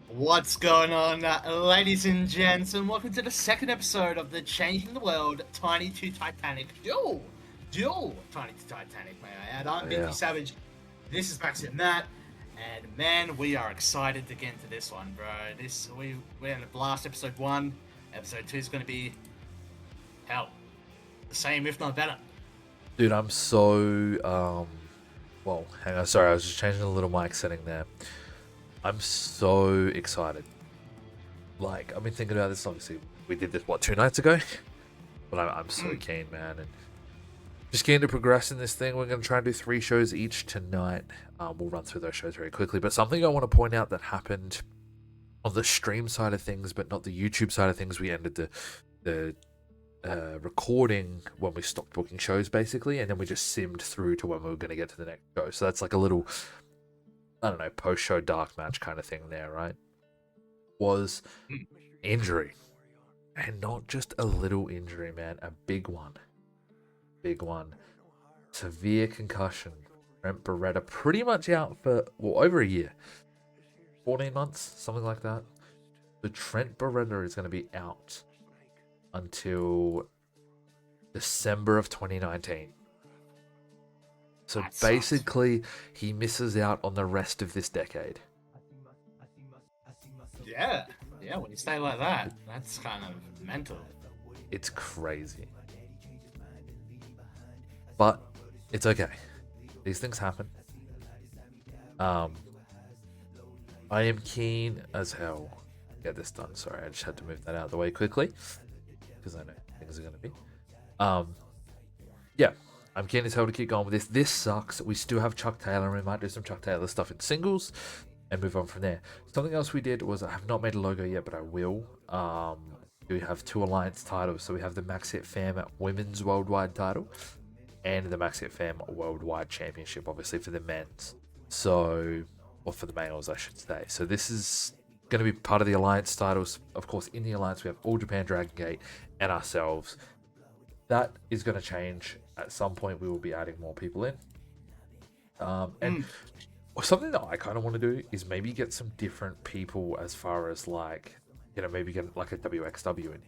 What's going on, ladies and gents, and welcome to the second episode of the Changing the World Tiny to Titanic duel Tiny to Titanic, may I add. I'm Binky Yeah, Savage, this is Max and Matt, and man, we are excited to get into this one, bro. We're in the last episode 1, episode 2 is going to be, hell, the same if not better. dude, I'm so well, hang on, sorry, I was just changing a little mic setting there. I'm so excited. Like, I've been thinking about this. Obviously, we did this 2 nights ago, but I'm so keen, man, and just keen to progress in this thing. We're gonna try and do 3 shows each tonight. We'll run through those shows very quickly. But something I want to point out that happened on the stream side of things, but not the YouTube side of things. We ended the recording when we stopped booking shows, basically, and then we just simmed through to when we were going to get to the next show. So that's like a little, I don't know, post-show dark match kind of thing there, right? Was injury. And not just a little injury, man, a big one. Big one. Severe concussion. Trent Beretta pretty much out for, well, over a year. 14 months, something like that. So Trent Beretta is going to be out until December of 2019. So That sucks. basically, he misses out on the rest of this decade. Yeah, when you say like that, that's kind of mental. It's crazy. But it's okay. These things happen. I am keen as hell to get this done. Sorry, I just had to move that out of the way quickly because I know things are going to be. Yeah, I'm keen as hell to keep going with this. This sucks. We still have Chuck Taylor, and we might do some Chuck Taylor stuff in singles and move on from there. Something else we did was, I have not made a logo yet, but I will. We have 2 alliance titles. So we have the Max Hit Fam Women's Worldwide title and the Max Hit Fam Worldwide Championship, obviously for the men's. So, or for the males, I should say. So this is going to be part of the alliance titles. Of course, in the alliance, we have All Japan Dragon Gate and ourselves. That is going to change. At some point, we will be adding more people in. And something that I kind of want to do is maybe get some different people as far as like, maybe get like a WXW in,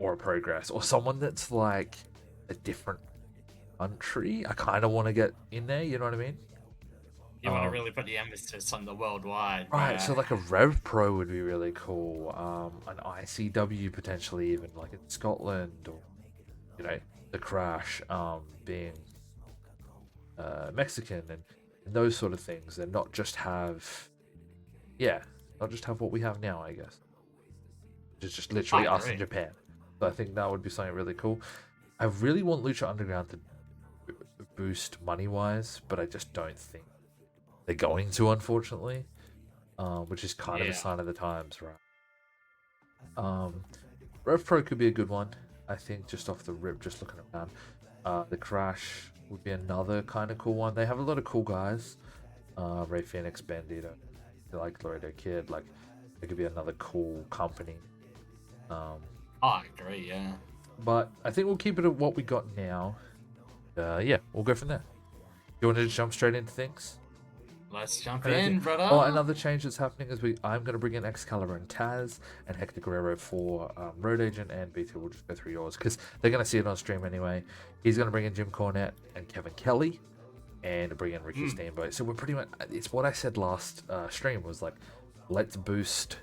or a Progress, or someone that's like a different country. I kind of want to get in there, you know what I mean? You want to really put the emphasis on the worldwide, Right, so like a Rev Pro would be really cool. An ICW potentially, even like in Scotland, or the Crash being Mexican, and those sort of things, and not just have what we have now, I guess. It's just literally us in Japan. So I think that would be something really cool. I really want Lucha Underground to boost money-wise, but I just don't think they're going to, unfortunately. Which is kind of a sign of the times, right? Rev Pro could be a good one, I think, just off the rip, just looking around. The Crash would be another kind of cool one. They have a lot of cool guys. Ray Phoenix, Bandito, like Laredo Kid. Like, it could be another cool company. I agree, yeah. But I think we'll keep it at what we got now. Yeah, we'll go from there. You want to just jump straight into things? Let's jump in, brother. Oh, another change that's happening is I'm going to bring in Excalibur and Taz and Hector Guerrero for Road Agent, and BT will just go through yours because they're going to see it on stream anyway. He's going to bring in Jim Cornette and Kevin Kelly and bring in Ricky Steamboat. So we're pretty much, it's what I said last stream was like, let's boost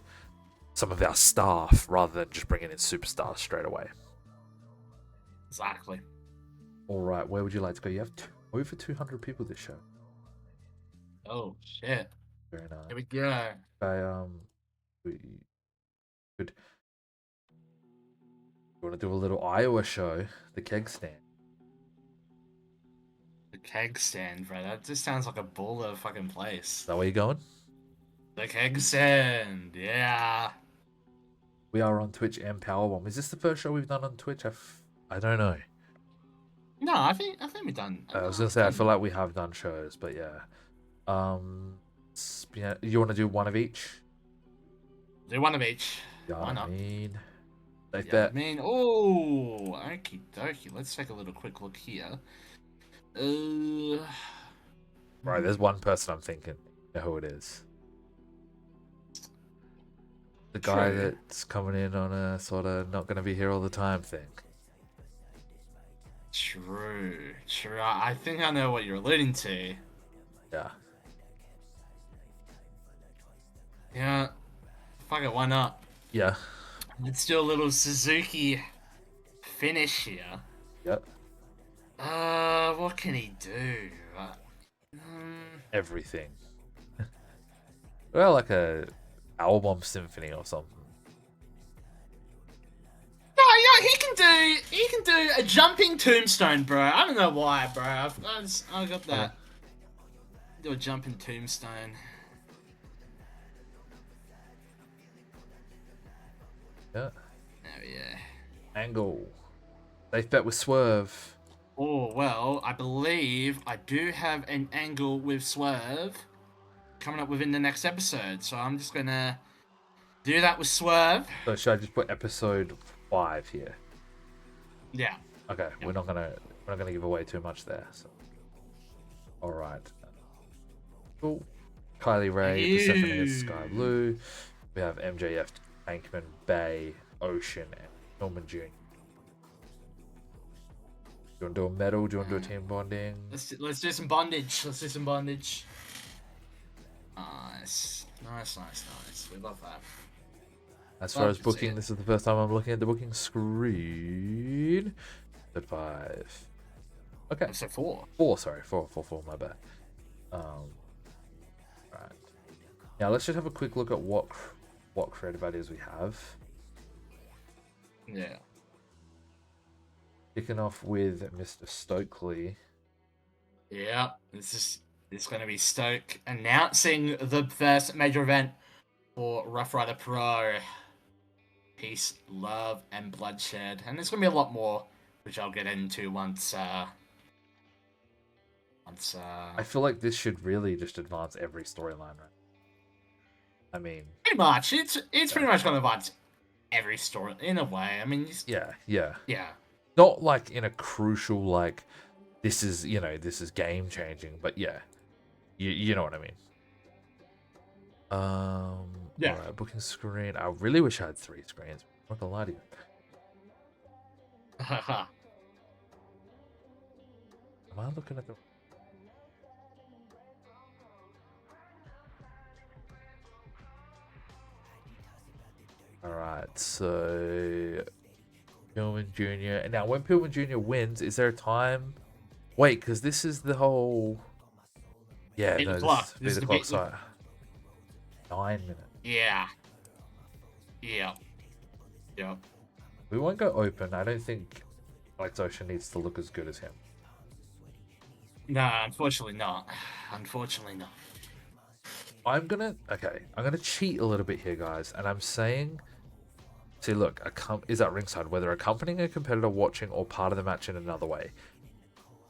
some of our staff rather than just bringing in superstars straight away. Exactly. All right, where would you like to go? You have over 200 people this show. Oh shit! Very nice. Here we go. We could. You want to do a little Iowa show, the keg stand? The keg stand, bro. That just sounds like a baller fucking place. Is that where you're going? The keg stand, yeah. We are on Twitch and Powerbomb. Is this the first show we've done on Twitch? I don't know. No, I think we've done. I was gonna say I feel like we have done shows, but yeah. You want to do one of each? Do one of each. Yeah, Why not? Safe bet. Oh, okie dokie. Let's take a little quick look here. Right, there's one person I'm thinking. You know who it is? The guy True. that's coming in on a sort of not going to be here all the time thing. True. True. I think I know what you're alluding to. Yeah. Yeah. Fuck it, why not? Yeah. Let's do a little Suzuki finish here. Yep. What can he do? Everything. Well, like a album symphony or something. No, yeah, he can do a jumping tombstone, bro. I don't know why, bro. I got that. Do a jumping tombstone. Yeah. Oh yeah. Angle. Safe bet with Swerve. Oh well, I believe I do have an angle with Swerve coming up within the next episode, so I'm just gonna do that with Swerve. So should I just put episode 5 here? Yeah. Okay, we're not gonna give away too much there. So. All right. Cool. Kylie Ray, Persephone, Sky Blue. We have MJF, Tankman, Bay, Ocean, and Hillman Jr. Do you want to do a medal? Do you want to do a team bonding? Let's do some bondage. Let's do some bondage. Nice. We love that. As far as booking, this is the first time I'm looking at the booking screen. Episode 5. Okay. Episode 4. 4, sorry. 4, my bad. Right. Now let's just have a quick look at what creative ideas we have. Yeah. Kicking off with Mr. Stokely. Yeah. This is going to be Stoke announcing the first major event for Rough Rider Pro. Peace, love, and bloodshed. And there's going to be a lot more, which I'll get into once. I feel like this should really just advance every storyline, right? I mean, pretty much. It's pretty much going to advance every story in a way. I mean, yeah. Yeah. Not like in a crucial like this is game changing, but yeah. You know what I mean. Yeah. Alright, booking screen. I really wish I had 3 screens. I'm not gonna lie to you. Haha. Am I looking at the Alright, so Pillman Jr. Now, when Pillman Jr. wins, is there a time? Wait, because this is the whole. Yeah, Beat no, the clock. This is the clock side. 9 minutes. Yeah. Yep. We won't go open. I don't think Alex Ocean needs to look as good as him. No, unfortunately not. I'm gonna cheat a little bit here, guys, and I'm saying. See, look, is at ringside, whether accompanying a competitor watching or part of the match in another way.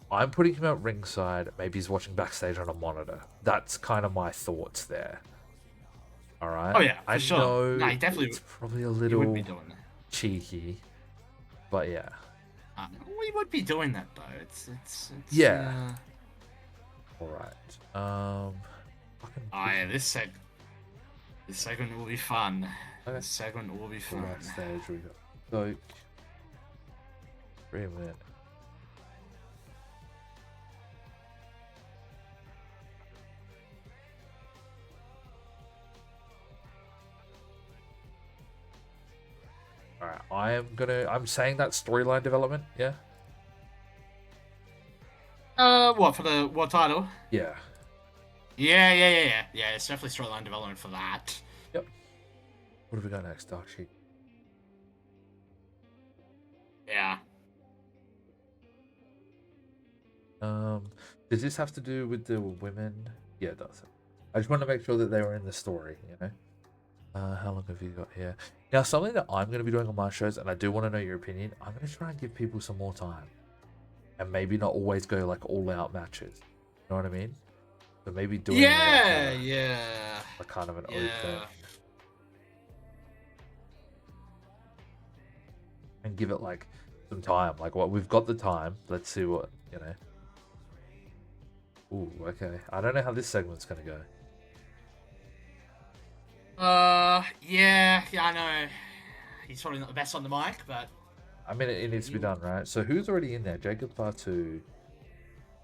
I'm putting him at ringside. Maybe he's watching backstage on a monitor. That's kind of my thoughts there. All right. Oh yeah, I sure. know No, he definitely it's probably a would little be doing that. cheeky, but yeah. We would be doing that though. It's yeah. All right. yeah, this segment will be fun. Okay. This segment will be fun. Backstage we got Stoke. 3 minutes. Alright, I'm saying that storyline development, yeah? What title? Yeah. Yeah, it's definitely storyline development for that. Yep. What have we got next? Dark Sheet. Yeah. Does this have to do with the women? Yeah, it does. I just want to make sure that they were in the story, you know? How long have you got here? Now, something that I'm going to be doing on my shows, and I do want to know your opinion, I'm going to try and give people some more time. And maybe not always go like all-out matches. You know what I mean? So maybe doing like kind of an open... And give it like some time. Like, what we've got the time. Let's see what, you know. Ooh, okay. I don't know how this segment's going to go. Yeah, I know. He's probably not the best on the mic, but I mean, it needs to be done, right? So who's already in there? Jacob Fatu,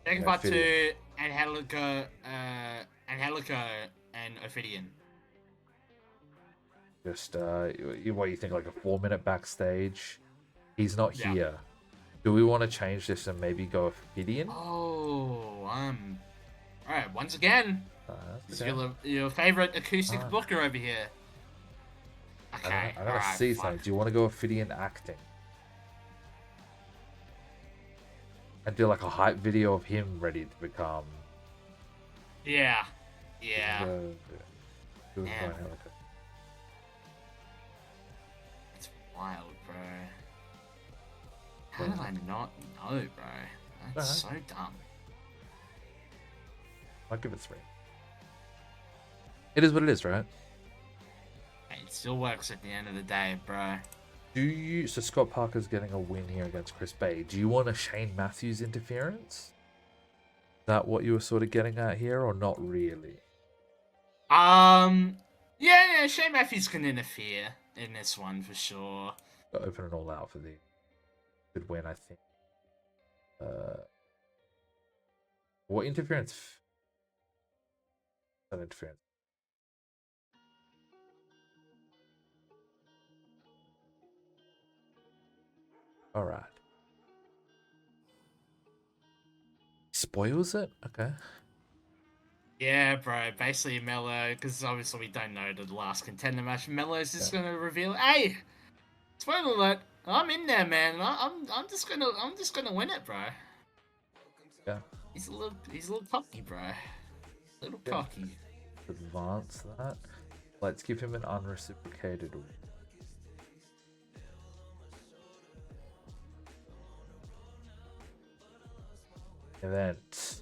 Jacob Ophidian. Batu and Helico and Ophidian. Just what you think, like a 4 minute backstage? He's not Yeah. here. Do we want to change this and maybe go Ophidian? Oh, alright, once again, Uh, this is okay. your favorite acoustic Uh, booker over here. Okay, I gotta alright, see fuck. something. Do you want to go Ophidian acting and do like a hype video of him ready to become? Yeah. Yeah. Do it Man, by Helico. it's wild, bro. How Yeah. did I not know, bro? That's so dumb. I'll give it 3. It is what it is, right? It still works at the end of the day, bro. So Scott Parker's getting a win here against Chris Bay. Do you want a Shane Matthews interference? Is that what you were sort of getting at here, or not really? Yeah, Shane Matthews can interfere in this one for sure. Open it all out for the good win, I think. What interference? That interference. All right. Spoils it? Okay. Yeah, bro. Basically, Mello, because obviously we don't know the last contender match. Mello's just gonna reveal, hey, spoiler alert, I'm in there, man. I'm just gonna win it, bro. Yeah. He's a little cocky, bro. A little Yeah. cocky. Advance that. Let's give him an unreciprocated win. Event.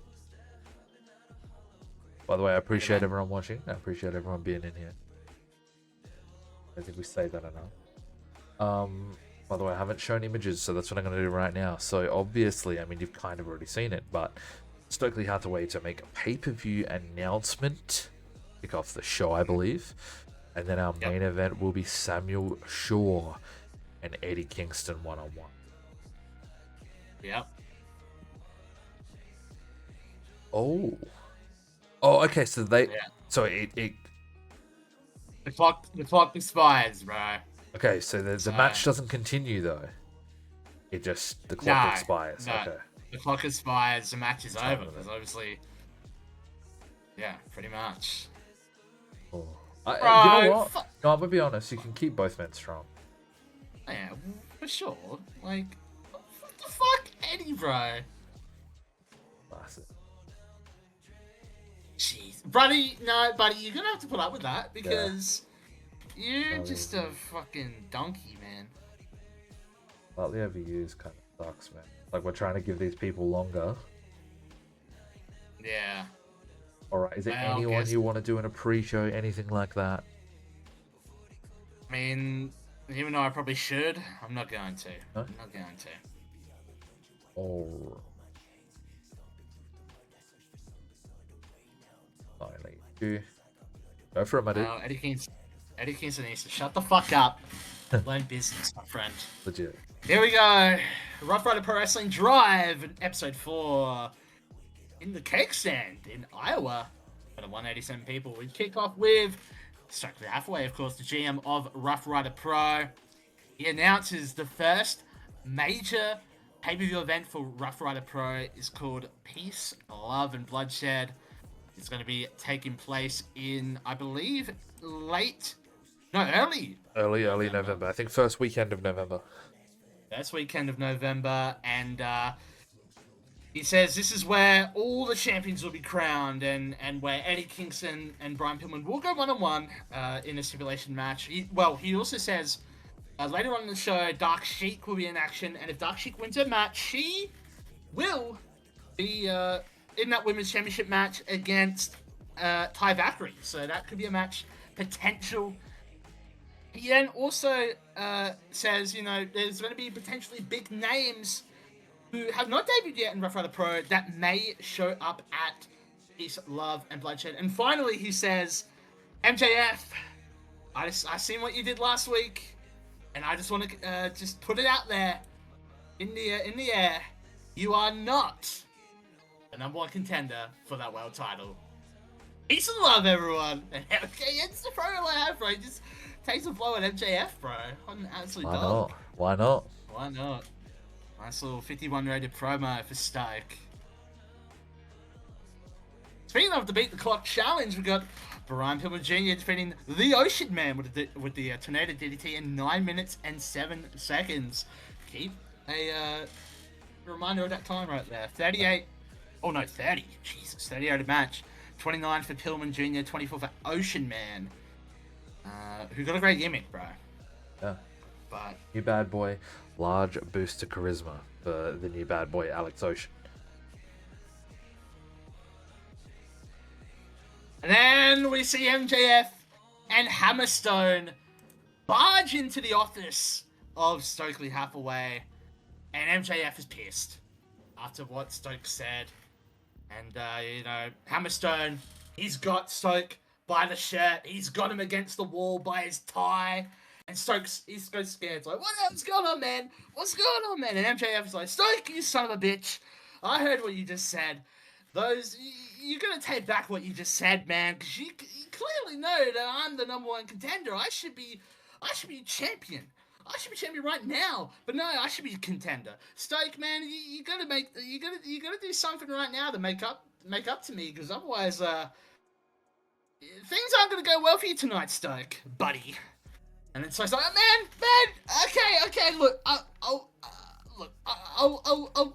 By the way, I appreciate everyone watching. I appreciate everyone being in here. I think we say that enough. By the way, I haven't shown images, so that's what I'm going to do right now. So obviously, I mean, you've kind of already seen it, but Stokely Hathaway to make a pay-per-view announcement, kick off the show, I believe, and then our main event will be Samuel Shaw and Eddie Kingston one-on-one. Yep. Oh, okay. So it The clock expires, bro. okay. So the match doesn't continue though. The clock expires. No. Okay. The clock expires. The match is over because obviously, yeah, pretty much. Oh. Bro, you know what? No, I'm gonna be honest. You can keep both men strong. Yeah, for sure. Like, what the fuck, Eddie, bro? Classic. Jeez, buddy. No, buddy, you're gonna have to put up with that because you're just a fucking donkey, man. Slightly overused kind of sucks, man. Like we're trying to give these people longer. Yeah. All right. Is there anyone you want to do in a pre-show, anything like that? I mean, even though I probably should, I'm not going to. Huh? I'm not going to. Or you go for it, my dude. Eddie Kingston needs to shut the fuck up. Learn business, my friend. Legit. Here we go. Rough Rider Pro Wrestling Drive, episode 4. In the cake stand in Iowa. For the 187 people, we kick off with Stokely Hathaway, of course, the GM of Rough Rider Pro. He announces the first major pay-per-view event for Rough Rider Pro is called Peace, Love, and Bloodshed. It's going to be taking place in, I believe, early November. I think first weekend of November. First weekend of November, and he says this is where all the champions will be crowned, and where Eddie Kingston and Brian Pillman will go one-on-one in a stipulation match. He also says later on in the show, Dark Sheik will be in action, and if Dark Sheik wins her match, she will be in that women's championship match against Ty Valkyrie. So that could be a match potential. He then also says, there's going to be potentially big names who have not debuted yet in Rough Rider Pro that may show up at Peace, Love, and Bloodshed. And finally, he says, MJF I seen what you did last week, and I just want to just put it out there in the air. You are not the number one contender for that world title. Peace and love, everyone. And okay, it's the pro I bro. Just takes a blow at MJF, bro. What an absolute Why dog. not? Why not? Why not? Nice little 51 rated promo for Stoke. Speaking of the Beat the Clock challenge, we got Brian Pillman Jr. defeating the Ocean Man with the Tornado DDT in 9 minutes and 7 seconds. Keep a reminder of that time right there. 38. Oh no, 30. Jesus, 38 match. 29 for Pillman Jr., 24 for Ocean Man. Who got a great gimmick, bro. Yeah. But New bad boy, large boost to charisma for the new bad boy, Alex Ocean. and then we see MJF and Hammerstone barge into the office of Stokely Hathaway, and MJF is pissed after what Stoke said. And, Hammerstone, he's got Stoke by the shirt. He's got him against the wall by his tie. And he's so scared. It's like, what's going on, man? What's going on, man? And MJF is like, Stoke, you son of a bitch. I heard what you just said. You're going to take back what you just said, man. Because you clearly know that I'm the number one contender. I should be champion. I should be champion right now, but no, I should be contender. Stoke, man, you gotta do something right now to make up to me, because otherwise, things aren't gonna go well for you tonight, Stoke, buddy. And then Stoke's like, okay, look,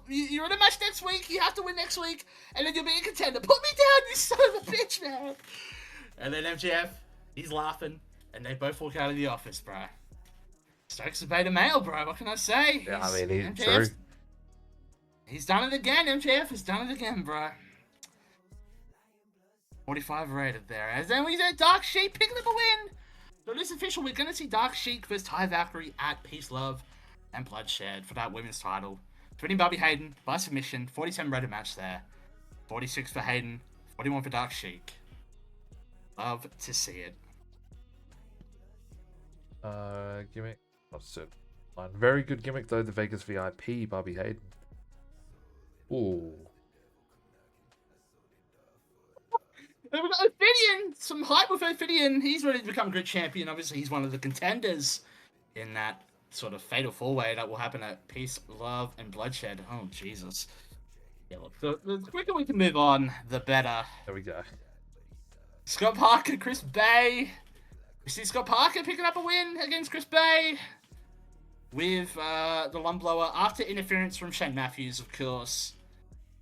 you're in a match next week. You have to win next week, and then you'll be a contender. Put me down, you son of a bitch, man. And then MJF, he's laughing, and they both walk out of the office, bro. Stokes a beta male, bro. What can I say? Yeah, I mean, true. He's done it again. MJF has done it again, bro. 45 rated there. And then we said Dark Sheik picking up a win. So this is official. We're going to see Dark Sheik versus Ty Valkyrie at Peace, Love, and Bloodshed for that women's title. Defeating Bobby Hayden by submission. 47 rated match there. 46 for Hayden. 41 for Dark Sheik. Love to see it. Gimmick. What's it? Very good gimmick though. The Vegas VIP, Bobby Hayden. Ooh. We've got Ophidian. Some hype with Ophidian. He's ready to become a good champion. Obviously, he's one of the contenders in that sort of fatal four-way that will happen at Peace, Love, and Bloodshed. Oh, Jesus. Yeah, look, the quicker we can move on, the better. There we go. Scott Parker, Chris Bay. We see Scott Parker picking up a win against Chris Bay with the lung blower after interference from Shane Matthews, of course.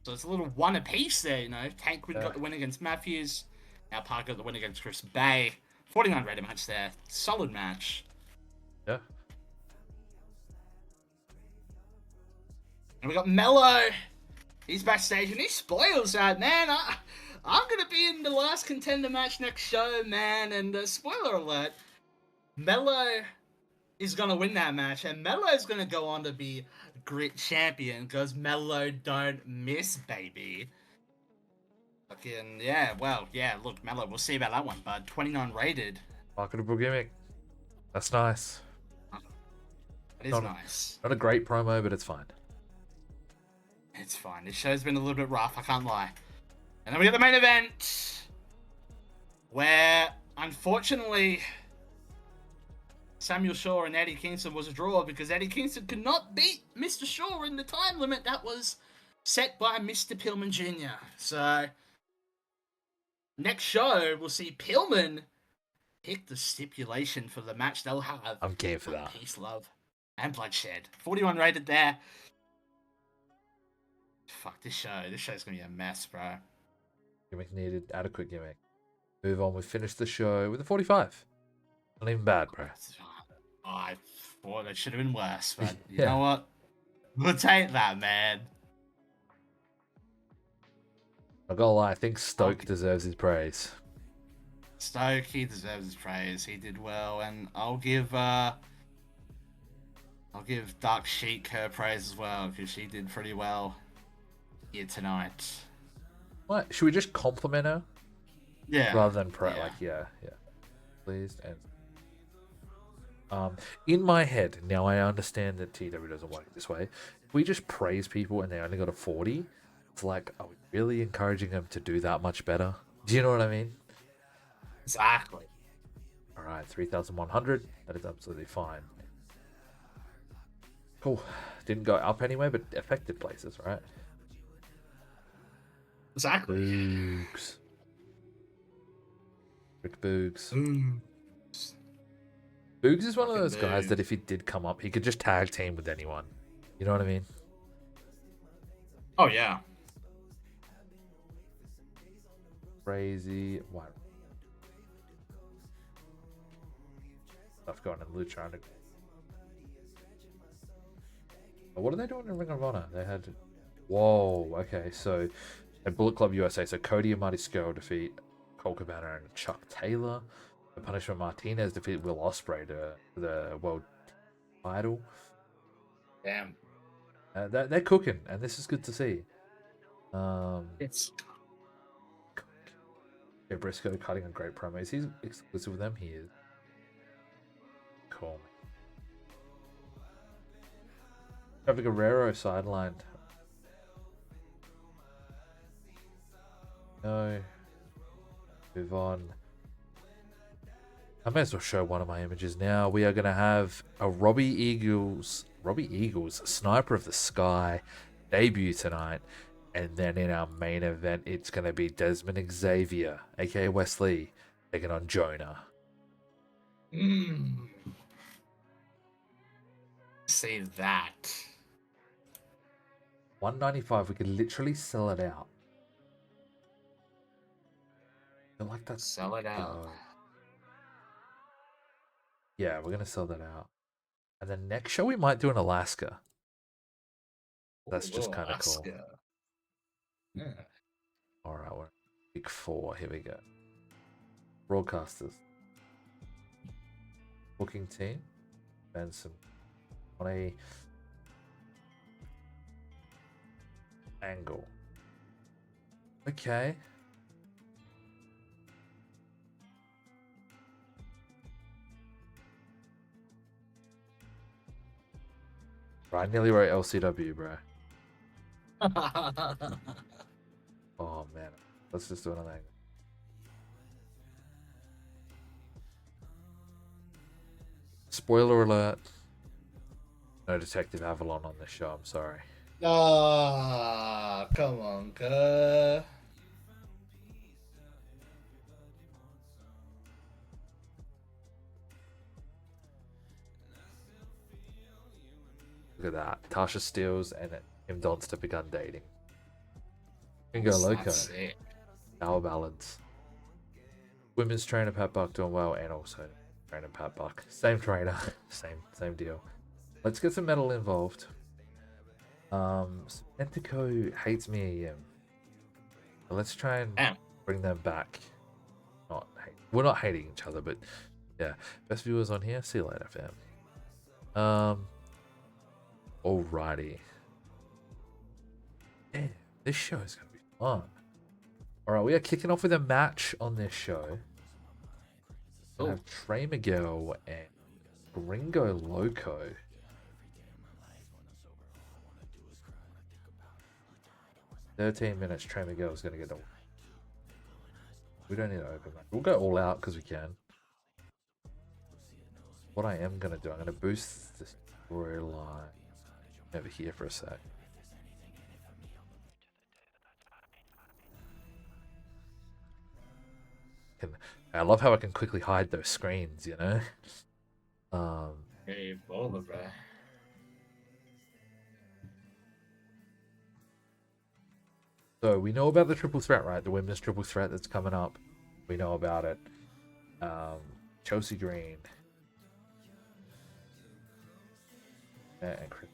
So it's a little one apiece there, you know. Tank got the win against Matthews. Now Parker got the win against Chris Bay. 49 rated match there. Solid match. Yeah. And we got Mello. He's backstage and he spoils that, man. I'm going to be in the last contender match next show, man. And spoiler alert, Mello is going to win that match. And Mello's going to go on to be Grit champion because Mello don't miss, baby. Fucking, yeah, well, yeah, look, Mello, we'll see about that one, bud. 29 rated. Marketable gimmick. That's nice. It is nice. Not a great promo, but it's fine. It's fine. This show's been a little bit rough, I can't lie. And then we got the main event, where, unfortunately, Samuel Shaw and Eddie Kingston was a draw because Eddie Kingston could not beat Mr. Shaw in the time limit that was set by Mr. Pillman Jr. So, next show, we'll see Pillman pick the stipulation for the match they'll have. I'm game for that. Peace, Love, and Bloodshed. 41 rated there. Fuck this show. This show's gonna be a mess, bro. Gimmick needed. Adequate gimmick. Move on. We finished the show with a 45. Not even bad, bro. I thought it should have been worse, but you Yeah. know what? We'll take that, man. I gotta lie, I think Stoke deserves his praise. Stoke, he deserves his praise. He did well, and I'll give Dark Sheik her praise as well because she did pretty well here tonight. What? Should we just compliment her? Yeah. Rather than yeah. yeah. Pleased and In my head, now I understand that TEW doesn't work this way. If we just praise people and they only got a 40, it's like, are we really encouraging them to do that much better? Do you know what I mean? Exactly. All right, 3,100. That is absolutely fine. Cool. Didn't go up anyway, but affected places, right? Exactly. Boogs. Rick Boogs. Ooh. Boogs is one of Fucking those guys that dude. if he did come up, he could just tag team with anyone. You know what I mean? Oh yeah. Crazy. White stuff going in Lucha Underground. What are they doing in Ring of Honor? They had. Whoa. Okay, so at Bullet Club USA, so Cody and Marty Scurll defeat Colt Cabana and Chuck Taylor. The Punishment Martinez defeat Will Ospreay to the world title. Damn. They're cooking, and this is good to see. It's Yeah, Briscoe cutting a great promo. Is he exclusive with them? He is. Cool. Trevor Guerrero sidelined. No. Move on. I may as well show one of my images now. We are going to have a Robbie Eagles, Sniper of the Sky, debut tonight. And then in our main event, it's going to be Desmond Xavier, aka Wesley, taking on Jonah. say that. 195, we could literally sell it out. I like that. Sell it out. Yeah, we're gonna sell that out. And then next show we might do in Alaska. That's just kind of cool. Yeah. All right, we're week 4. Here we go. Broadcasters, booking team, and some on a angle. Okay. Right, nearly wrote LCW, bro. Oh man, let's just do another angle. Spoiler alert. No Detective Avalon on this show, I'm sorry. Ah, come on, cuz. Look at that. Tasha Steeles and Tim Donster begun dating. Can go loco. That's it. Power ballads. Women's trainer Pat Buck doing well, and also trainer Pat Buck. Same trainer, same deal. Let's get some metal involved. Entico hates me EM. So let's try and bring them back. We're not hating each other, but yeah. Best viewers on here. See you later, fam. Alrighty. Yeah, this show is gonna be fun. Alright, we are kicking off with a match on this show. We have Trey Miguel and Gringo Loco. "13 minutes, Trey Miguel is going to get the... We don't need to open match. We'll go all out because we can. What I am going to do, I'm going to boost the storyline over here for a sec. I love how I can quickly hide those screens, you know? Hey, bowler, bro. So we know about the triple threat, right? The women's triple threat that's coming up. We know about it. Chelsea Green. And Chris.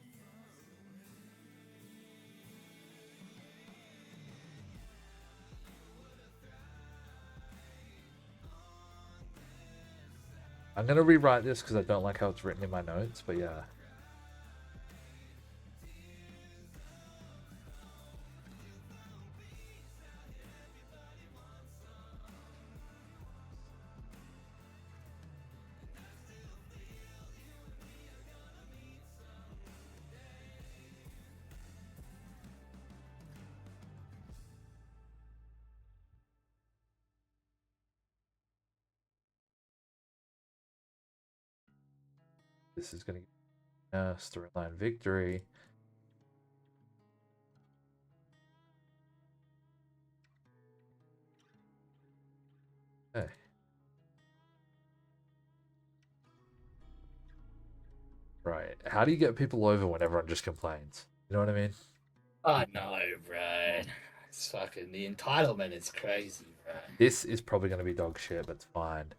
I'm going to rewrite this because I don't like how it's written in my notes, but yeah. This is going to give us storyline victory. Okay. Right. How do you get people over when everyone just complains? You know what I mean? I know, bro. It's fucking the entitlement is crazy, bro. This is probably going to be dog shit, but it's fine.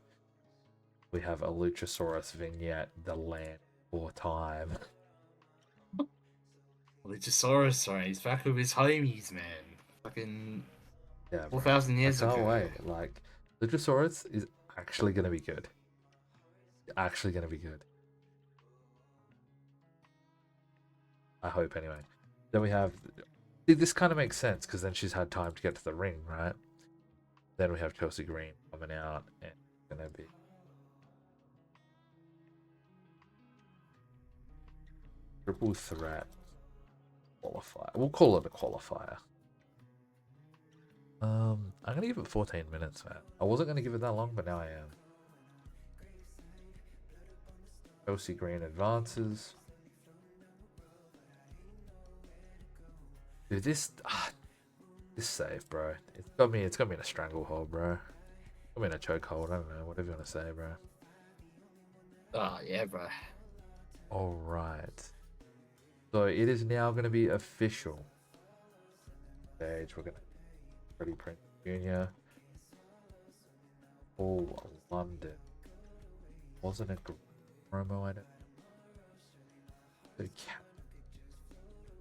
We have a Luchasaurus vignette, the land for time. Luchasaurus, sorry, he's back with his homies, man. Fucking Yeah, bro. 4,000 I years can't ago. wait. Like, Luchasaurus is actually going to be good. Actually going to be good. I hope, anyway. Then we have... See, this kind of makes sense, because then she's had time to get to the ring, right? Then we have Chelsea Green coming out, and it's going to be... Triple threat qualifier. We'll call it a qualifier. I'm gonna give it 14 minutes, man. I wasn't gonna give it that long, but now I am. Chelsea Green advances. Dude, this save, bro. It's got me in a stranglehold, bro. Got me in a chokehold. I don't know, whatever you want to say, bro. Oh, yeah, bro. All right. So it is now gonna be official. Stage. We're gonna Freddie Prinze Jr. Oh, London. Wasn't a promo, I don't.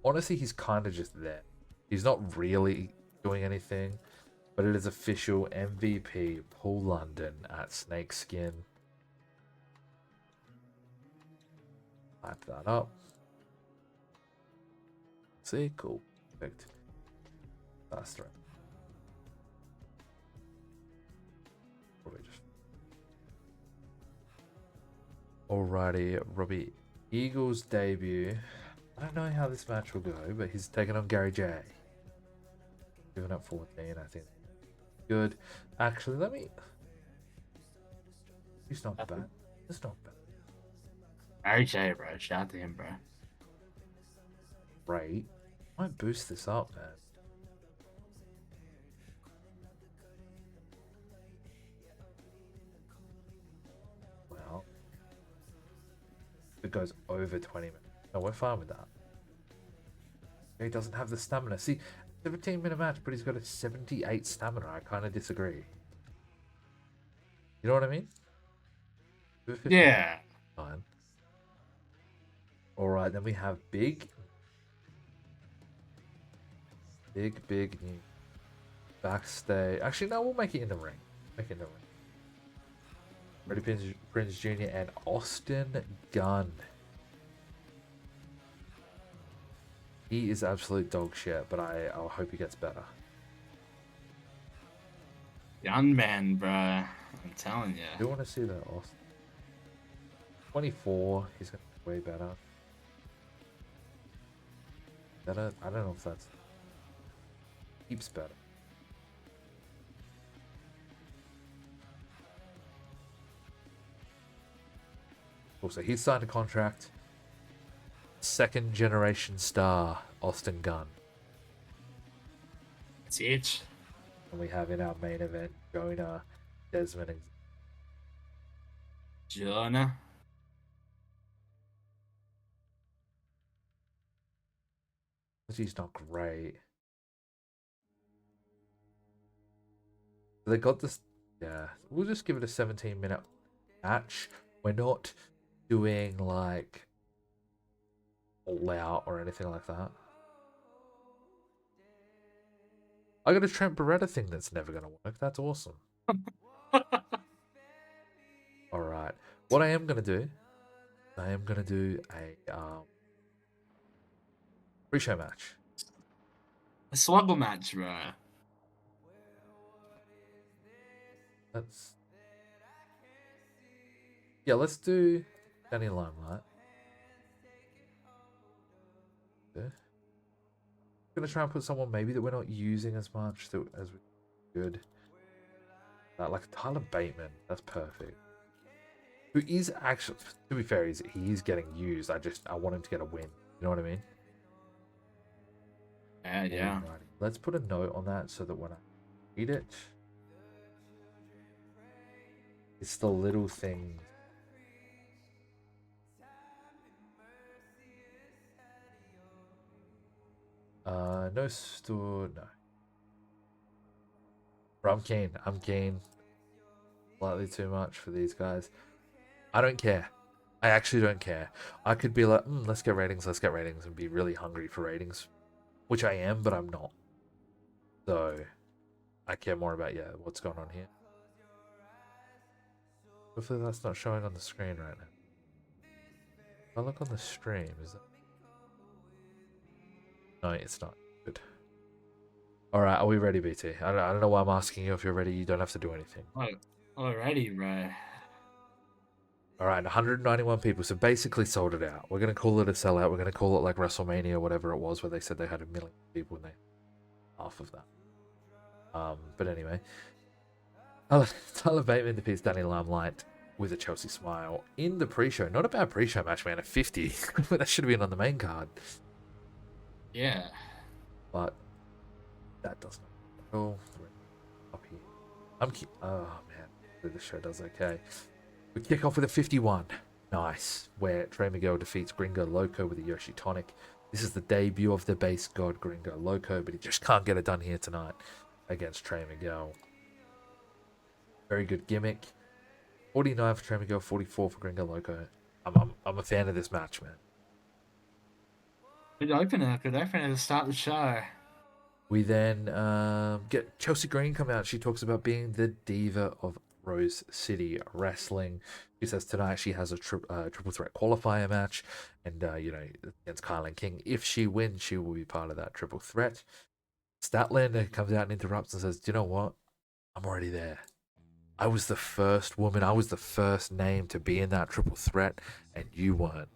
Honestly, he's kind of just there. He's not really doing anything, but it is official. MVP Paul London at Snakeskin. Type that up. See, cool, perfect. That's right. Probably just. Alrighty, Robbie Eagles debut. I don't know how this match will go, but he's taking on Gary J. Giving up 14, I think. Good. Actually, let me. He's not bad. It's not bad. Gary J, bro. Shout out to him, bro. Right. Might boost this up, man. Well, it goes over 20 minutes. No, we're fine with that. He doesn't have the stamina. See, 17-minute match, but he's got a 78 stamina. I kind of disagree. You know what I mean? Yeah. Fine. Alright, then we have big new backstage. Actually, no, we'll make it in the ring. Make it in the ring. Freddie Prinze Jr. and Austin Gunn. He is absolute dog shit, but I hope he gets better. Young man, bro. I'm telling you. I do want to see that Austin. 24, he's going to be way better. Better? I don't know if that's... Keeps better. Also, he signed a contract. Second generation star, Austin Gunn. It's it. And we have in our main event, Jonah, Desmond, and Jonah. he's not great. They got this. Yeah, we'll just give it a 17-minute match. We're not doing like all out or anything like that. I got a Trent Beretta thing that's never gonna work. That's awesome. All right, what I am gonna do a pre-show match. A slugger match, bro. Let's do Danny Limelight. Yeah. Gonna try and put someone maybe that we're not using as much as we could. Like Tyler Bateman, that's perfect. who is actually, to be fair, he is getting used. I want him to get a win. You know what I mean? Yeah. Alrighty. Let's put a note on that so that when I read it, it's the little things. No store, no. Bro, I'm keen. I'm keen. Slightly too much for these guys. I don't care. I actually don't care. I could be like, let's get ratings, and be really hungry for ratings, which I am, but I'm not. So I care more about what's going on here. Hopefully that's not showing on the screen right now. If I look on the stream, is that? No, it's not. Good. All right, are we ready, BT? I don't know why I'm asking you if you're ready. You don't have to do anything. Oh, alrighty, bro. All right, 191 people. So basically sold it out. We're going to call it a sellout. We're going to call it like WrestleMania, whatever it was, where they said they had 1 million people and they half of that. But anyway, Tyler Bateman defeats Danny Limelight with a Chelsea smile in the pre-show. Not a bad pre-show match, man. A 50. That should have been on the main card. Yeah. But that does not. Oh, up here. Oh man, the show does okay. We kick off with a 51. Nice. Where Trey Miguel defeats Gringo Loco with a Yoshi Tonic. This is the debut of the base god Gringo Loco, but he just can't get it done here tonight against Trey Miguel. Very good gimmick. 49 for Trey Miguel, 44 for Gringo Loco. I'm a fan of this match, man. Good opener to start the show. We then get Chelsea Green come out. She talks about being the diva of Rose City Wrestling. She says tonight she has a triple threat qualifier match, and against Kylan King. If she wins, she will be part of that triple threat. Statlander comes out and interrupts and says, "Do you know what? I'm already there. I was the first woman. I was the first name to be in that triple threat, and you weren't."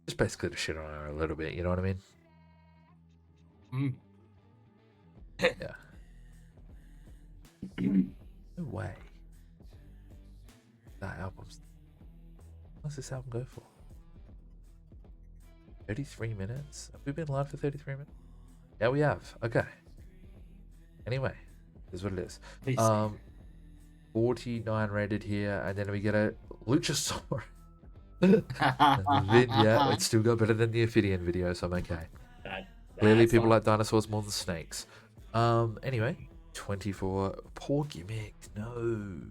Just basically to shit on her a little bit. You know what I mean? Yeah. No way. That album's. What's this album go for? 33 minutes? Have we been live for 33 minutes? Yeah, we have. Okay. Anyway, this is what it is. 49 rated here, and then we get a Luchasaurus vignette. It's still got better than the Ophidian video, so I'm okay. Clearly, people like dinosaurs more than snakes. Anyway, 24. Poor gimmick. No.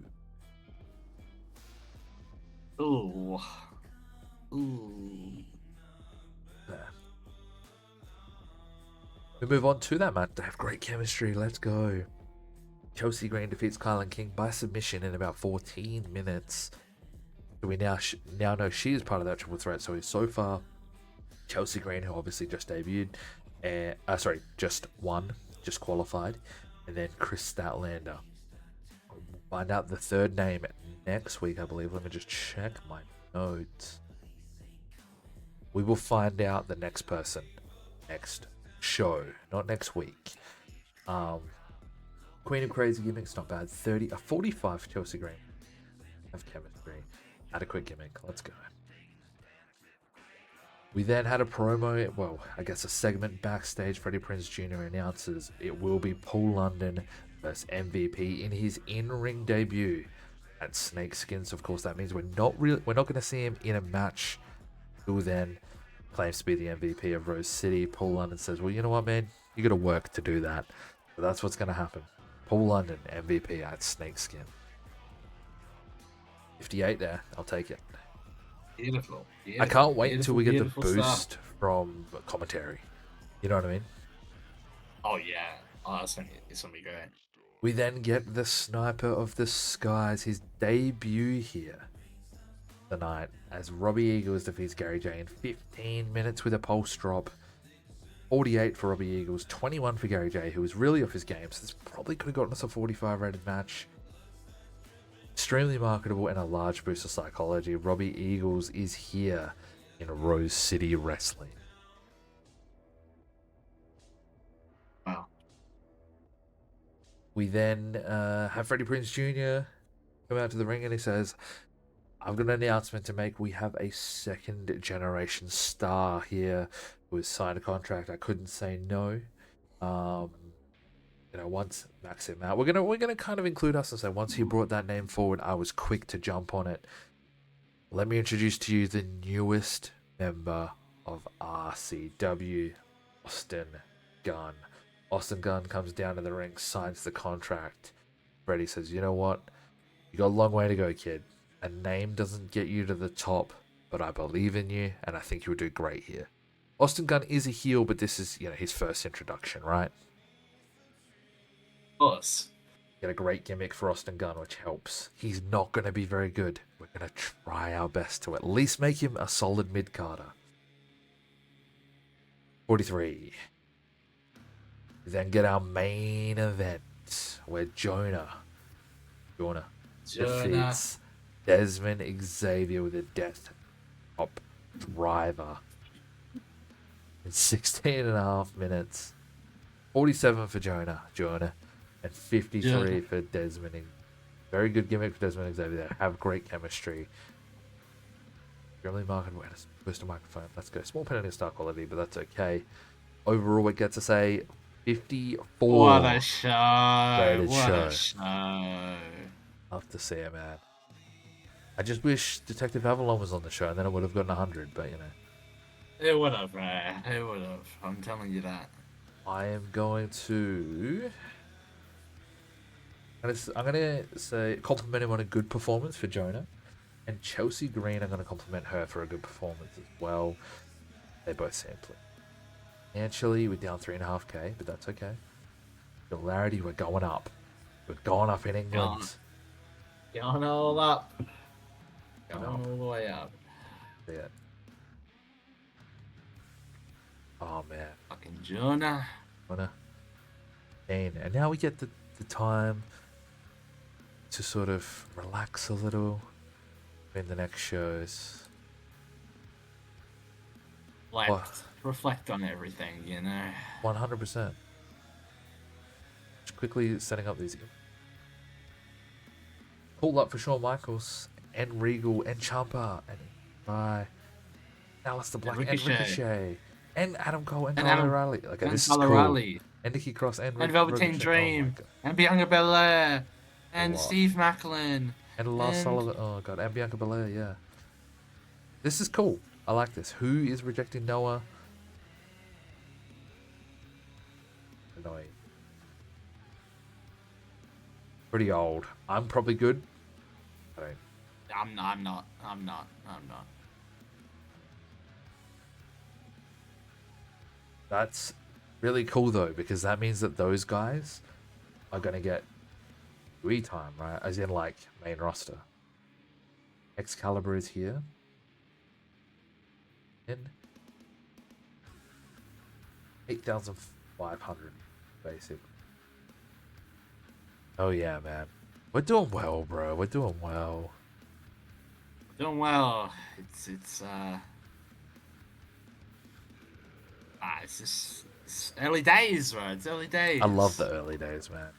Ooh. There. We move on to that match. They have great chemistry. Let's go. Chelsea Green defeats Kylan King by submission in about 14 minutes. So we now know she is part of that triple threat. So far, Chelsea Green, who obviously just debuted, just won, just qualified, and then Chris Statlander. We'll find out the third name next week, I believe. Let me just check my notes. We will find out the next person next show, not next week. Queen of Crazy gimmicks, not bad. 45 for Chelsea Green. Have chemistry. Adequate gimmick. Let's go. We then had a promo, well, I guess a segment backstage. Freddie Prinze Jr. announces it will be Paul London versus MVP in his in-ring debut at Snakeskins. Of course, that means we're not going to see him in a match. Who then claims to be the MVP of Rose City. Paul London says, "Well, you know what, man? You got to work to do that." So that's what's going to happen. Paul London MVP at Snakeskin. 58 there. I'll take it. Beautiful. I can't wait until we get the boost from commentary. You know what I mean? Oh yeah. Oh, it's gonna be great. We then get the Sniper of the Skies, his debut here tonight, as Robbie Eagles defeats Gary J in 15 minutes with a pulse drop. 48 for Robbie Eagles, 21 for Gary J, who was really off his game, so this probably could have gotten us a 45 rated match. Extremely marketable and a large boost of psychology. Robbie Eagles is here in Rose City Wrestling. Wow. We then have Freddie Prinze Jr. come out to the ring and he says, I've got an announcement to make. We have a second generation star here who has signed a contract. I couldn't say no. Um, once Maxim out, we're gonna kind of include us and say once he brought that name forward, I was quick to jump on it. Let me introduce to you the newest member of RCW, Austin Gunn. Austin Gunn comes down to the ring, signs the contract. Freddie says, "You know what? You got a long way to go, kid. A name doesn't get you to the top, but I believe in you, and I think you'll do great here." Austin Gunn is a heel, but this is, his first introduction, right? Of course. Get a great gimmick for Austin Gunn, which helps. He's not going to be very good. We're going to try our best to at least make him a solid mid-carder. 43. We then get our main event, where Jonah defeats Desmond Xavier with a death top driver in 16.5 minutes. 47 for Jonah, and 53 for Desmond. Very good gimmick for Desmond Xavier. They have great chemistry. Generally marketed with a booster microphone. Let's go. Small penalty star quality, but that's okay. Overall, it gets us a 54. What a show! Rated What show. a show! Love to see it, man. I just wish Detective Avalon was on the show, and then it would have gotten 100. But It would have, man. It would have. I'm telling you that. I am going to. I'm gonna say compliment him on a good performance for Jonah, and Chelsea Green. I'm gonna compliment her for a good performance as well. They both sample. Financially, we're down 3.5K, but that's okay. Popularity, we're going up. We're going up in England. Going all up. Going all the way up. Yeah. Oh man. Fucking Jonah. And now we get the time to sort of relax a little in the next shows. Reflect on everything, 100%. Just quickly setting up these. Pull up for Shawn Michaels and Regal and Ciampa and Aleister Black and Ricochet and Adam Cole and Kyle O'Reilly. Like, and this Kyle is cool. O'Reilly. And Nikki Cross and Velveteen Dream and Bianca Belair and Steve Macklin and Lars Sullivan. Oh god, and Bianca Belair. Yeah, this is cool. I like this. Who is rejecting Noah? Annoying. Pretty old. I'm probably good. I'm not. That's really cool though, because that means that those guys are gonna get WWE time, right? As in, like, main roster. Excalibur is here. In 8,500 basic. Oh yeah, man. We're doing well, bro. We're doing well. Doing well. It's just early days, bro. It's early days. I love the early days, man.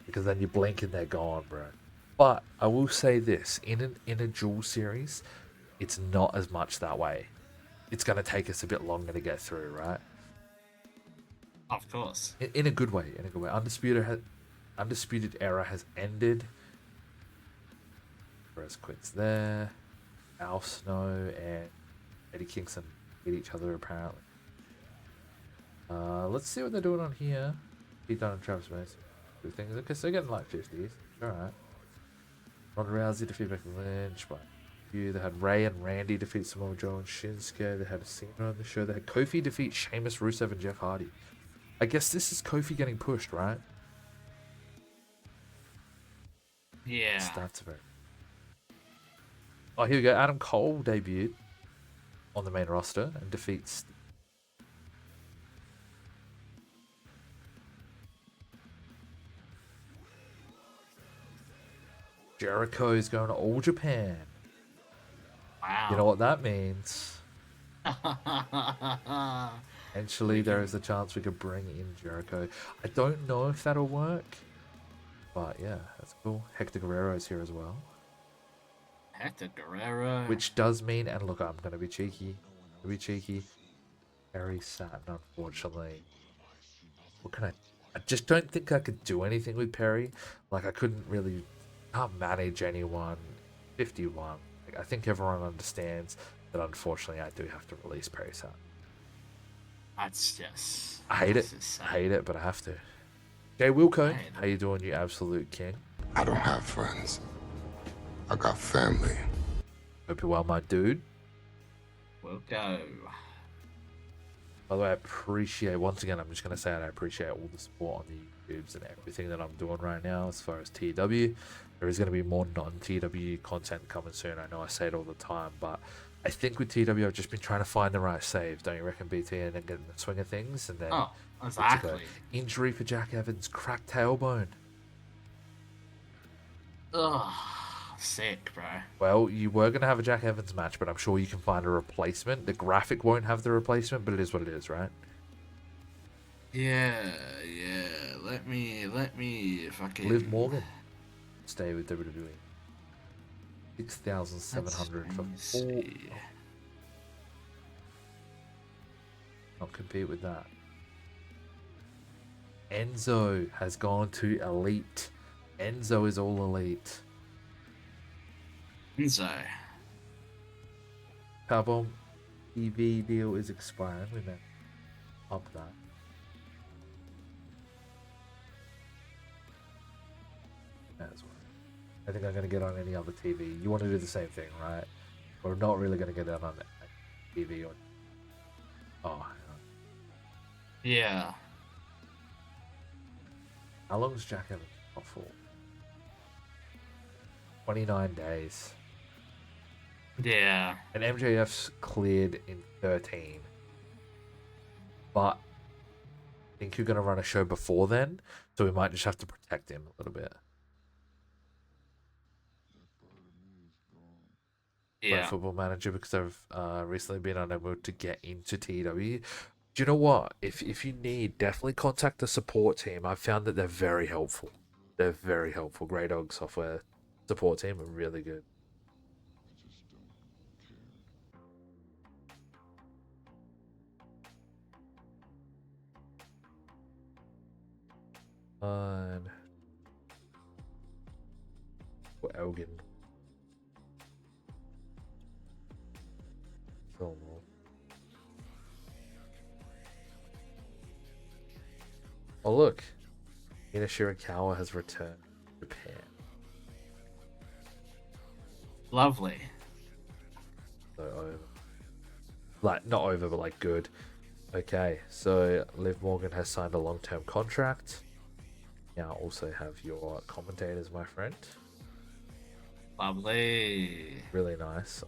Because then you blink and they're gone, bro. But I will say this: in a dual series, it's not as much that way. It's gonna take us a bit longer to get through, right? Of course. In a good way. Undisputed Era has ended. Perez quits there. Al Snow and Eddie Kingston hit each other apparently. Let's see what they're doing on here. Pete Dunne and Travis Mason. Good things. Okay, so they're getting like 50s. Alright. Ronda Rousey defeat Becky Lynch. But they had Ray and Randy defeat Samoa Joe and Shinsuke. They had Cena on the show. They had Kofi defeat Sheamus, Rusev, and Jeff Hardy. I guess this is Kofi getting pushed, right? Yeah. That's very. Oh, here we go. Adam Cole debuted on the main roster and defeats. Jericho's going to All Japan. Wow. You know what that means? Eventually, there is a chance we could bring in Jericho. I don't know if that'll work, but yeah, that's cool. Hector Guerrero is here as well. Hector Guerrero. which does mean, and look, I'm going to be cheeky. Perry Saturn, unfortunately. What can I just don't think I could do anything with Perry. Like, I can't manage anyone. 51. Like, I think everyone understands that, unfortunately, I do have to release Perry Saturn. That's just. I hate it. I hate it, but I have to. Jay Wilco, how you doing, you absolute king? I don't have friends. I got family. Hope you're well, my dude. We'll go. By the way, I appreciate, once again, I'm just going to say it, I appreciate all the support on the YouTubes and everything that I'm doing right now as far as TEW. There is going to be more non-TEW content coming soon. I know I say it all the time, but I think with TEW, I've just been trying to find the right save, don't you reckon, BT? And then get in the swing of things, and then... Oh, exactly. Injury for Jack Evans, cracked tailbone. Ugh, sick, bro. Well, you were going to have a Jack Evans match, but I'm sure you can find a replacement. The graphic won't have the replacement, but it is what it is, right? Yeah. Let me fucking... Liv Morgan. Stay with WWE. 6,700 for 4. Not compete with that. Enzo has gone to Elite. Enzo is all Elite. Enzo. Powerbomb TV deal is expiring. We may up that. As well. I think I'm going to get on any other TV. You want to do the same thing, right? We're not really going to get that on TV. Or... Oh, hang on. Yeah. How long is Jack Evans off for? 29 days. Yeah. And MJF's cleared in 13. But I think you're going to run a show before then, so we might just have to protect him a little bit. Yeah. Football Manager, because I've recently been unable to get into TEW. Do you know what? If you need, definitely contact the support team. I've found that they're very helpful. They're very helpful. Grey Dog Software support team are really good. And Elgin. Fillmore. Oh look, Ina Shirakawa has returned to Japan. Lovely. So over. Like, not over, but like good. Okay, so Liv Morgan has signed a long-term contract. Now also have your commentators, my friend. Lovely. Really nice.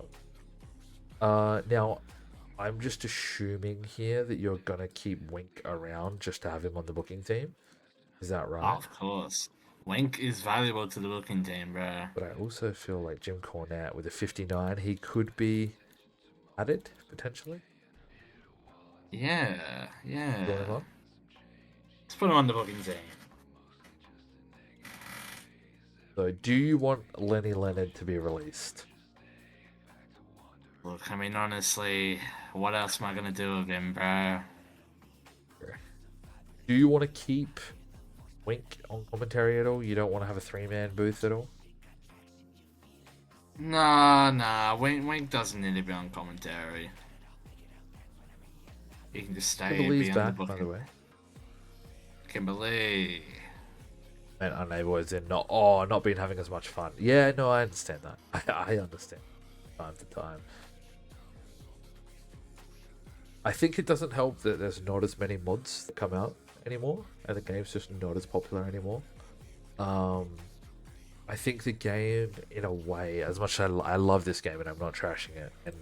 Now, I'm just assuming here that you're gonna keep Wink around just to have him on the booking team. Is that right? Oh, of course. Wink is valuable to the booking team, bro. But I also feel like Jim Cornette with a 59, he could be added potentially. Yeah. Going on. Let's put him on the booking team. So, do you want Lenny Leonard to be released? Look, I mean, honestly, what else am I gonna do with him, bro? Do you want to keep Wink on commentary at all? You don't want to have a 3-man booth at all? Nah. Wink doesn't need to be on commentary. He can just stay and Kimberly's be on back, the booking. by the way. Kimberly. And unable as in not been having as much fun. Yeah, no, I understand that. I understand. Time to time. I think it doesn't help that there's not as many mods that come out anymore, and the game's just not as popular anymore. I think the game, in a way, as much as I love this game and I'm not trashing it, and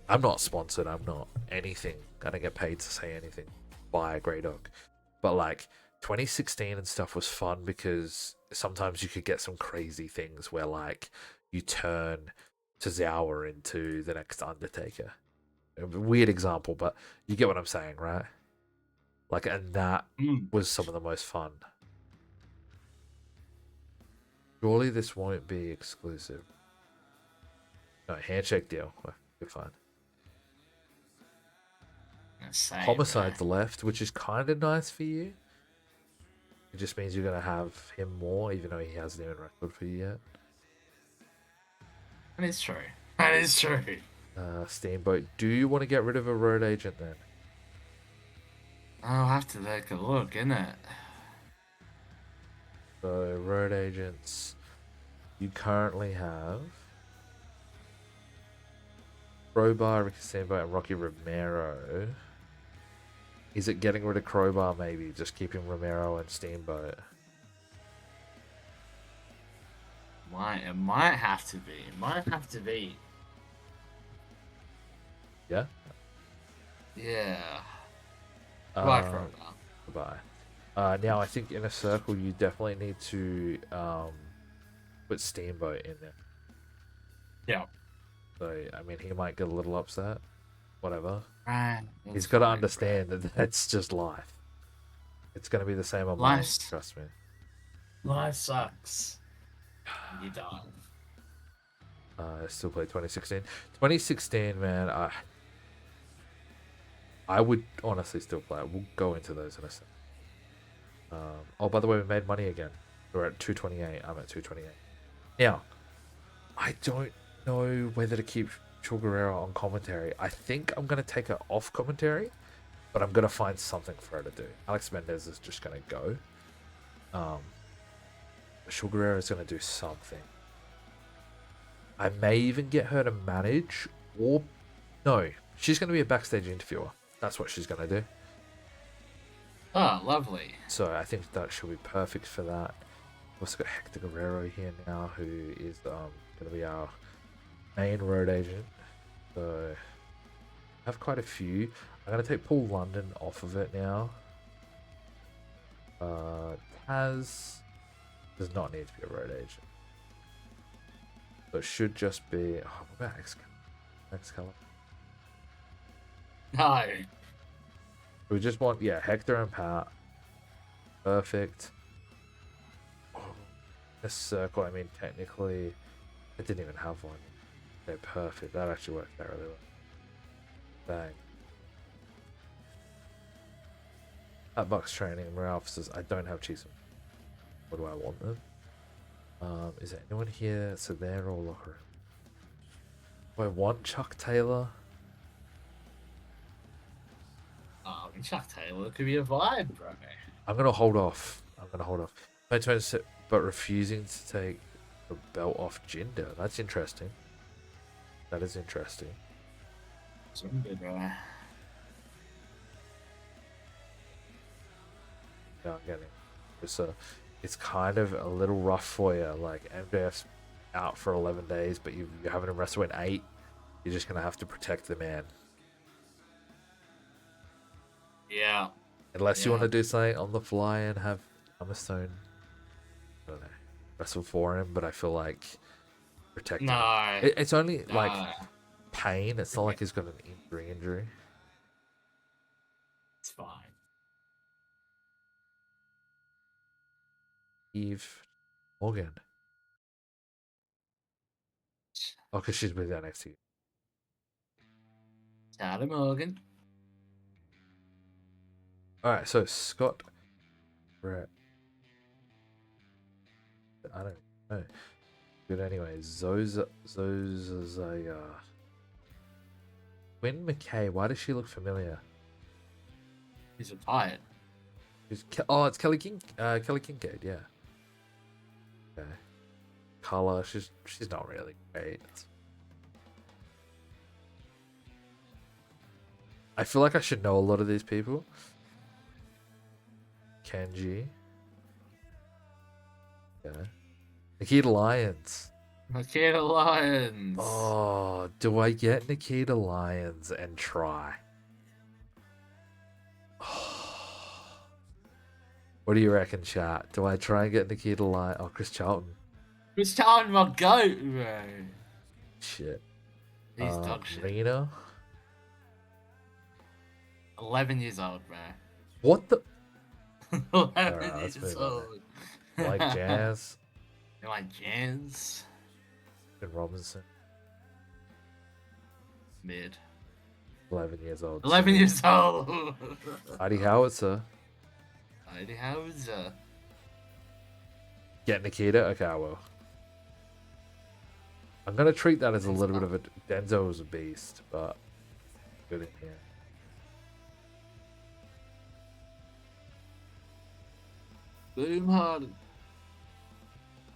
I'm not sponsored, I'm not anything, I don't get paid to say anything by a Grey Dog, but like 2016 and stuff was fun because sometimes you could get some crazy things where like you turn Tozawa into the next Undertaker. A weird example, but you get what I'm saying, right? Like, and that was some of the most fun. Surely this won't be exclusive. No, handshake deal. Well, you're fine. Same, Homicide's bro. left, which is kind of nice for you. It just means you're going to have him more, even though he hasn't even wrestled for you yet. That is true. That is true. Steamboat. Do you want to get rid of a road agent then? I'll have to take a look, innit? So, road agents. You currently have Crowbar, Ricky Steamboat, and Rocky Romero. Is it getting rid of Crowbar maybe? Just keeping Romero and Steamboat? It might have to be. It might have to be. Yeah? Yeah. Goodbye, Crowbar. Goodbye. Now, I think in a circle, you definitely need to put Steamboat in there. Yeah. So, I mean, he might get a little upset. Whatever. Right. He's got to understand that that's just life. It's going to be the same on mine, trust me. Life sucks. You die. I still play 2016. 2016, man, I would honestly still play it. We'll go into those in a second. Oh, by the way, we made money again. We're at 228. I'm at 228. Now, I don't know whether to keep Chugurera on commentary. I think I'm going to take her off commentary, but I'm going to find something for her to do. Alex Mendez is just going to go. Chugurera is going to do something. I may even get her to manage, or no, she's going to be a backstage interviewer. That's what she's going to do. Oh, lovely. So I think that should be perfect for that. We've also got Hector Guerrero here now, who is going to be our main road agent. So I have quite a few. I'm going to take Paul London off of it now. Taz does not need to be a road agent. So it should just be... Oh, what about Excalibur? No. We just want, yeah, Hector and Pat. Perfect. Oh, a circle, I mean, technically, I didn't even have one. They're perfect. That actually worked out really well. Bang. At Bucks training, morale officers, I don't have Cheese. What do I want them? Is there anyone here? So they're all locker room. Do I want Chuck Taylor? Oh, Chuck Taylor could be a vibe, bro. I'm gonna hold off. But refusing to take the belt off Jinder. That's interesting. That is interesting. Jinder, bro. Yeah, I'm getting it. It's kind of a little rough for you. Like, MJF's out for 11 days, but you're having him wrestle in 8. You're just gonna have to protect the man. Yeah. Unless you want to do something on the fly and have Hammerstone, I don't know, wrestle for him, but I feel like protecting him. It's only like pain. It's not like he's got an injury. It's fine. Eve Morgan. Oh, because she's with NXT. Tyler Morgan. Alright, so Scott Brett. I don't know. Good anyway. Zoza Quinn McKay, why does she look familiar? He's retired. It's Kelly Kincaid, yeah. Okay. Carla, she's not really great. I feel like I should know a lot of these people. Kenji. Yeah. Nikita Lyons. Nikita Lyons. Oh, do I get Nikita Lyons and try? What do you reckon, chat? Do I try and get Nikita Lyons? Oh, Chris Charlton. Chris Charlton, my goat, bro. Shit. He's dog shit. Rena. 11 years old, bro. What the? 11 Alright, let's years move on. old. Like Jazz. You like Jazz? And Robinson. Mid. 11 years old. 11 so- years old. Heidi Howitzer. Heidi Howitzer. Get Nikita? Okay, I will. I'm going to treat that as a little bit of a... Denzel was a beast, but... Good in here. Boom hard.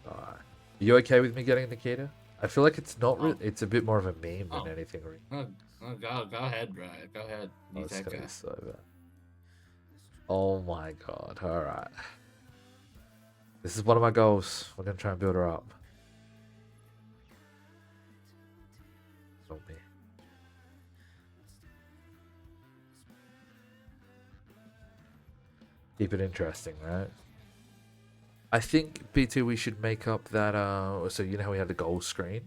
Alright. You okay with me getting Nikita? I feel like it's not... Oh. It's a bit more of a meme Oh. than anything. Go ahead, bro. Go ahead. You It's take gonna her. be so bad. Oh my god. Alright. This is one of my goals. We're gonna try and build her up. Not me. Keep it interesting, right? I think B2 we should make up that so you know how we had the goal screen?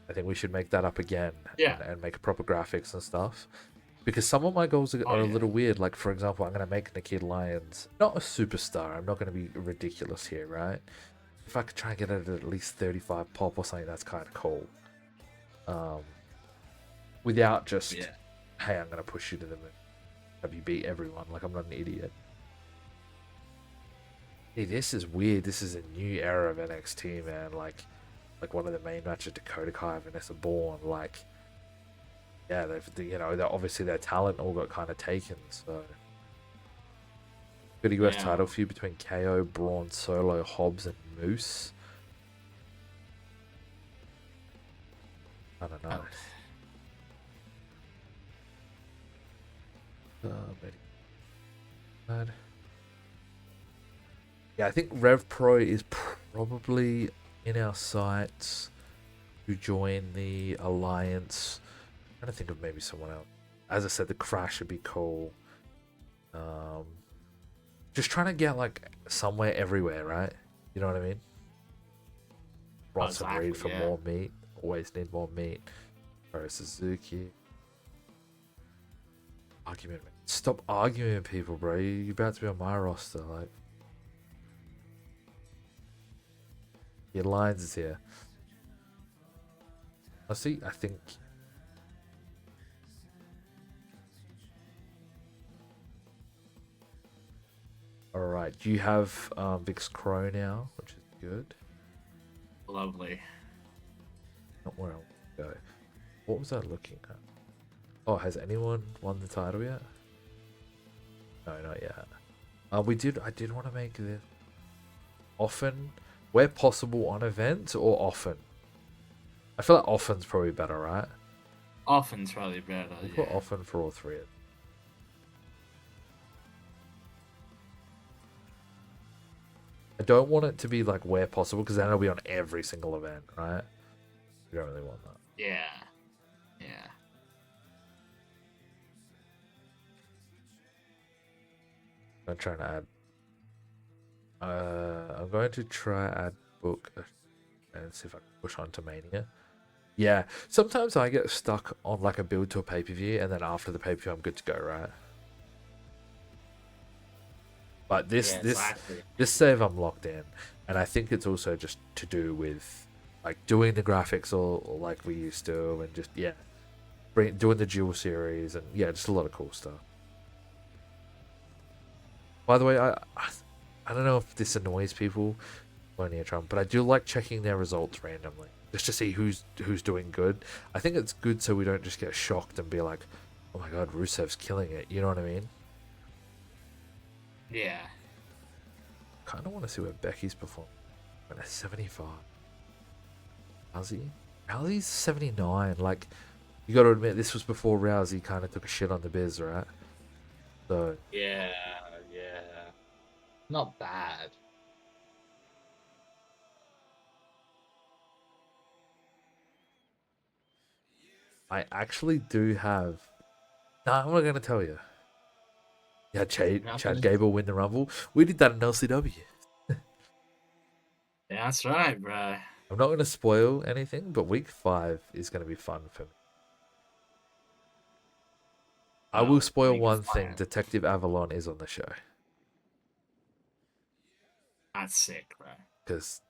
I think we should make that up again and make proper graphics and stuff. Because some of my goals are a little weird. Like, for example, I'm going to make Nikita Lyons not a superstar. I'm not going to be ridiculous here, right? If I could try and get it at least 35 pop or something, that's kind of cool. Without just, hey, I'm going to push you to the moon. Have you beat everyone? Like, I'm not an idiot. Hey, this is weird. This is a new era of NXT, man. Like one of the main matches, Dakota Kai, Vanessa Bourne. Like, yeah, they're obviously their talent all got kind of taken. So, good US title feud between KO, Braun, Solo, Hobbs, and Moose. I don't know. Yeah, I think Rev Pro is probably in our sights to join the alliance. I'm trying to think of maybe someone else. As I said, the Crash would be cool. Just trying to get like somewhere everywhere, right? You know what I mean? Bronson Reed for more meat. Always need more meat. Or Suzuki. Argument. Stop arguing with people, bro. You're about to be on my roster, like. Your lines is here. I see. I think. All right. Do you have Vix Crow now, which is good. Lovely. Not where I want to go. What was I looking at? Oh, has anyone won the title yet? No, not yet. We did. I did want to make this often, where possible, on events or often. I feel like often's probably better, right? Often's probably better. We'll put often for all three. I don't want it to be like where possible because then it'll be on every single event, right? You don't really want that. Yeah. I'm trying to add. I'm going to try add book and see if I can push on to Mania. Yeah, sometimes I get stuck on like a build to a pay-per-view and then after the pay-per-view I'm good to go, right? But this save I'm locked in, and I think it's also just to do with like doing the graphics all like we used to, and just doing the dual series, and just a lot of cool stuff. By the way, I don't know if this annoys people on Trump, but I do like checking their results randomly just to see who's doing good. I think it's good so we don't just get shocked and be like, "Oh my god, Rusev's killing it." You know what I mean? Yeah. Kind of want to see where Becky's performing. At a 75. Rousey's 79. Like, you got to admit, this was before Rousey kind of took a shit on the biz, right? So Yeah. Not bad. I actually do have. Nah, I'm not gonna tell you. Yeah, Chad Gable win the Rumble. We did that in LCW. Yeah, that's right, bro. I'm not gonna spoil anything, but week 5 is gonna be fun for me. I will spoil one thing. Detective Avalon is on the show. That's sick, bro. Because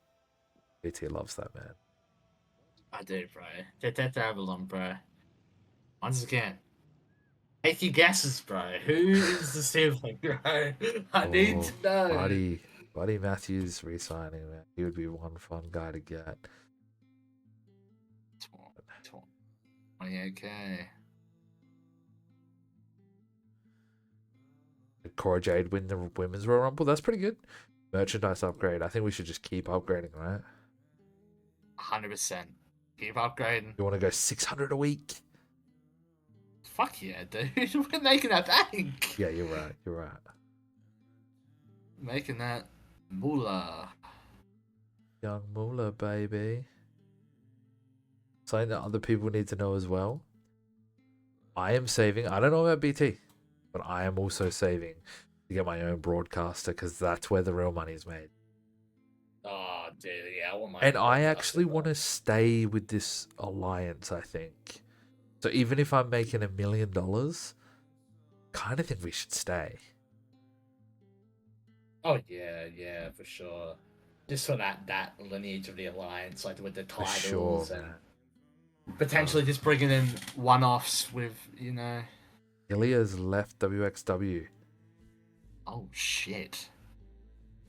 BT loves that man. I do, bro. Detective Avalon, bro. Once again, take your guesses, bro. Who is the sibling, bro? I need to know. Buddy Matthews re-signing, man. He would be one fun guy to get. 28K. Cora Jade win the Women's Royal Rumble. That's pretty good. Merchandise upgrade. I think we should just keep upgrading, right? 100%. Keep upgrading. You want to go 600 a week? Fuck yeah, dude. We're making that bank. Yeah, you're right. You're right. Making that moolah. Young Moolah, baby. Something that other people need to know as well. I am saving. I don't know about BT, but I am also saving to get my own broadcaster because that's where the real money is made. Oh, dude, yeah, I want my. And I actually want to stay with this alliance, I think. So even if I'm making $1 million, kind of think we should stay. Oh yeah, for sure. Just for that lineage of the alliance, like with the For titles sure, and man. potentially just bringing in one-offs with, you know. Ilya's left WXW. Oh shit.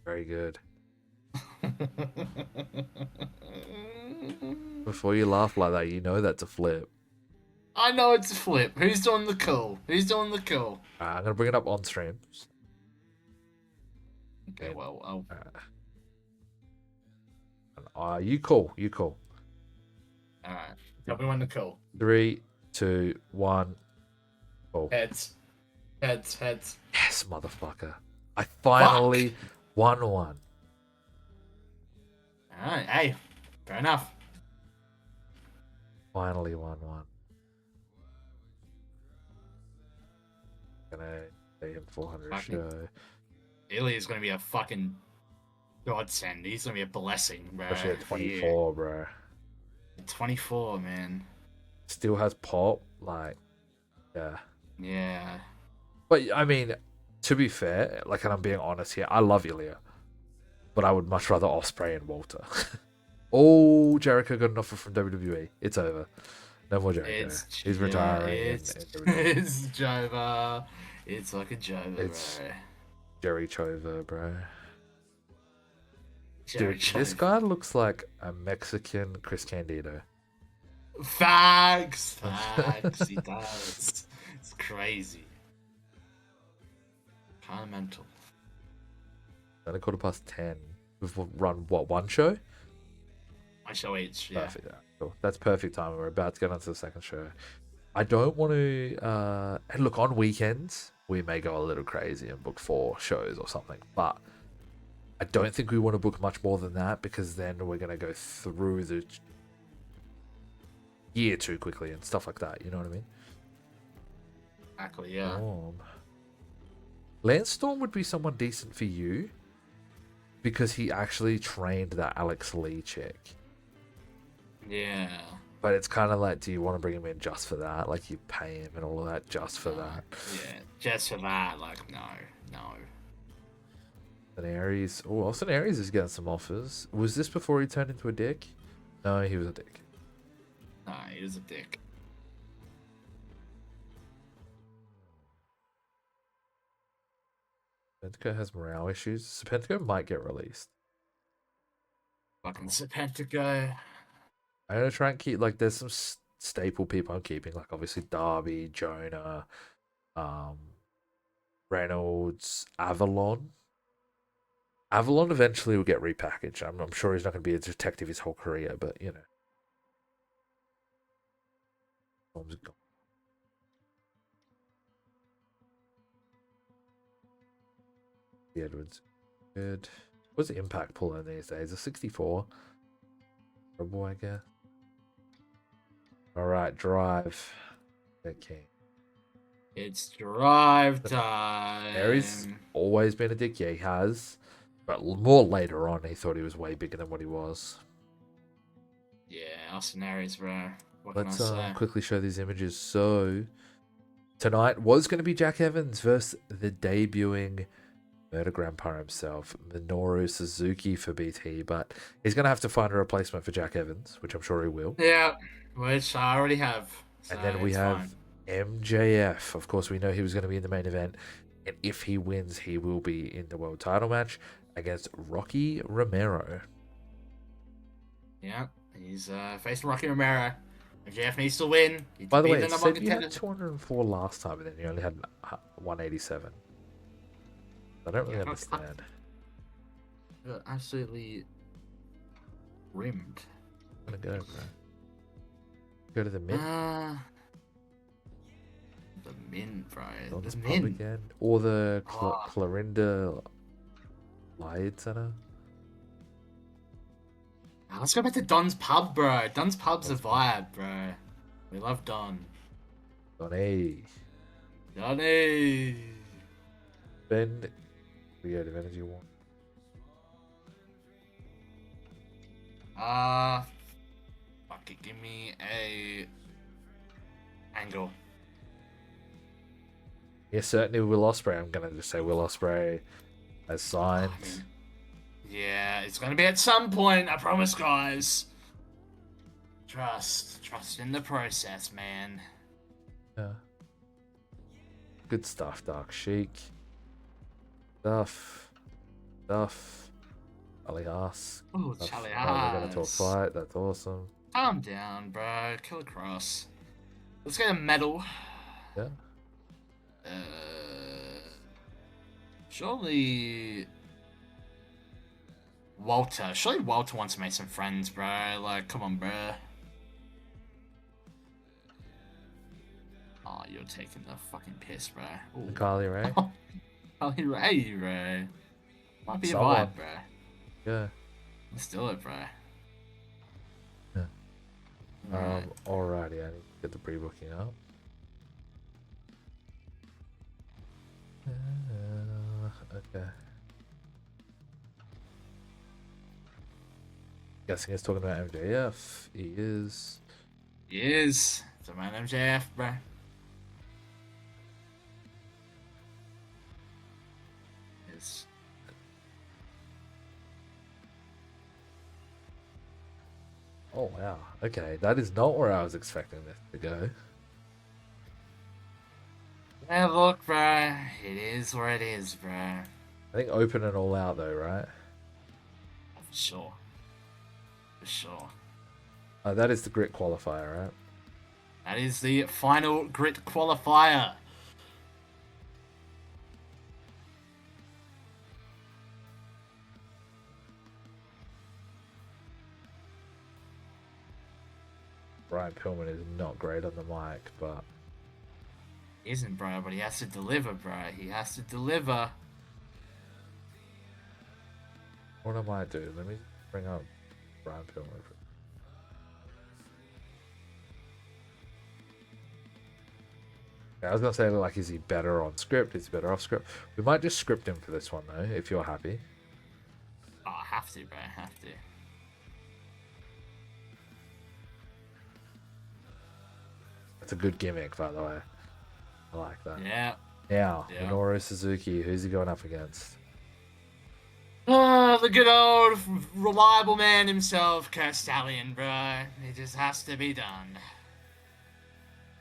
Very good. Before you laugh like that, you know that's a flip. I know it's a flip. Who's doing the cool? I'm going to bring it up on stream. Okay, well, You call. alright. Tell me when to call. 3, 2, 1. Oh. Heads. Yes, motherfucker. I finally won one. Alright, hey. Fair enough. Finally won one. Gonna pay him 400 show. Ilya's gonna be a fucking godsend. He's gonna be a blessing, bro. Especially at 24, bro. 24, man. Still has pop, like, yeah. Yeah. But I mean, to be fair, like, and I'm being honest here, I love Ilya, but I would much rather Ospreay and Walter. Oh, Jericho got an offer from WWE. It's over. No more Jericho. He's retiring. It's Jova. It's like a Jova, It's bro. Jerry Chova, bro. Jerry Dude, this Chova. guy looks like a Mexican Chris Candido. Facts. He does. It's crazy. Kind of mental. Then a 10:15. We've run, what, one show? I show each, yeah. Perfect. Yeah, cool. That's perfect time. We're about to get onto the second show. I don't want to... and look, on weekends, we may go a little crazy and book 4 shows or something, but I don't think we want to book much more than that because then we're going to go through the year too quickly and stuff like that. You know what I mean? Exactly, yeah. Lance Storm would be someone decent for you because he actually trained that Alex Lee chick. Yeah. But it's kind of like, do you want to bring him in just for that? Like, you pay him and all of that just for that? Yeah, just for that, like, no. Austin Aries. Oh, Austin Aries is getting some offers. Was this before he turned into a dick? No, he was a dick. Nah, he is a dick. Serpentico has morale issues. Serpentico might get released. Fucking Serpentico. I'm going to try and keep, like, there's some staple people I'm keeping, like, obviously Darby, Jonah, Reynolds, Avalon. Avalon eventually will get repackaged. I'm sure he's not going to be a detective his whole career, but, you know. Storm's gone. The Edwards. Good. What's the impact pull in these days? A 64? Rebel, I guess. Alright, drive. Okay. It's drive time. Aries always been a dick. Yeah, he has. But more later on, he thought he was way bigger than what he was. Yeah, Austin Aries, bro. What can Let's I say? quickly show these images. So, tonight was going to be Jack Evans versus the debuting Murder Grandpa himself, Minoru Suzuki for BT, but he's going to have to find a replacement for Jack Evans, which I'm sure he will. Yeah, which I already have. So And then we it's have fine. MJF. Of course, we know he was going to be in the main event, and if he wins, he will be in the world title match against Rocky Romero. Yeah, he's facing Rocky Romero. MJF needs to win. By the way, it said you had 204 last time, and then you only had 187. I don't really understand. Absolutely rimmed. I'm gonna go, bro. Go to the Mint. The Mint, bro. On The this pub Mint. again, or the Clarinda Light Center. Let's go back to Don's Pub, bro. Don's Pub's a vibe, bro. We love Don. Donnie. Donnie. Ben. Creative energy one. Fuck it. Give me a angle. Yeah, certainly Will Ospreay. I'm gonna just say Will Ospreay has signed. Yeah, it's gonna be at some point. I promise, guys. Trust in the process, man. Yeah. Good stuff, Dark Sheik. Stuff. Alias. Oh, Charlie We're gonna talk fight. That's awesome. Calm down, bro. Kill a cross. Let's get a medal. Yeah. Surely Walter. Surely Walter wants to make some friends, bro. Like, come on, bro. Oh, you're taking the fucking piss, bro. Ooh. Carly Ray. Carly Ray, bro. Might be a Someone. vibe, bro. Yeah. Let's do it, bro. Yeah. Alright. Alrighty, I need to get the pre-booking up. Okay. Guessing he's talking about MJF. He is. He is. It's a man MJF, bro. Yes. Oh wow. Okay, that is not where I was expecting this to go. Yeah, look, bro. It is where it is, bro. I think open and all out though, right? For sure. For sure. That is the grit qualifier, right? That is the final grit qualifier. Brian Pillman is not great on the mic, but He isn't, bro, but he has to deliver, bro. He has to deliver. what I might do, let me bring up Brian Pillman. I was gonna say, like, is he better on script? Is he better off script? We might just script him for this one though, if you're happy. Oh, I have to, bro. I have to. That's a good gimmick, by the way. I like that. Yeah. Now, Yeah. Minoru Suzuki, who's he going up against? Oh, the good old reliable man himself, Curse Stallion, bro. It just has to be done.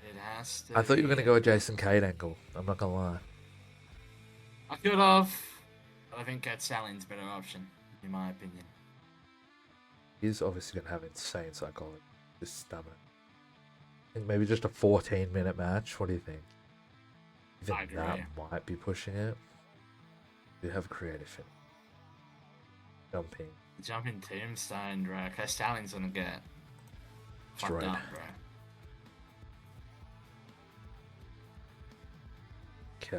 It has to. I thought you were be gonna go a Jason Cade angle. I'm not gonna lie. I could have. But I think Curse Stallion's a better option, in my opinion. He's obviously gonna have insane psychology. Just stamina. I think maybe just a 14-minute match. What do you think? You I think agree. that might be pushing it? Do you have creative fit? Jumping. Jumping Tombstone, bro. Curse Stallion's gonna get fucked Destroyed. up, bro.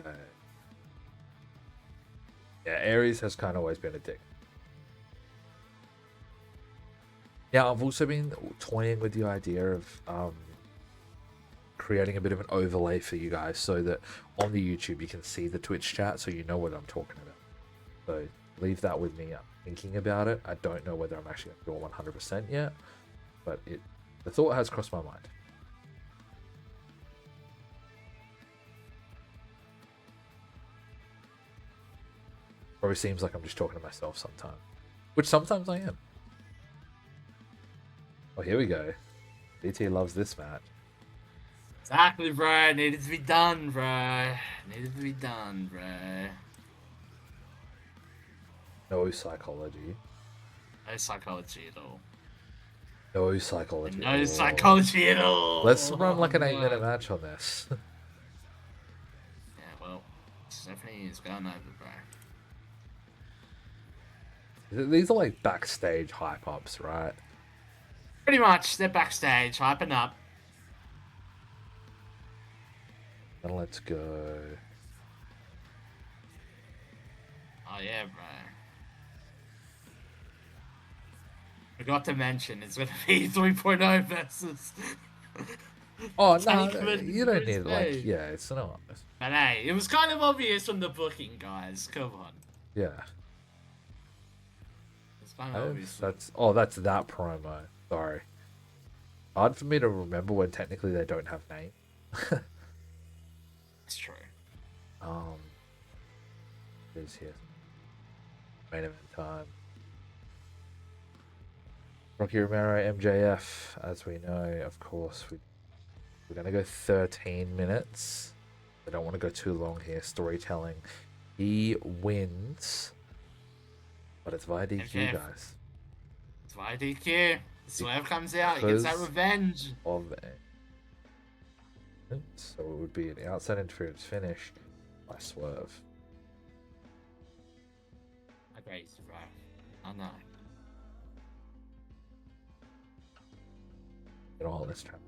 Okay. Yeah, Aries has kind of always been a dick. Yeah, I've also been toying with the idea of creating a bit of an overlay for you guys so that on the YouTube you can see the Twitch chat so you know what I'm talking about. So leave that with me. I'm thinking about it. I don't know whether I'm actually going to do it 100% yet, but the thought has crossed my mind. Probably seems like I'm just talking to myself sometimes, which sometimes I am. Oh, here we go. DT loves this match. Exactly, bro. Needed to be done, bro. Needed to be done, bro. No psychology. No psychology at all. No psychology at No all. psychology at all. Let's run like an Oh, 8-minute no. match on this. Yeah, well, Stephanie is going over, bro. These are like backstage hype ups, right? Pretty much, they're backstage, hyping up. Then let's go. Oh, yeah, bro. Forgot to mention, it's going to be 3.0 versus... Oh, no, Tankman you don't Chris need, Bay. like, yeah, it's not. But hey, it was kind of obvious from the booking, guys. Come on. Yeah. It's kind of obvious. That's that promo. Sorry. Hard for me to remember when technically they don't have name. It's true. It is here. Main event time. Rocky Romero, MJF, as we know, of course, we're gonna go 13 minutes. I don't want to go too long here. Storytelling. He wins, but it's via DQ, MJF. guys. It's why DQ. Swerve comes out, he gets that Because revenge. Of so it would be an outside interference finish by Swerve. Okay, bro. I know. Get all this time.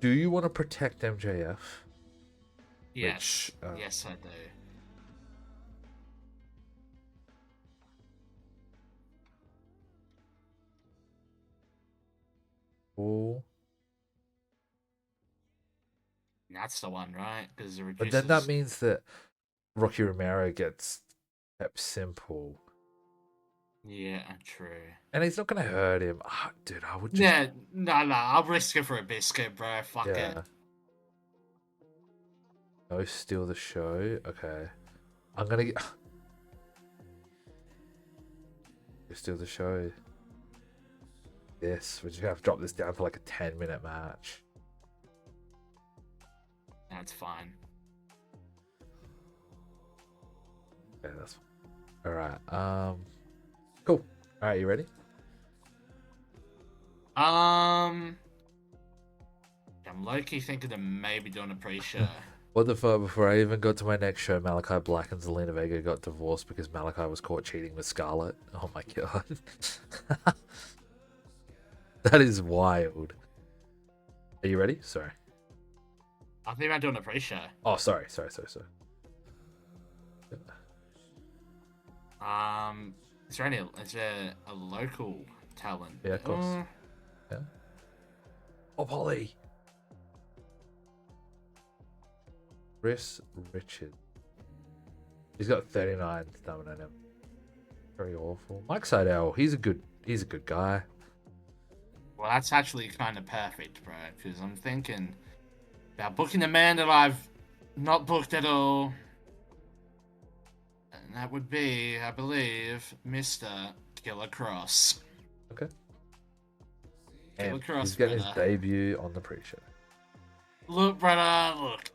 Do you want to protect MJF? Yes. Which, Yes, I do. Or That's the one, right? Because it reduces... but then that means that Rocky Romero gets kept simple. Yeah, true. And he's not going to hurt him. Ah, dude, I would just... Yeah, no, I'll risk it for a biscuit, bro. Fuck it. No, steal the show. Okay. I'm going to get... steal the show. Yes, we're just going to have to drop this down to like a 10-minute match. That's fine. Okay, that's fine. Alright, cool. Alright, you ready? I'm low-key thinking of maybe doing a pre-show. What the fuck, before I even got to my next show, Malachi Black and Zelina Vega got divorced because Malachi was caught cheating with Scarlett. Oh my god. That is wild. Are you ready? Sorry. I think I'm doing a pre-show. Oh, sorry. Is there a local talent? Yeah, of course. Yeah. Oh, Polly. Chris Richard. He's got 39 stamina in him. Very awful. Mike Seidel, he's a good guy. Well, that's actually kind of perfect, bro, because I'm thinking about booking a man that I've not booked at all. And that would be, I believe, Mr. Killer Cross. Okay. Killer And Cross, he's getting his brother. debut on the pre-show. Look, brother, look.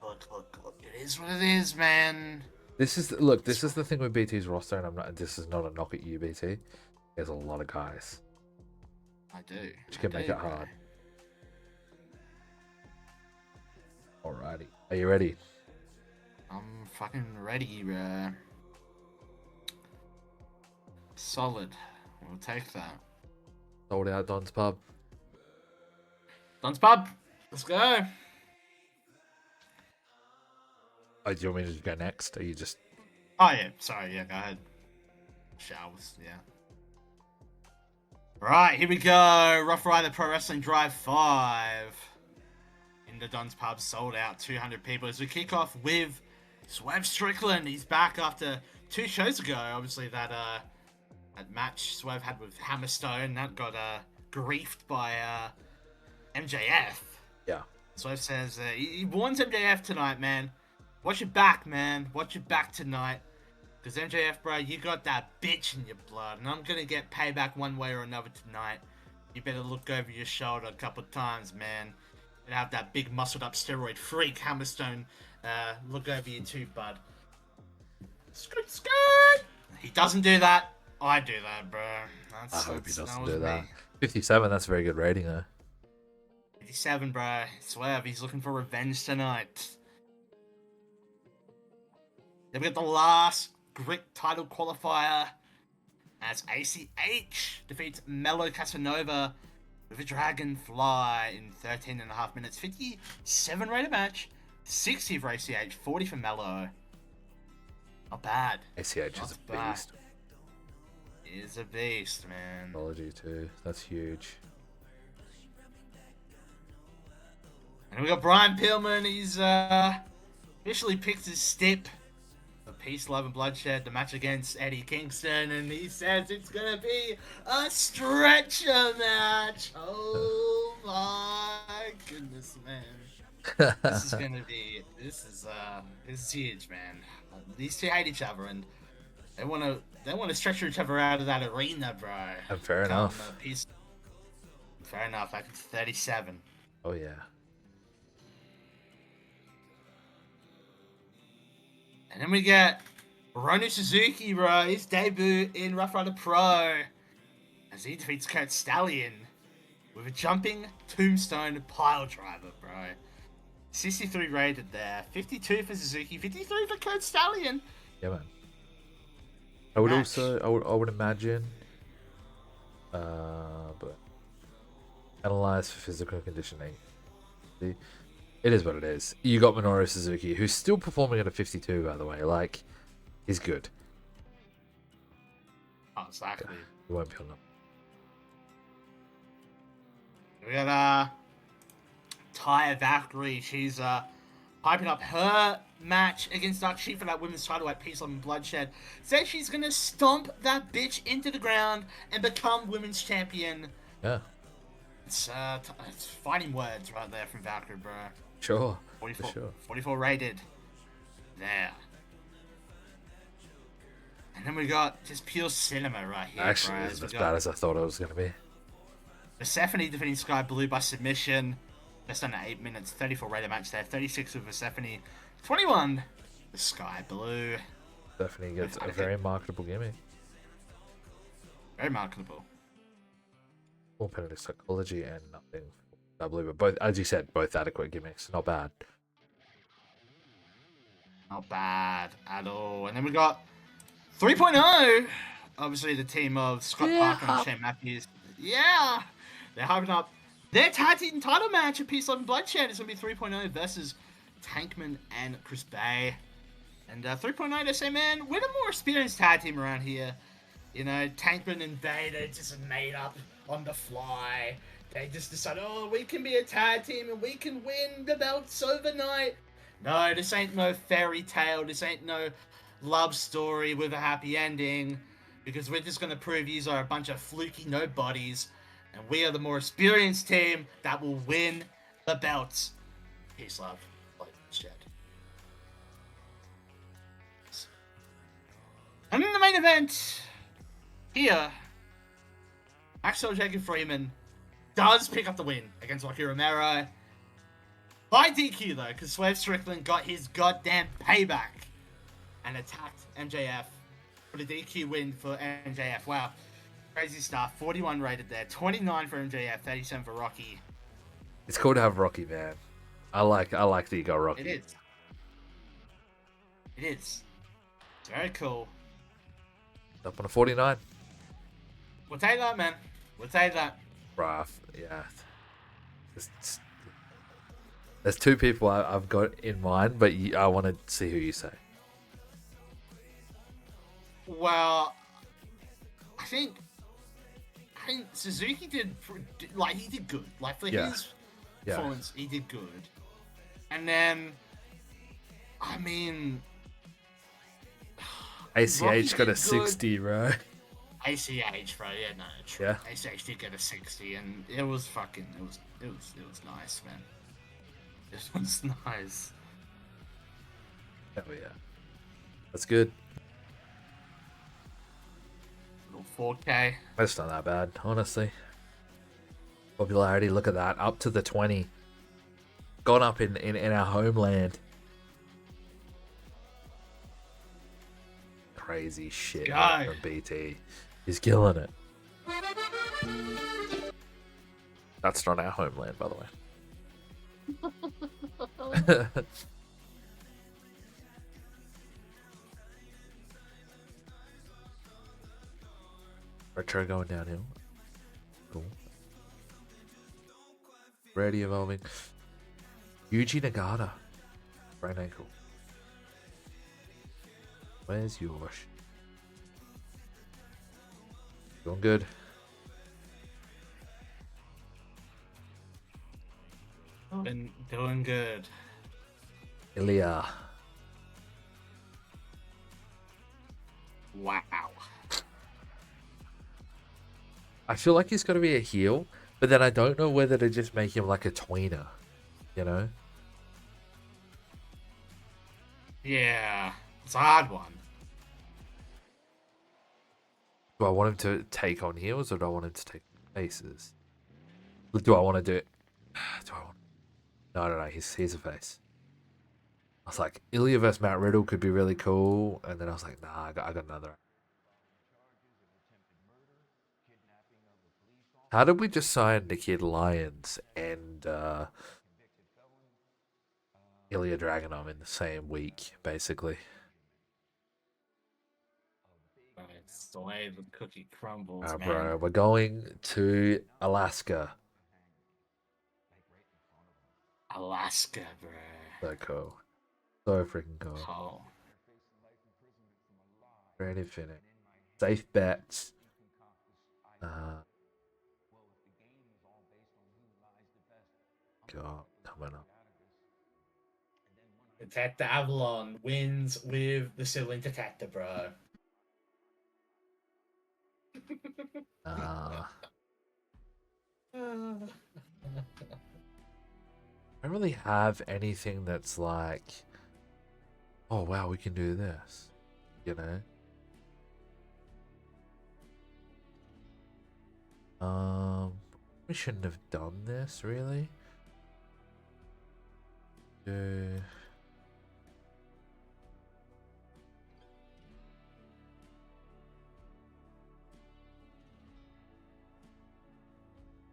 It is what it is, man. This is the thing with BT's roster, and this is not a knock at you, BT. There's a lot of guys. I do. Which can make it hard. Alrighty. Are you ready? I'm fucking ready, bro. Solid. We'll take that. Sold out Don's Pub. Don's Pub. Let's go. Oh, do you want me to go next? Or you just... Oh, yeah. Sorry. Yeah, go ahead. Showers. Yeah. Right, here we go. Rough Rider Pro Wrestling Drive 5. In the Don's Pub, sold out 200 people. As we kick off with Swerve Strickland. He's back after 2 shows ago. Obviously, that match Swerve had with Hammerstone, that got griefed by MJF. Yeah. Swerve says he warns MJF tonight, man. Watch your back, man. Watch your back tonight. Because MJF, bro, you got that bitch in your blood. And I'm going to get payback one way or another tonight. You better look over your shoulder a couple times, man. and have that big muscled up steroid freak Hammerstone look over you too, bud. Skirt, skirt! He doesn't do that. I do that, bro. I hope he doesn't do me. that. 57, that's a very good rating, though. 57, bro. Swerve, he's looking for revenge tonight. Then we got the last grit title qualifier as ACH defeats Mello Casanova with a Dragonfly in 13.5 minutes. 57 rated match, 60 for ACH, 40 for Mello. Not bad. ACH is a bad. beast. He is a beast, man. Apology too. That's huge. And we got Brian Pillman. He's officially picked his step for Peace, Love, and Bloodshed, the match against Eddie Kingston, and he says it's gonna be a stretcher match. Oh my goodness, man! This is gonna be this is huge, man. These two hate each other, and they wanna stretch each other out of that arena, bro. And fair enough. Fair enough. Like it's 37. Oh yeah. And then we get Ronu Suzuki, bro. His debut in Rough Rider Pro as he defeats Kurt Stallion with a jumping tombstone pile driver, bro. 63 rated there. 52 for Suzuki, 53 for Kurt Stallion. Yeah, man. I would I would imagine, but analyze for physical conditioning. See? It is what it is. You got Minoru Suzuki, who's still performing at a 52, by the way. Like, he's good. Oh, exactly. He won't be on them. We got Taya Valkyrie. She's hyping up her match against Dark Sheep for that women's title at Peace, Love, and Bloodshed. Says she's gonna stomp that bitch into the ground and become women's champion. Yeah. It's fighting words right there from Valkyrie, bro. Sure. 44, For sure. 44 rated. There. And then we got just pure cinema right here. Actually, bro. it isn't as bad as I thought it was going to be. Persephone defeating Sky Blue by submission. Just under 8 minutes. 34 rated match there. 36 with Persephone. 21 with Sky Blue. Persephone gets a very marketable gimmick. Very marketable. Competitive psychology and nothing. I believe it. Both, as you said, both adequate gimmicks. Not bad. Not bad at all. And then we got 3.0. Obviously, the team of Scott Parker and Shane Matthews. Yeah. They're hyping up their tag team title match at Peace, Love, and Bloodshed. It's going to be 3.0 versus Tankman and Chris Bay. And 3.0, they say, man, we're the more experienced tag team around here. You know, Tankman and Bay, they're just made up on the fly. They just decided, oh, we can be a tag team and we can win the belts overnight. No, this ain't no fairy tale. This ain't no love story with a happy ending. Because we're just going to prove you are a bunch of fluky nobodies. And we are the more experienced team that will win the belts. Peace, love, bloodshed. And in the main event, here, Maxwell Jacob Freeman does pick up the win against Rocky Romero. By DQ though, because Swerve Strickland got his goddamn payback and attacked MJF for the DQ win for MJF. Wow. Crazy stuff. 41 rated there. 29 for MJF, 37 for Rocky. It's cool to have Rocky, man. I like that you got Rocky. It is. It is. It's very cool. Up on a 49. We'll take that, man. We'll take that. Rough, yeah. There's two people I've got in mind, but I want to see who you say. Well, I think Suzuki did he did good. Like for his performance, he did good. And then, I mean, ACH got a 60, bro. ACH, bro. Yeah, no, true. Yeah. ACH did get a 60, and it was fucking. It was nice, man. It was nice. Hell yeah. That's good. Little 4K. That's not that bad, honestly. Popularity, look at that. Up to the 20. gone up in our homeland. Crazy shit Guy. from BT. He's killing it. That's not our homeland, by the way. Retro going downhill. Cool. Ready evolving. Yuji Nagata. Brain ankle. Where's yours? Doing good. Been doing good. Ilya. Wow. I feel like he's got to be a heel, but then I don't know whether to just make him like a tweener, you know? Yeah, it's a hard one. Do I want him to take on heels or do I want him to take faces? Do I want to do it? Do I want... No, he's a face. I was like, Ilya vs Matt Riddle could be really cool, and then I was like, nah, I got another. How did we just sign the Kid Lions and Ilya Dragunov in the same week, basically? It's the way the cookie crumbles, man. Bro, we're going to Alaska. Alaska, bro. So cool. So freaking cool. Oh. Ready finish. Safe bets. God, coming up. Detector Avalon wins with the Sibling Detector, bro. I don't really have anything that's like, oh wow, we can do this, you know. We shouldn't have done this really.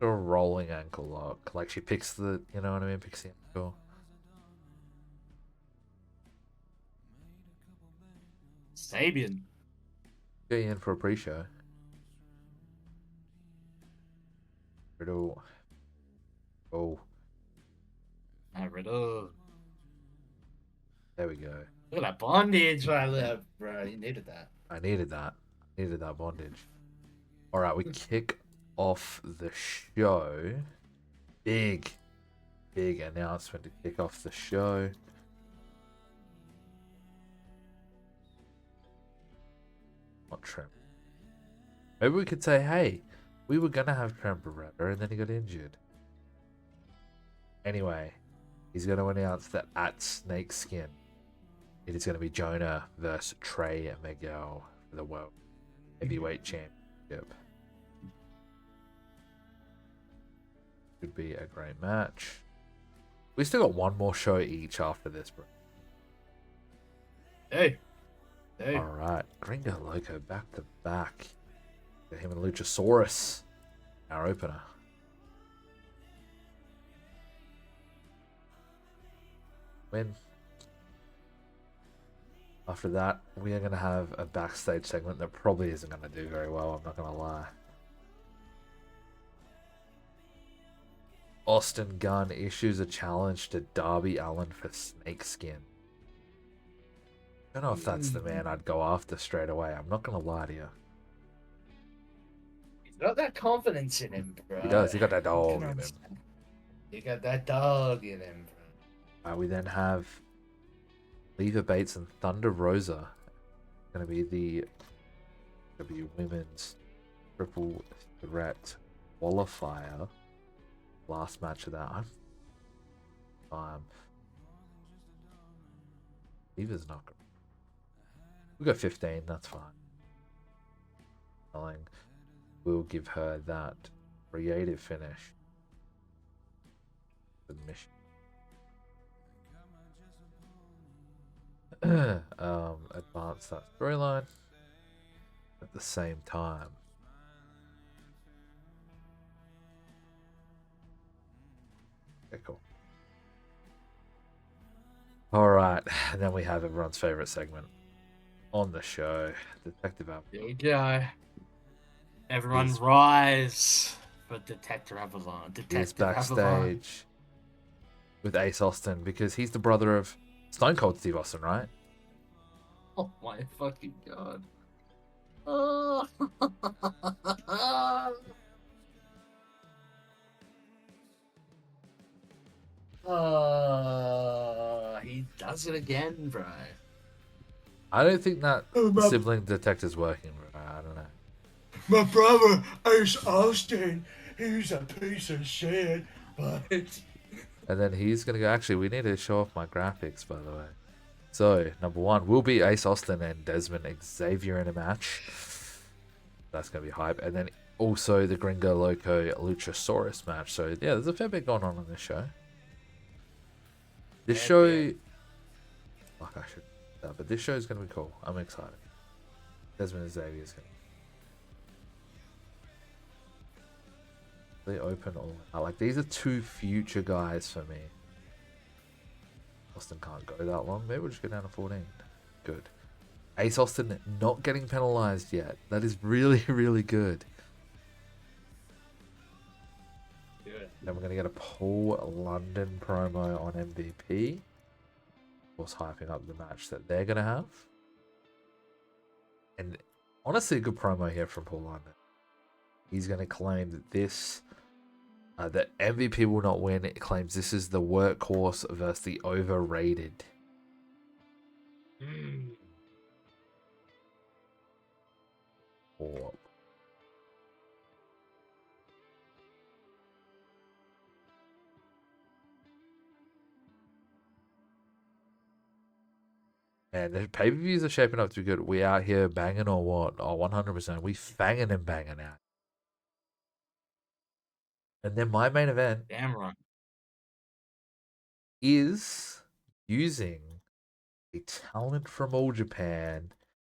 A rolling ankle lock, like she picks the, you know what I mean, picks the ankle. Sabian. Get you in for a pre-show. Riddle. Oh. Riddle. There we go. Look at that bondage right there, bro. You needed that. I needed that. Needed that bondage. Alright, we kick off the show. Big announcement to kick off the show. Not Trent. Maybe we could say, hey, we were gonna have Trent Barretta and then he got injured. Anyway, he's gonna announce that at Snakeskin, it is gonna be Jonah versus Trey Miguel for the World Heavyweight Championship. Could be a great match. We still got one more show each after this, bro. Hey. Alright, Gringo Loco back to back. Got him and Luchasaurus, our opener. Win. After that, we are going to have a backstage segment that probably isn't going to do very well, I'm not going to lie. Austin Gunn issues a challenge to Darby Allin for Snakeskin. I don't know if that's the man I'd go after straight away. I'm not going to lie to you. He's got that confidence in him, bro. He does. He got that dog in him. He got that dog in him, bro. We then have Leva Bates and Thunder Rosa. Going to be the W Women's Triple Threat qualifier. Last match of that. Leva's not good. We got 15, that's fine. We'll give her that creative finish. Submission. advance that storyline at the same time. Okay, cool. All right, and then we have everyone's favorite segment on the show, Detective App. There we go. Everyone He's- rise for Detective Avalon. He is Detective Avalon. backstage with Ace Austin because he's the brother of Stone Cold Steve Austin, right? Oh my fucking god. Oh. He does it again, bro. I don't think that Oh, my- sibling detective's working, bro. I don't know. My brother, Ace Austin, he's a piece of shit, but And then he's gonna go. Actually, we need to show off my graphics, by the way. So number one will be Ace Austin and Desmond Xavier in a match. That's gonna be hype. And then also the Gringo Loco Luchasaurus match. So yeah, there's a fair bit going on this show. This Heck show, yeah. like I should, but this show is gonna be cool. I'm excited. Desmond Xavier is gonna. They open all out. Like these are two future guys for me. Austin can't go that long. Maybe we'll just go down to 14. Good. Ace Austin not getting penalized yet. That is really, really good. Good. Then we're going to get a Paul London promo on MVP. Of course, hyping up the match that they're going to have. And honestly, a good promo here from Paul London. He's going to claim that this, that MVP will not win. It claims this is the workhorse versus the overrated. Or and the pay-per-views are shaping up to be good. We out here banging or what? Oh, 100%. We fanging and banging out. And then my main event Damn right. is using a talent from All Japan.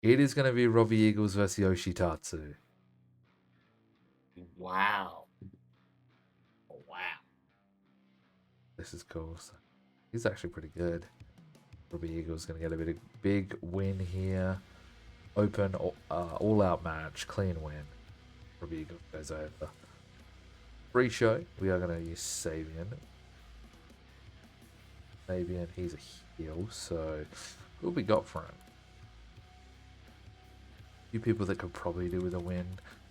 It is going to be Robbie Eagles versus Yoshitatsu. Wow. Wow. This is cool. So he's actually pretty good. Robbie Eagles going to get a big win here. Open, all-out match, clean win. Robbie Eagles goes over. Pre-show, we are going to use Sabian. Sabian, he's a heel, so what we got for him? A few people that could probably do with a win.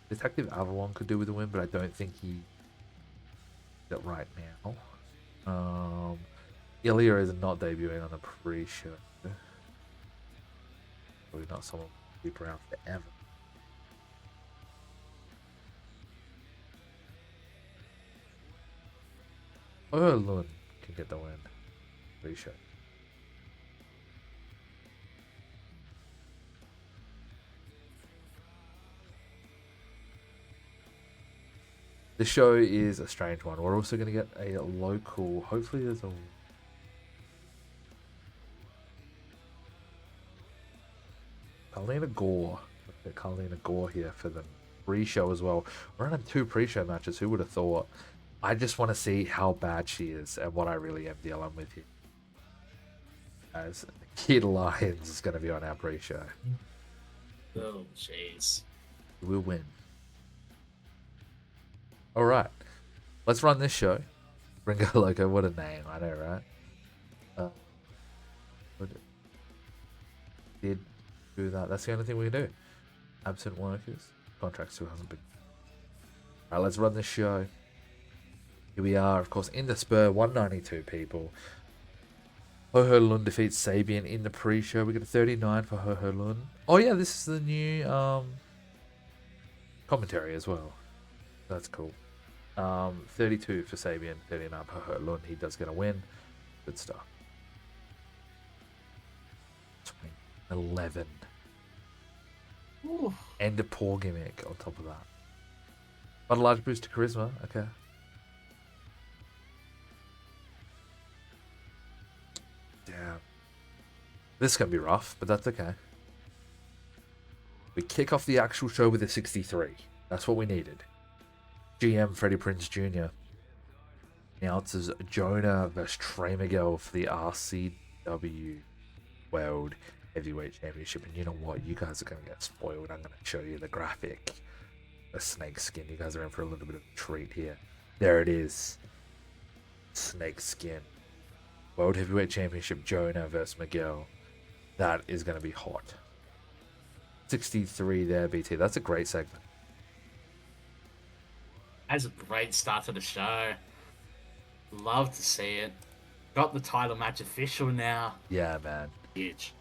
Detective Avalon could do with a win, but I don't think he did it right now. Ilya is not debuting on the pre-show. Probably not someone who keep around forever. Lund can get the win. Pre-show. This show is a strange one. We're also going to get a local. Hopefully, there's a. Carlina Gore. Get Carlina Gore here for the pre-show as well. We're running 2 pre-show matches. Who would have thought? I just want to see how bad she is and what I really am dealing with here. As Kid Lions is going to be on our pre-show. Oh, jeez. We'll win. All right, let's run this show. Ringo Loco, what a name! I know, right? Did do that. That's the only thing we can do. Absent workers, contracts who haven't been. All right, let's run this show. Here we are, of course, in the Spur, 192 people. Ho Ho Lun defeats Sabian in the pre-show. We get a 39 for Ho Ho Lun. Oh yeah, this is the new commentary as well. That's cool. 32 for Sabian, 39 for Ho Ho Lun. He does get a win. Good stuff. 11. Ooh. And a poor gimmick on top of that. But a large boost to charisma. Okay. Damn. This is going to be rough, but that's okay. We kick off the actual show with a 63. That's what we needed. GM Freddie Prinze Jr. announces Jonah versus Trey Miguel for the RCW World Heavyweight Championship. And you know what? You guys are going to get spoiled. I'm going to show you the graphic. A snake skin. You guys are in for a little bit of a treat here. There it is. Snake skin. World Heavyweight Championship, Jonah versus Miguel. That is going to be hot. 63 there, BT. That's a great segment. That's a great start to the show. Love to see it. Got the title match official now. Yeah, man. Huge.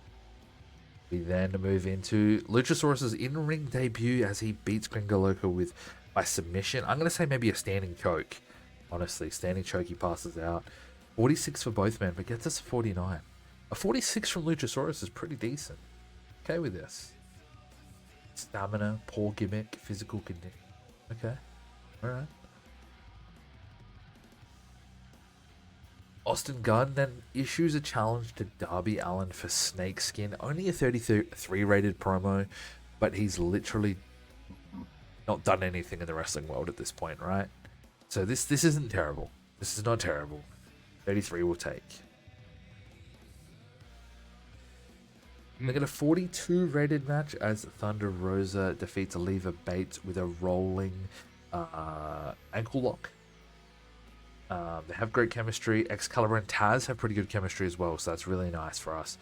We then move into Luchasaurus's in-ring debut as he beats Gringo Loco by submission. I'm going to say maybe a standing choke. Honestly, standing choke, he passes out. 46 for both men, but gets us a 49. A 46 from Luchasaurus is pretty decent. Okay with this. Stamina, poor gimmick, physical condition. Okay. Alright. Austin Gunn then issues a challenge to Darby Allin for Snakeskin. Only a 33 rated promo, but he's literally not done anything in the wrestling world at this point, right? So this isn't terrible. This is not terrible. 33 will take. They get a 42 rated match as Thunder Rosa defeats Leva Bates with a rolling ankle lock. They have great chemistry. Excalibur and Taz have pretty good chemistry as well, so that's really nice for us.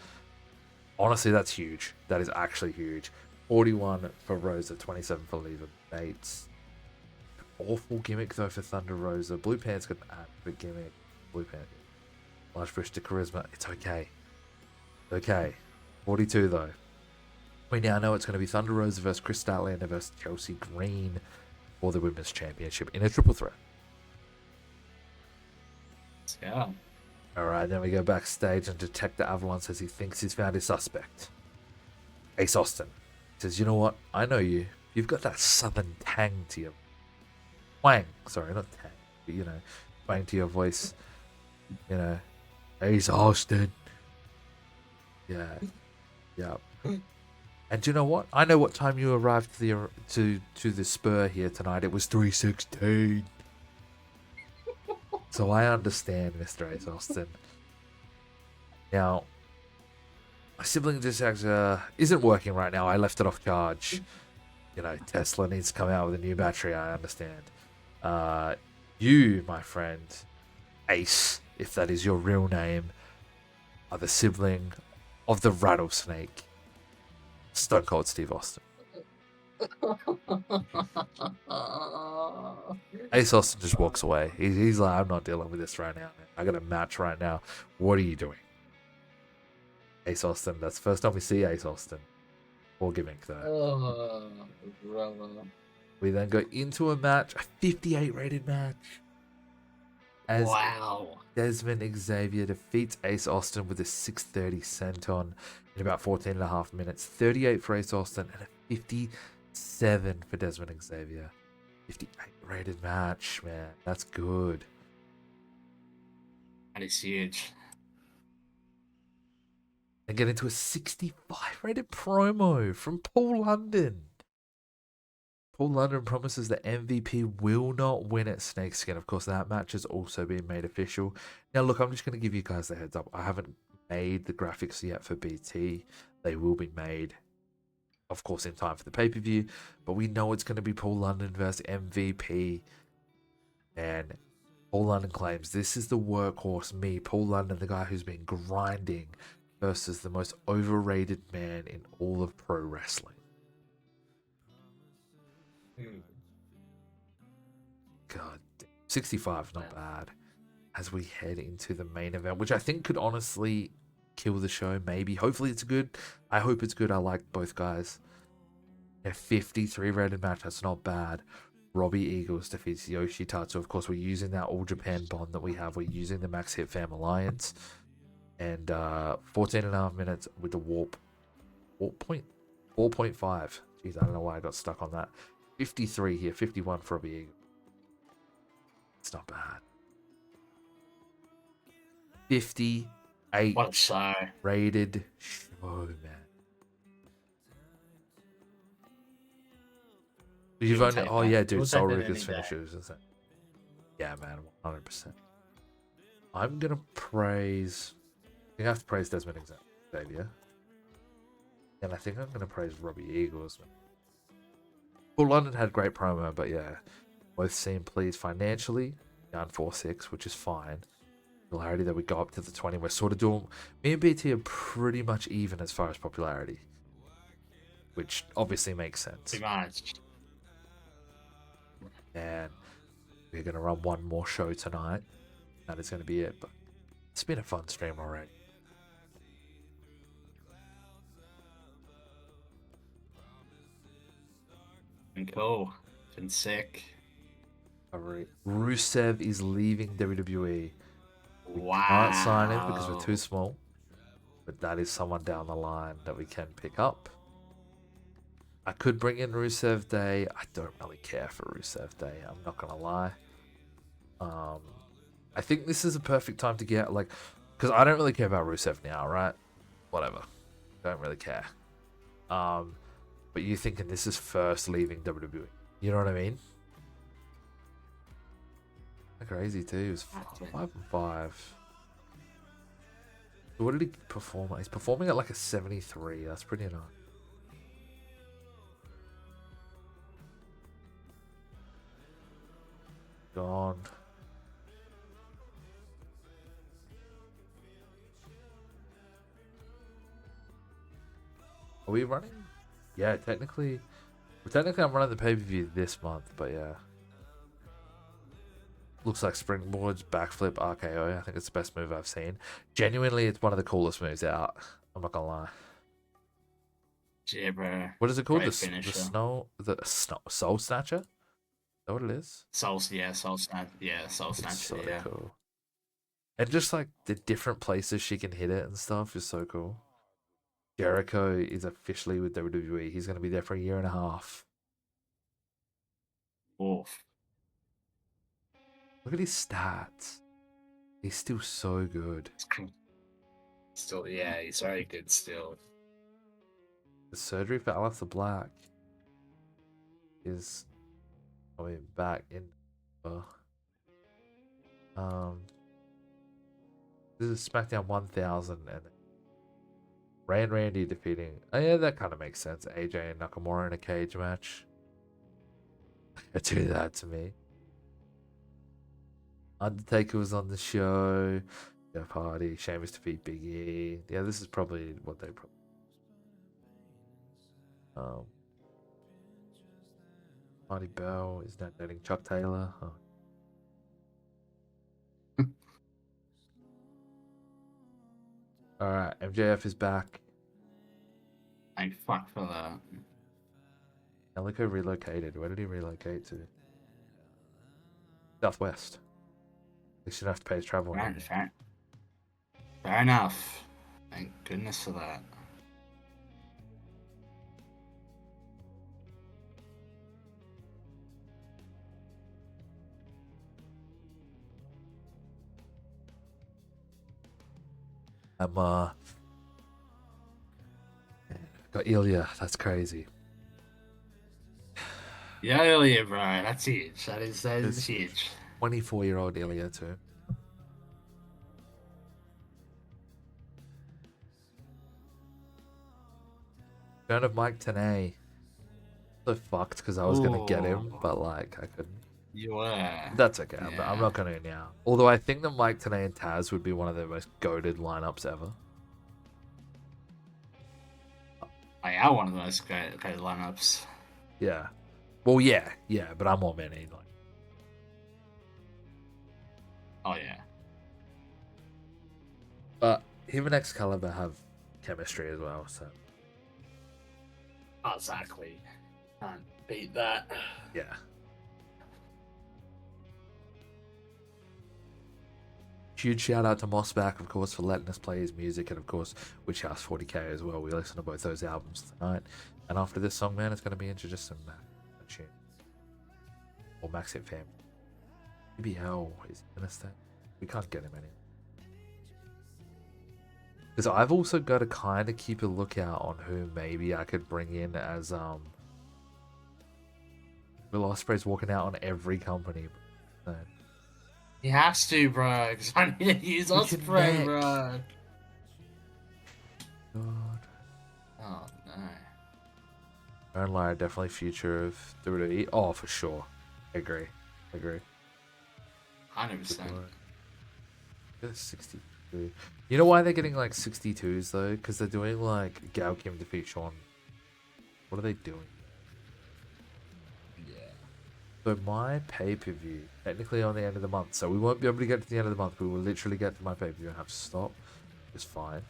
Honestly, that's huge. That is actually huge. 41 for Rosa, 27 for Leva Bates. Awful gimmick though for Thunder Rosa. Blue Pants got an adequate gimmick. Blue Pants. Large push to charisma. It's okay. Okay. 42 though. We now know it's going to be Thunder Rosa versus Chris Statlander versus Chelsea Green for the Women's Championship in a triple threat. Yeah. Alright, then we go backstage and Detective Avalon says he thinks he's found his suspect. Ace Austin says, you know what? I know you. You've got that southern tang to your... Twang. Sorry, not tang. But, you know, twang to your voice. You know, Ace Austin. Yeah. Yeah. And you know what? I know what time you arrived to the Spur here tonight. It was 3:16. So I understand, Mr. Ace Austin. Now, my sibling dysactor isn't working right now. I left it off charge. You know, Tesla needs to come out with a new battery. I understand. You, my friend, Ace, if that is your real name, are the sibling of the Rattlesnake, Stone Cold Steve Austin. Ace Austin just walks away. He's like, I'm not dealing with this right now, man. I got a match right now. What are you doing? Ace Austin, that's the first time we see Ace Austin. Poor gimmick though. We then go into a match, a 58 rated match. As Wow. Desmond Xavier defeats Ace Austin with a 630 senton in about 14.5 minutes. 38 for Ace Austin and a 57 for Desmond Xavier. 58 rated match, man. That's good. That is huge. And get into a 65 rated promo from Paul London. Paul London promises that MVP will not win at Snakeskin. Of course, that match has also been made official. Now, look, I'm just going to give you guys the heads up. I haven't made the graphics yet for BT. They will be made, of course, in time for the pay-per-view. But we know it's going to be Paul London versus MVP. And Paul London claims this is the workhorse, me, Paul London, the guy who's been grinding, versus the most overrated man in all of pro wrestling. God, 65, not bad. As we head into the main event, which I think could honestly kill the show, maybe. Hopefully it's good. I hope it's good. I like both guys. A 53 rated match, that's not bad. Robbie Eagles defeats Yoshi Tatsu. Of course, we're using that All Japan bond that we have. We're using the Max Hit Fam Alliance. And 14.5 minutes with the warp point 4.5. Jeez, I don't know why I got stuck on that. 53 here, 51 for Robbie Eagles. It's not bad. 58 What a show. Rated show, man. You've We'll only, take oh that. yeah, We'll dude, take Soul that Reaper's any day. finishes, isn't it? Yeah, man, 100%. I'm gonna praise. You have to praise Desmond Xavier, and I think I'm gonna praise Robbie Eagles. Well, London had great promo, but yeah, both seem pleased financially. Down 4-6, which is fine. Popularity that we go up to the 20, we're sort of doing. Me and BT are pretty much even as far as popularity, which obviously makes sense. Pretty much. And we're gonna run one more show tonight. That is gonna be it. But it's been a fun stream already. Been cool. Been sick. Alright. Rusev is leaving WWE. Wow. Can't sign him because we're too small. But that is someone down the line that we can pick up. I could bring in Rusev Day. I don't really care for Rusev Day. I'm not gonna lie. I think this is a perfect time to get because I don't really care about Rusev now, right? Whatever. Don't really care. But you thinking this is first leaving WWE? You know what I mean? Crazy too. He was 5-5. So what did he perform at? He's performing at like a 73. That's pretty nice. Gone. Are we running? Yeah, technically I'm running the pay-per-view this month, but yeah. Looks like springboards, backflip, RKO. I think it's the best move I've seen. Genuinely, it's one of the coolest moves out. I'm not gonna lie. Yeah, bro. What is it called? The Soul Snatcher? Is that what it is? Soul Snatcher. Yeah, Soul It's Snatcher. so Yeah. cool. And just like the different places she can hit it and stuff is so cool. Jericho is officially with WWE. He's gonna be there for a year and a half. Oof. Look at his stats. He's still so good. Still, yeah, he's very good still. The surgery for Aleister Black is coming back in. This is SmackDown 1000 and Randy defeating. Oh yeah, that kind of makes sense. AJ and Nakamura in a cage match. Do that to me. Undertaker was on the show. Jeff Hardy, Sheamus defeat Big E. Yeah, this is probably what they probably. Marty Bell is now dating Chuck Taylor. Oh. All right, MJF is back. Thank fuck for that. Elico relocated. Where did he relocate to? Southwest. He shouldn't have to pay his travel. Fair enough. Thank goodness for that. I'm got Ilya. That's crazy. Yeah, Ilya, bro. That's huge. That is huge. 24-year-old Ilya too. Turn of Mike Tenay. So fucked because I was gonna get him, but like I couldn't. You were. That's okay. Yeah. I'm not gonna now. Although I think that Mike Tenay and Taz would be one of the most goated lineups ever. They are one of the most great lineups. Yeah. Well, yeah, but I'm more many. Like. Oh yeah. But him and Excalibur have chemistry as well, so. Exactly. Can't beat that. Yeah. Huge shout out to Mossback, of course, for letting us play his music, and of course, Witch House 40k as well. We listen to both those albums tonight. And after this song, man, it's going to be introduced some tune. Or Max Hit Fam. BBL is gonna stay. We can't get him anymore. Because I've also got to kind of keep a lookout on who maybe I could bring in as Will Ospreay's walking out on every company. So, He has to, bro. Because I need to use Freaking Osprey, mech. bro. God. Oh no. Don't lie, definitely future of WWE. Oh, for sure. I agree. 100%. Get a 62. You know why they're getting like 62s though? Because they're doing like Gao Kim defeat Sean. What are they doing? Yeah. So my pay-per-view, technically on the end of the month, so we won't be able to get to the end of the month. We will literally get to my pay-per-view and have to stop. It's fine.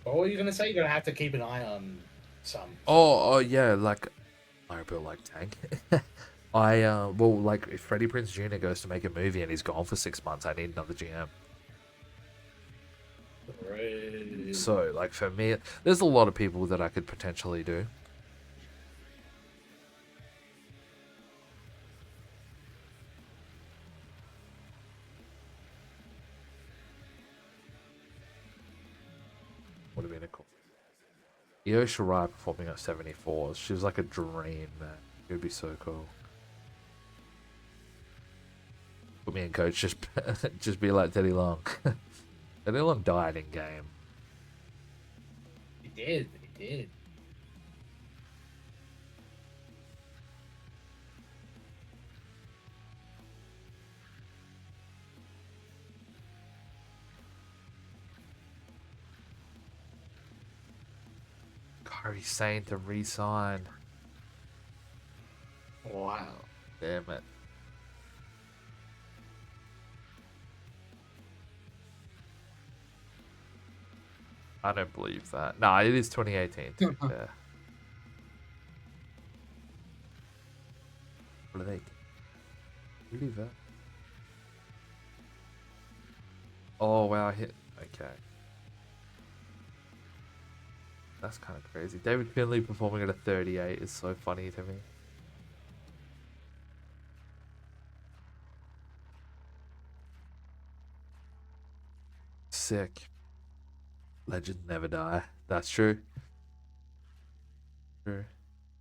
What were you gonna say? You're gonna have to keep an eye on some. Oh yeah, like I built like tank. Well, like if Freddie Prinze Jr. goes to make a movie and he's gone for 6 months, I need another GM. Great. So like for me, there's a lot of people that I could potentially do. Would have been a cool. Io Shirai performing at 74. She was like a dream, man. It would be so cool. Put me in, coach. Just be like Teddy Long. Teddy Long died in game. He did. He did. Kairi Sane to re-sign. Wow. Damn it. I don't believe that. Nah, it is 2018. To be fair. What are they? Really that? Oh wow, I hit. Okay. That's kind of crazy. David Finley performing at a 38 is so funny to me. Sick. Legends never die. That's true. True.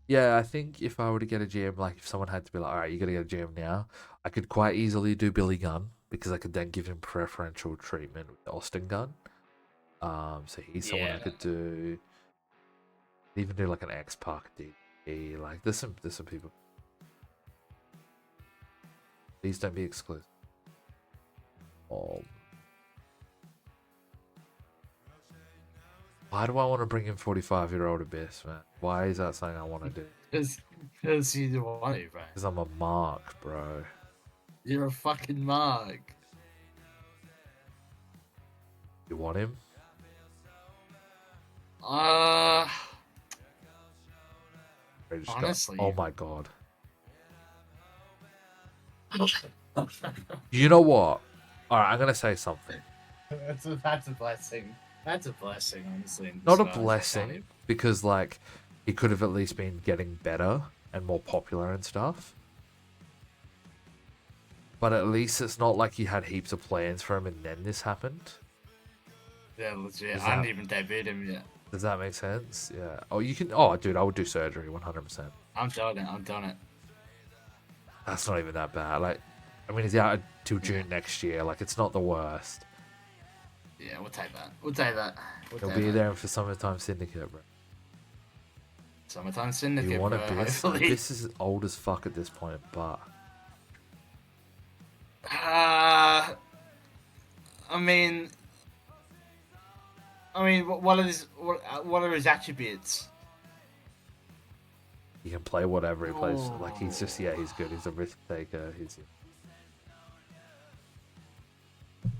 Yeah, I think if I were to get a GM, like if someone had to be like, all right, you got to get a GM now, I could quite easily do Billy Gunn because I could then give him preferential treatment with Austin Gunn. So he's someone I could do. Even do like an X Pac D. Like there's some people. Please don't be exclusive. Why do I want to bring in 45-year-old Abyss, man? Why is that something I want to do? Because you want to, bro. Because I'm a mark, bro. You're a fucking mark. You want him? Honestly. Oh my god. You know what? Alright, I'm gonna say something. That's a blessing. That's a blessing, honestly. Not a blessing, because like he could have at least been getting better and more popular and stuff. But at least it's not like he had heaps of plans for him and then this happened. Yeah, legit. I didn't even debut him yet. Does that make sense? Yeah. Oh, you can. Oh, dude, I would do surgery 100%. I'm done it. That's not even that bad. Like, I mean, he's out till June next year. Like, it's not the worst. Yeah, we'll take that. He'll be there for Summertime Syndicate, bro. Summertime Syndicate, You want bro, a Biss? hopefully. This is old as fuck at this point, but... I mean, what are his attributes? He can play whatever he plays. Like, he's just, yeah, he's good. He's a risk taker. He's...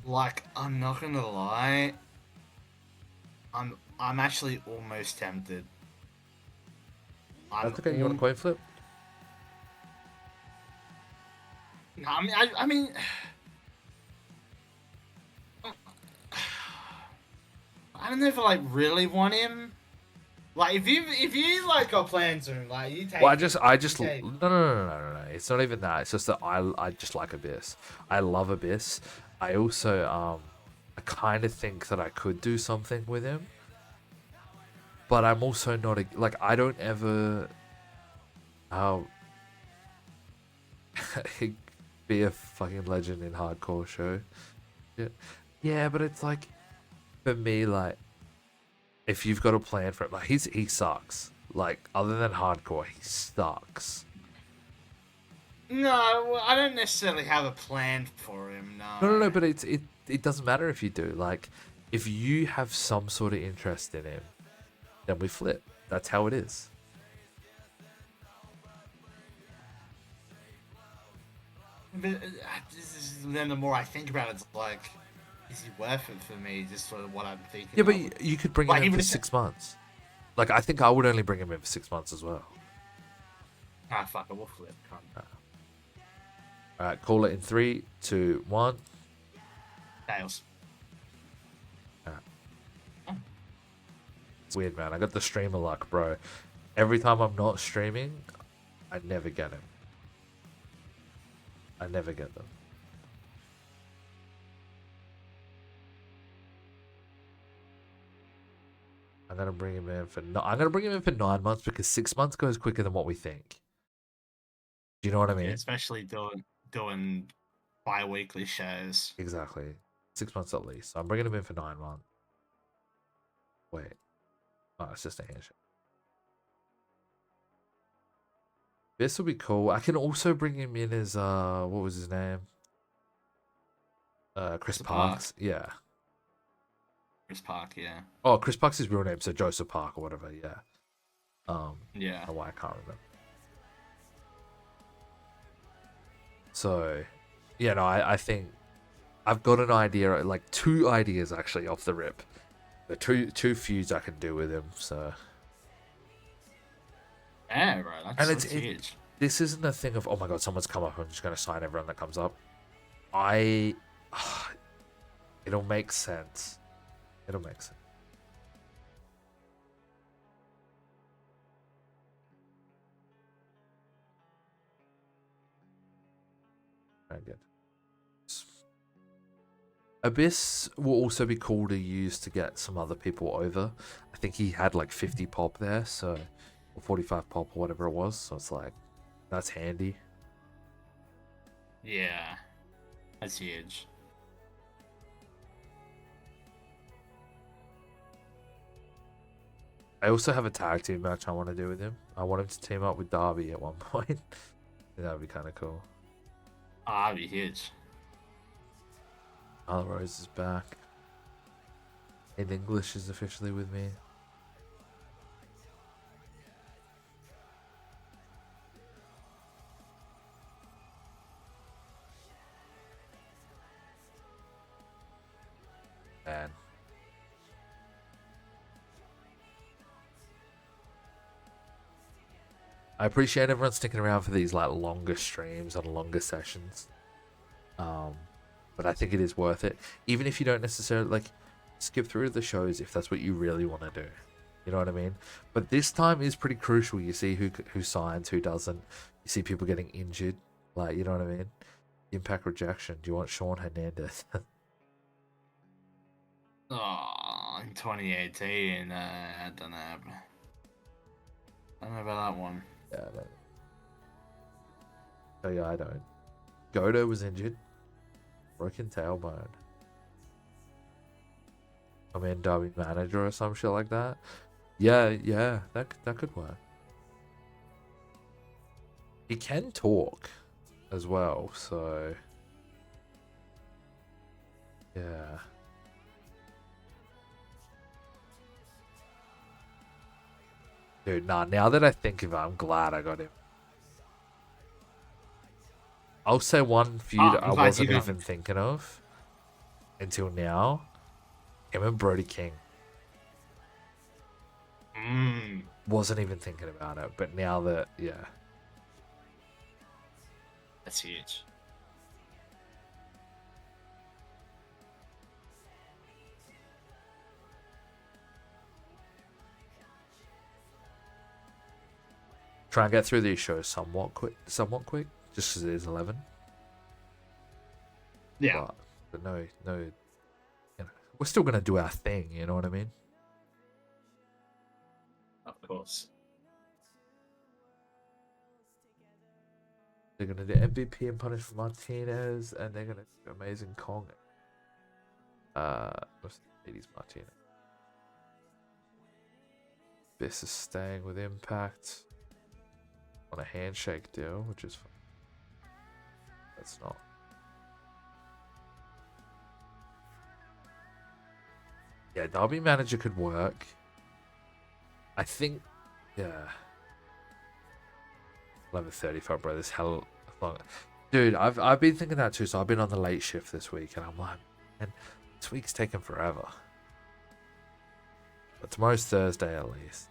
Like, I'm not gonna lie. I'm actually almost tempted. That's okay. You want a coin flip? No, I mean, I don't know if I like really want him. Like if you like got plans soon, like you take. Well, I just you no, take- no. It's not even that. It's just that I just like Abyss. I love Abyss. I also I kind of think that I could do something with him, but I'm also not like I don't ever he'd be a fucking legend in hardcore show. Yeah, yeah, but it's like for me, like if you've got a plan for it, like he sucks. Like other than hardcore, he sucks. No, well, I don't necessarily have a plan for him. No, No. but it doesn't matter if you do. Like if you have some sort of interest in him, then we flip. That's how it is. But then the more I think about it, it's like, is he worth it for me? Just sort of what I'm thinking. Yeah, but of. you could bring him Like, in even for if 6 months. Like I think I would only bring him in for 6 months as well. Fuck it, we'll flip. Come on. All right, call it in 3, 2, 1. Tails. It's weird, man. I got the streamer luck, bro. Every time I'm not streaming, I never get him. I never get them. I'm gonna bring him in for I'm gonna bring him in for 9 months because 6 months goes quicker than what we think. Do you know what I mean? Yeah, especially doing bi-weekly shows. Exactly. 6 months at least. So I'm bringing him in for 9 months. Wait. Oh, it's just a handshake. This will be cool. I can also bring him in as what was his name? Chris Parks. Yeah. Chris Park, yeah. Oh, Chris Parks' his real name, so Joseph Park or whatever, yeah. Yeah. Oh, I can't remember. So, yeah, no, I think I've got an idea, like 2 ideas actually off the rip. The two feuds I can do with him, so. Yeah, bro, that's huge. This isn't a thing of, oh my god, someone's come up, I'm just going to sign everyone that comes up. It'll make sense. It'll make sense. Very good. Abyss will also be cool to use to get some other people over. I think he had like 50 pop there, so or 45 pop or whatever it was. So it's like that's handy. Yeah. That's huge. I also have a tag team match I want to do with him. I want him to team up with Darby at one point. That would be kind of cool. That'd be huge. Carl Rose is back. And English is officially with me. Man. I appreciate everyone sticking around for these like longer streams and longer sessions. But I think it is worth it. Even if you don't necessarily like skip through the shows if that's what you really want to do. You know what I mean? But this time is pretty crucial. You see who signs, who doesn't. You see people getting injured. Like, you know what I mean? Impact rejection. Do you want Sean Hernandez? Oh, in 2018, I don't know. I don't know about that one. Yeah, I don't. Oh yeah, I don't. Godo was injured. Broken tailbone. I mean, Derby manager or some shit like that. Yeah, that could work. He can talk as well, so yeah. Dude, nah, now that I think of it, I'm glad I got him. I'll say one feud I'm I glad wasn't you got even thinking of until now. Him and Brody King. Wasn't even thinking about it, but now that, yeah. That's huge. try and get through these shows somewhat quick, just because it is 11. Yeah. But no, we're still gonna do our thing. You know what I mean? Of course. They're gonna do MVP and punish for Martinez, and they're gonna do Amazing Kong. What's the 80s Martinez? This is staying with Impact on a handshake deal, which is fun. That's not. Yeah, Derby manager could work. I think, yeah. 11:35, bro. This hell long. Dude, I've been thinking that too. So I've been on the late shift this week, and I'm like, man, this week's taking forever. But tomorrow's Thursday at least.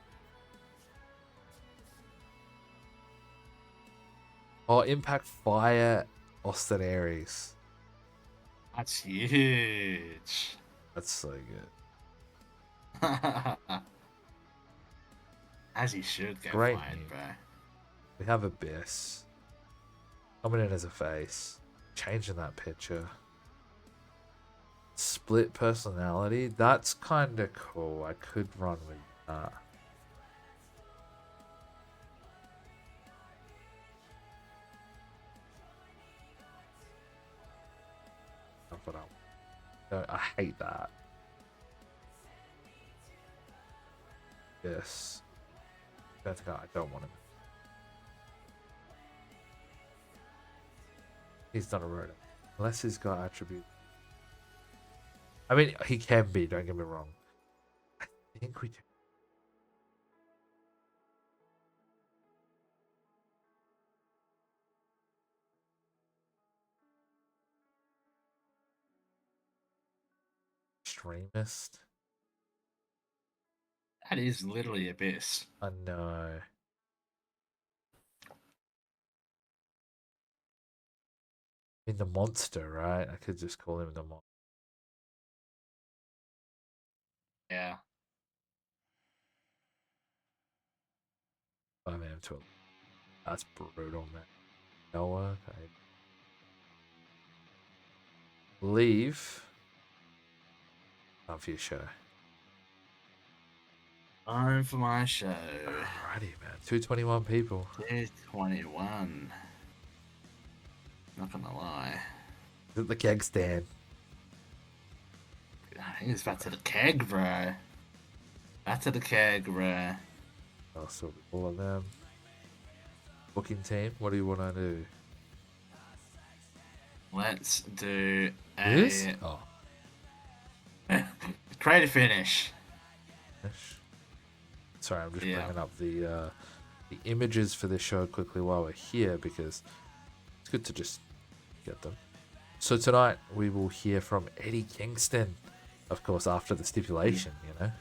Oh, Impact Fire Austin Aries. That's huge. That's so good. As he should get Great fired, news. bro. We have Abyss coming in as a face, changing that picture. Split personality. That's kind of cool. I could run with that. But I hate that. Yes. That's a guy I don't want him. He's not a rotor. Unless he's got attribute. I mean, he can be, don't get me wrong. I think we do. Extremist? That is literally Abyss. I know. In the monster, right? I could just call him the monster. Yeah. 5 a.m. to 11. That's brutal, man. Noah, I leave. Time for your show. Time for my show. Alrighty, man. 221 people. 221. Not gonna lie. Is it the keg stand? I think it's back to the keg, bro. Back to the keg, bro. Oh, so all of them. Booking team, what do you want to do? Let's do This? a Oh. creative finish. Sorry, I'm just bringing up the images for this show quickly while we're here because it's good to just get them. So tonight we will hear from Eddie Kingston, of course, after the stipulation, you know.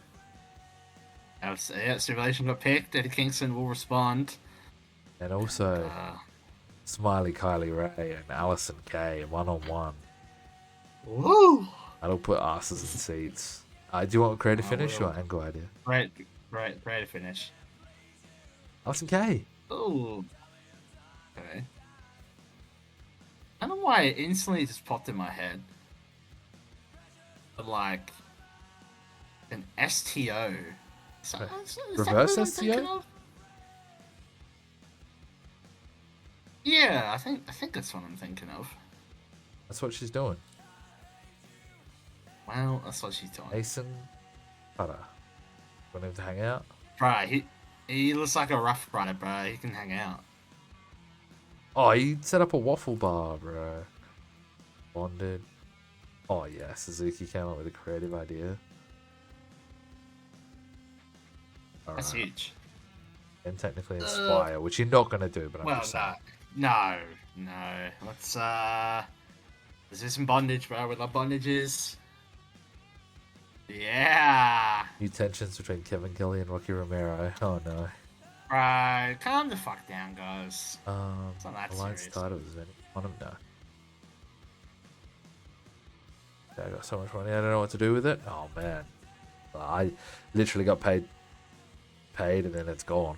Yeah, Stipulation got picked. Eddie Kingston will respond. And also Smiley Kylie Ray and Allison Kay 1-on-1. Woo! That'll put asses in seats. Do you want creative finish will. or angle idea? Right to finish. Allison Kay. Oh. Okay. I don't know why it instantly just popped in my head. But like an STO. Is Reverse that what I'm STO? thinking of? Yeah, I think that's what I'm thinking of. That's what she's doing. Well, that's what she's doing. Mason Cutter. Want him to hang out? Bro, he looks like a rough rider, bro. He can hang out. Oh, he set up a waffle bar, bro. Bonded. Oh yeah, Suzuki came up with a creative idea. That's Alright. huge. And technically inspire, which you're not gonna do, but I'm Well, just saying. no. Let's let's do some bondage, bro. We love bondages. Yeah. New tensions between Kevin Kelly and Rocky Romero. Oh no. Bro, calm the fuck down, guys. It's not that Alliance serious. titles, is any on him? No. I got so much money, I don't know what to do with it. Oh man. I literally got paid and then it's gone.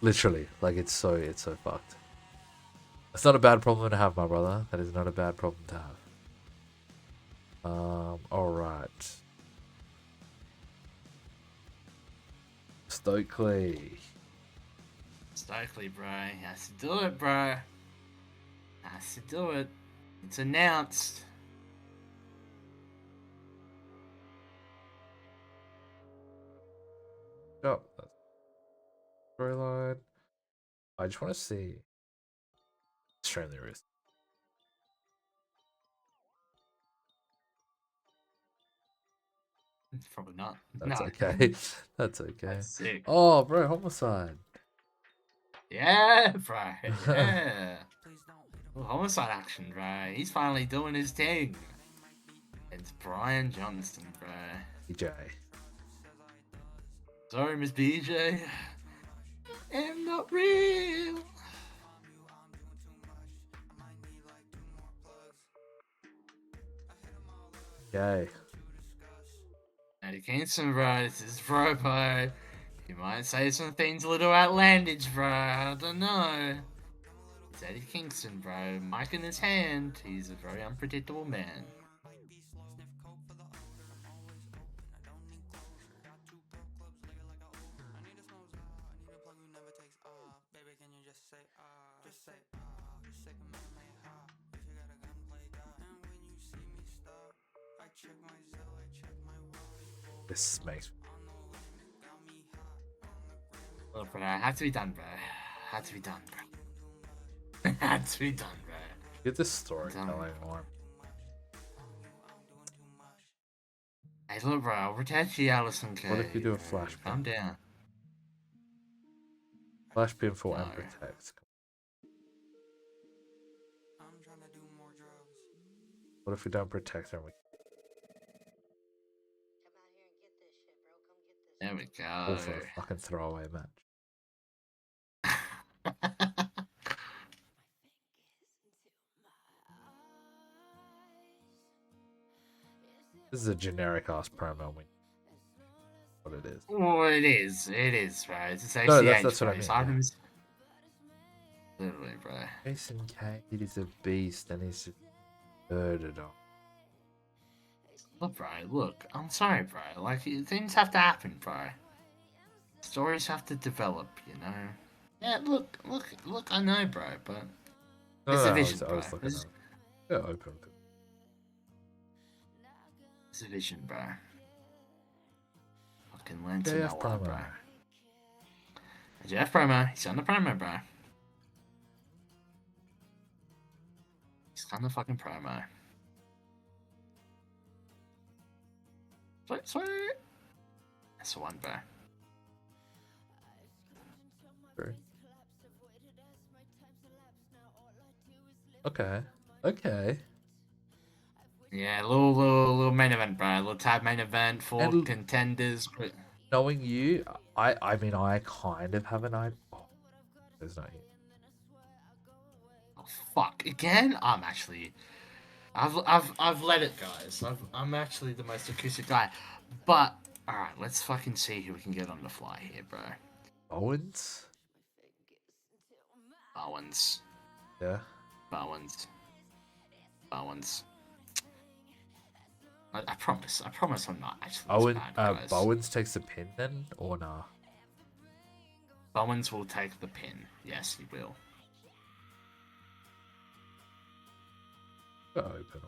Literally, like it's so fucked. It's not a bad problem to have, my brother. That is not a bad problem to have. All right. Stokely. Stokely, bro. Has to do it, bro. Has to do it. It's announced. Oh, that's storyline. I just want to see. Extremely risky. Probably not. That's No. okay. That's okay. That's sick. Oh, bro, homicide. Yeah, bro. Yeah. Well, homicide action, bro. He's finally doing his thing. It's Brian Johnson, bro. DJ. Sorry, Miss BJ. I'm not real. Yay. Eddie Kingston, bro. This is bro. You might say some things a little outlandish, bro. I don't know. It's Eddie Kingston, bro. Mic in his hand. He's a very unpredictable man. This makes Look, bro, had to be done, bro. Had to be done, bro. Had to be done, bro. get this storytelling one. Hey, look, bro, I'll protect you, Allison K. What if you do a bro. flashback? Calm down. Flash pinfall and No. protect. What if we don't protect and we There we go go. for a fucking throwaway match? This is a generic ass promo. What it is. Well, it is, bro. It's ACH, No, that's bro. what I mean. Items. Literally, bro. Jason Cade is a beast and he's just murdered on. Look, bro, look. I'm sorry, bro. Like, things have to happen, bro. Stories have to develop, you know? Yeah, look, I know, bro, but... It's a vision, I was bro. looking at yeah, open. It's a vision, bro. Fucking learn to JF know what, promo. bro. Jeff promo. He's on the promo, bro. He's on the fucking promo. Sweet. That's the one, bro. True. Okay. Yeah, little main event, bro. Little tag main event for And contenders. knowing you, I mean, I kind of have an idea. Oh, there's not here. Oh, fuck again. I've let it, guys. I'm actually the most acoustic guy. But all right, let's fucking see who we can get on the fly here, bro. Owens? Bowens. Yeah. Bowens. I promise I'm not actually this bad, guys. Bowens takes the pin then, or nah? Bowens will take the pin. Yes, he will. Got open.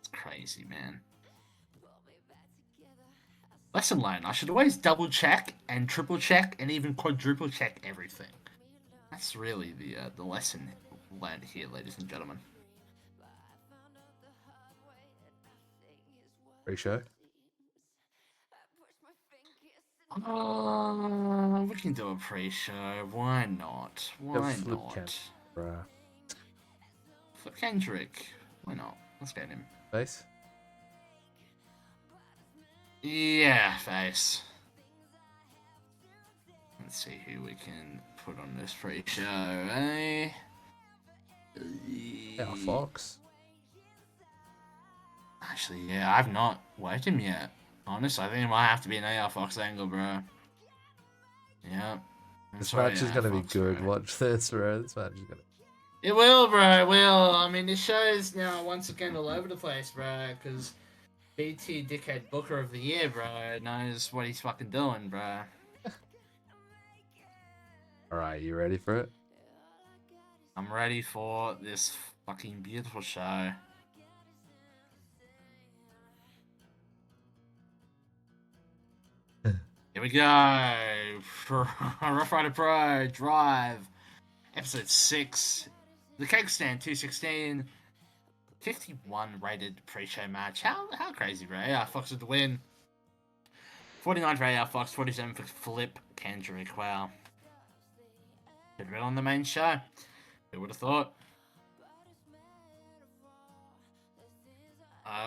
It's crazy, man. Lesson learned. I should always double check and triple check and even quadruple check everything. That's really the lesson learned here, ladies and gentlemen. Pre-show? We can do a pre-show. Why not? Why Flip not? Kent, bruh. Flip Kendrick. Why not? Let's get him. Face? Yeah, face. Let's see who we can put on this pre-show, eh? Yeah, Fox. Actually, yeah, I've not worked him yet. Honestly, I think it might have to be an AR Fox angle, bro. Yeah. This match is gonna be good. Bro. Watch this, bro. This match is gonna. It will, bro. It will. I mean, this show is now once again all over the place, bro. Because BT Dickhead Booker of the Year, bro, knows what he's fucking doing, bro. All right, you ready for it? I'm ready for this fucking beautiful show. Here we go. Rough Rider Pro Drive, episode 6. The Cake Stand 216. 51 rated pre-show match. How crazy, bro? AR Fox with the win. 49 for AR Fox, 47 for Flip Kendrick. Wow. Did well on the main show. Who would have thought?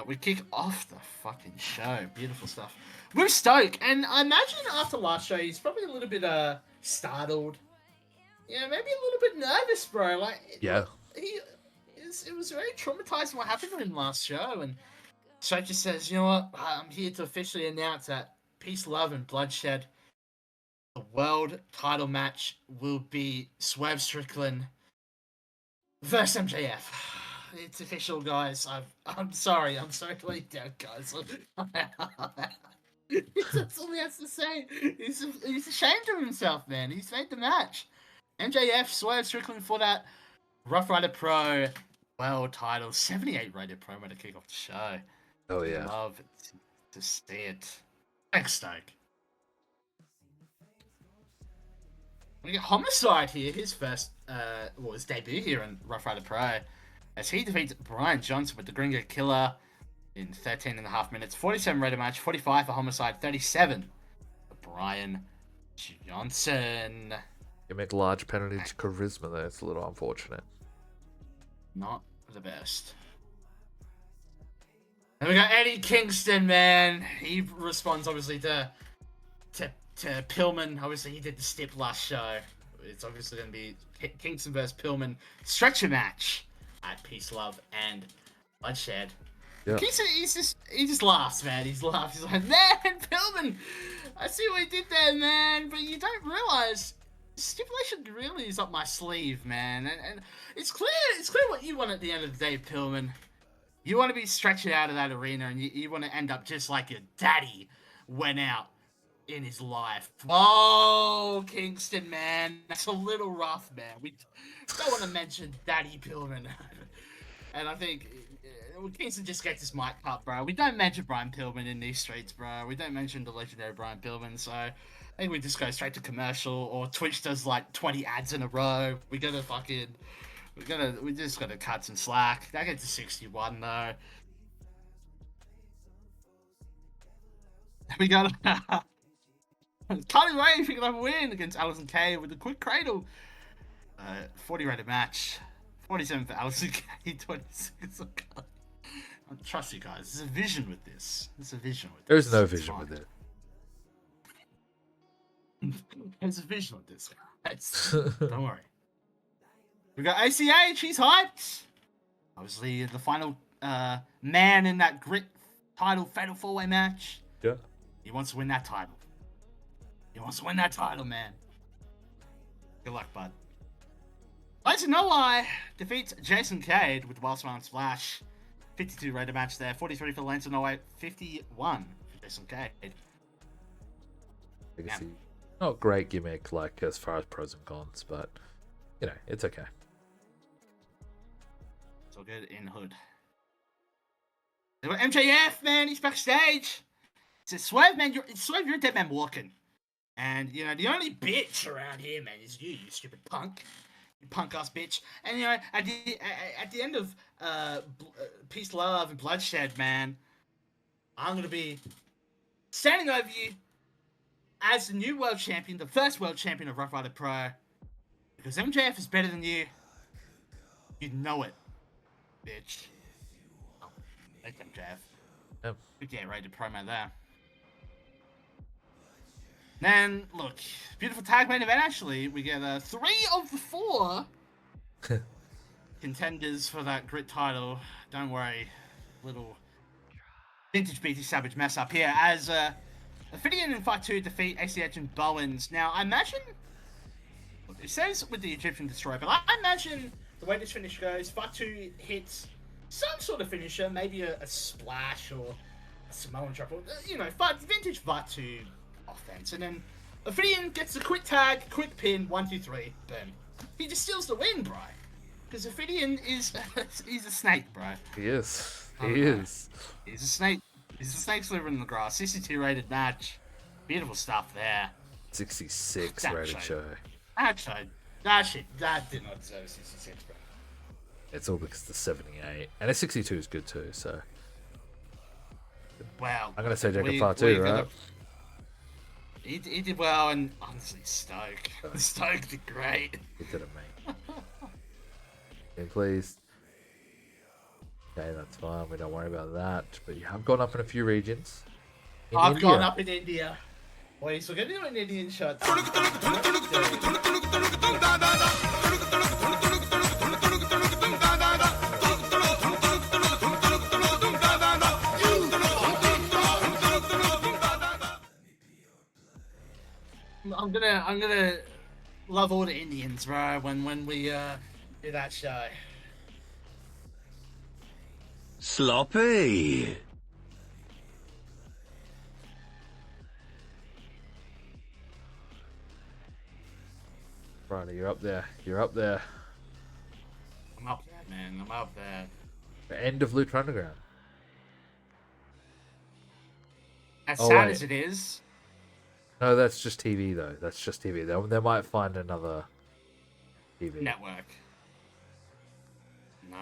We kick off the fucking show. Beautiful stuff. With Stoke, and I imagine after last show he's probably a little bit startled. Yeah, maybe a little bit nervous, bro. Like, Yeah. It was very traumatizing what happened to him last show, and Stoke just says, you know what, I'm here to officially announce that Peace, Love, and Bloodshed, the world title match will be Swerve Strickland versus MJF. It's official, guys. I'm sorry. I'm sorry to let you down, guys. That's all he has to say. He's ashamed of himself, man. He's made the match. MJF, Swerve Strickland for that Rough Rider Pro world title. 78 rated promo to kick off the show. Oh yeah. Love to see it. Thanks, Stoke. We get Homicide here, his first, his debut here in Rough Rider Pro, as he defeats Brian Johnson with the Gringo Killer in 13.5 minutes. 47 rated match, 45 for Homicide, 37 for Brian Johnson. You make large penalty to charisma there. It's a little unfortunate. Not the best. And we got Eddie Kingston, man. He responds obviously to Pillman. Obviously, he did the stip last show. It's obviously going to be Kingston versus Pillman stretcher match at Peace, Love, and Bloodshed. Yeah. Kingston, he just laughs, man. He's like, man, Pillman, I see what he did there, man. But you don't realize stipulation really is up my sleeve, man. And it's clear what you want at the end of the day, Pillman. You want to be stretching out of that arena, and you want to end up just like your daddy went out in his life. Oh, Kingston, man. That's a little rough, man. We don't want to mention Daddy Pillman. And I think Kingston just gets his mic cut, bro. We don't mention Brian Pillman in these streets, bro. We don't mention the legendary Brian Pillman, so I think we just go straight to commercial, or Twitch does like 20 ads in a row. We just gotta cut some slack. That gets to 61 though. We got Carly Ray picking up a win against Allison Kay with a quick cradle. 40 rated match. 47 for Allison Kay, 26 for Carly. I trust you guys. There's a vision with this. There's no vision with it. There's a vision with this, guys. Don't worry. We got ACH. He's hyped. Obviously, the final man in that grit title fatal 4-way match. Yeah. He wants to win that title. Man. Good luck, bud. Laser No Lie defeats Jason Cade with the Wild Smile and Splash. 52 rated match there. 43 for Lance No Lie. 51 for Jason Cade. Legacy. Not great gimmick, like as far as pros and cons, but you know, it's okay. It's all good in hood. MJF, man, he's backstage. He says, Swerve, man, you're a dead man walking. And, you know, the only bitch around here, man, is you stupid punk. You punk-ass bitch. And, you know, at the end of Peace, Love, and Bloodshed, man, I'm going to be standing over you as the new world champion, the first world champion of Rough Rider Pro. Because MJF is better than you. You know it, bitch. Oh, thanks, MJF. Yep. Good get rated promo there. Then, look, beautiful tag main event, actually. We get 3 of the 4 contenders for that grit title. Don't worry, little vintage BT Savage mess up here as Ophidian in Fight 2 defeat ACH and Bowens. Now, I imagine... It says with the Egyptian Destroyer, but I imagine the way this finish goes, Fight 2 hits some sort of finisher, maybe a splash or a Samoan drop, or, vintage Fight 2 offense. And then Ophidian gets a quick tag, quick pin, 1, 2, 3, boom. He just steals the win, bro. Because Ophidian is... he's a snake, bro. He is. He is. He's a snake. He's a snake sliver in the grass. 62 rated match. Beautiful stuff there. 66 That rated show. That did not deserve 66, bro. It's all because the 78. And a 62 is good too, so. Wow. I'm going to say Jacob Part 2, right? He did well, and honestly, Stoke did great. He did it, mate. Okay, please. Okay, that's fine. We don't worry about that. But you have gone up in a few regions. I've gone up in India. Boys, we're going to do an Indian shot. I'm gonna love all the Indians, bro. When we do that show. Sloppy. Right, you're up there. You're up there. I'm up there, man. I'm up there. The end of Lucha Underground. As Oh, sad wait. as it is, No, that's just TV though. That's just TV. They might find another TV. network. No.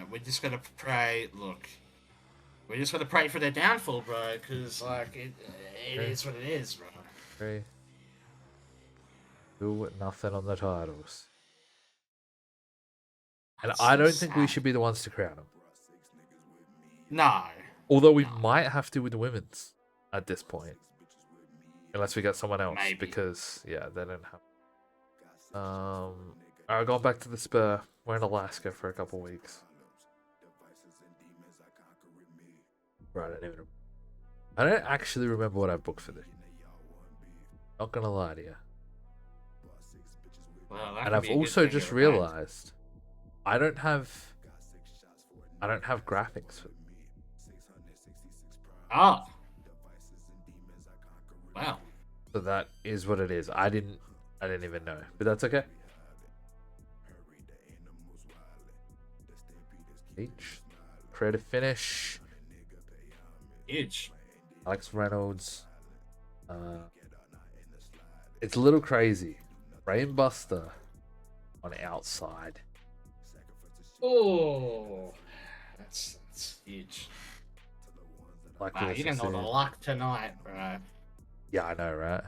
We're just gonna pray. Look, we're just gonna pray for their downfall, bro. Because like it is what it is, bro. Okay. Do nothing on the titles. And That's I so don't think we sad. should be the ones to crown them. No. Although we might have to with the women's at this point. Unless we get someone else. Maybe. Because, yeah, they don't have... Alright, going back to the Spur. We're in Alaska for a couple weeks. Right, I don't actually remember what I booked for this. Not gonna lie to you. Well, that And could I've be a good also thing just if it rains. realized I don't have graphics for Oh. Wow. so that is what it is. I didn't even know. But that's okay. Each creative finish. Huge. Alex Reynolds. It's a little crazy. Brainbuster on outside. Oh. That's huge. Like Wow, Wilson you didn't know the said. luck tonight, bro. Yeah, I know, right?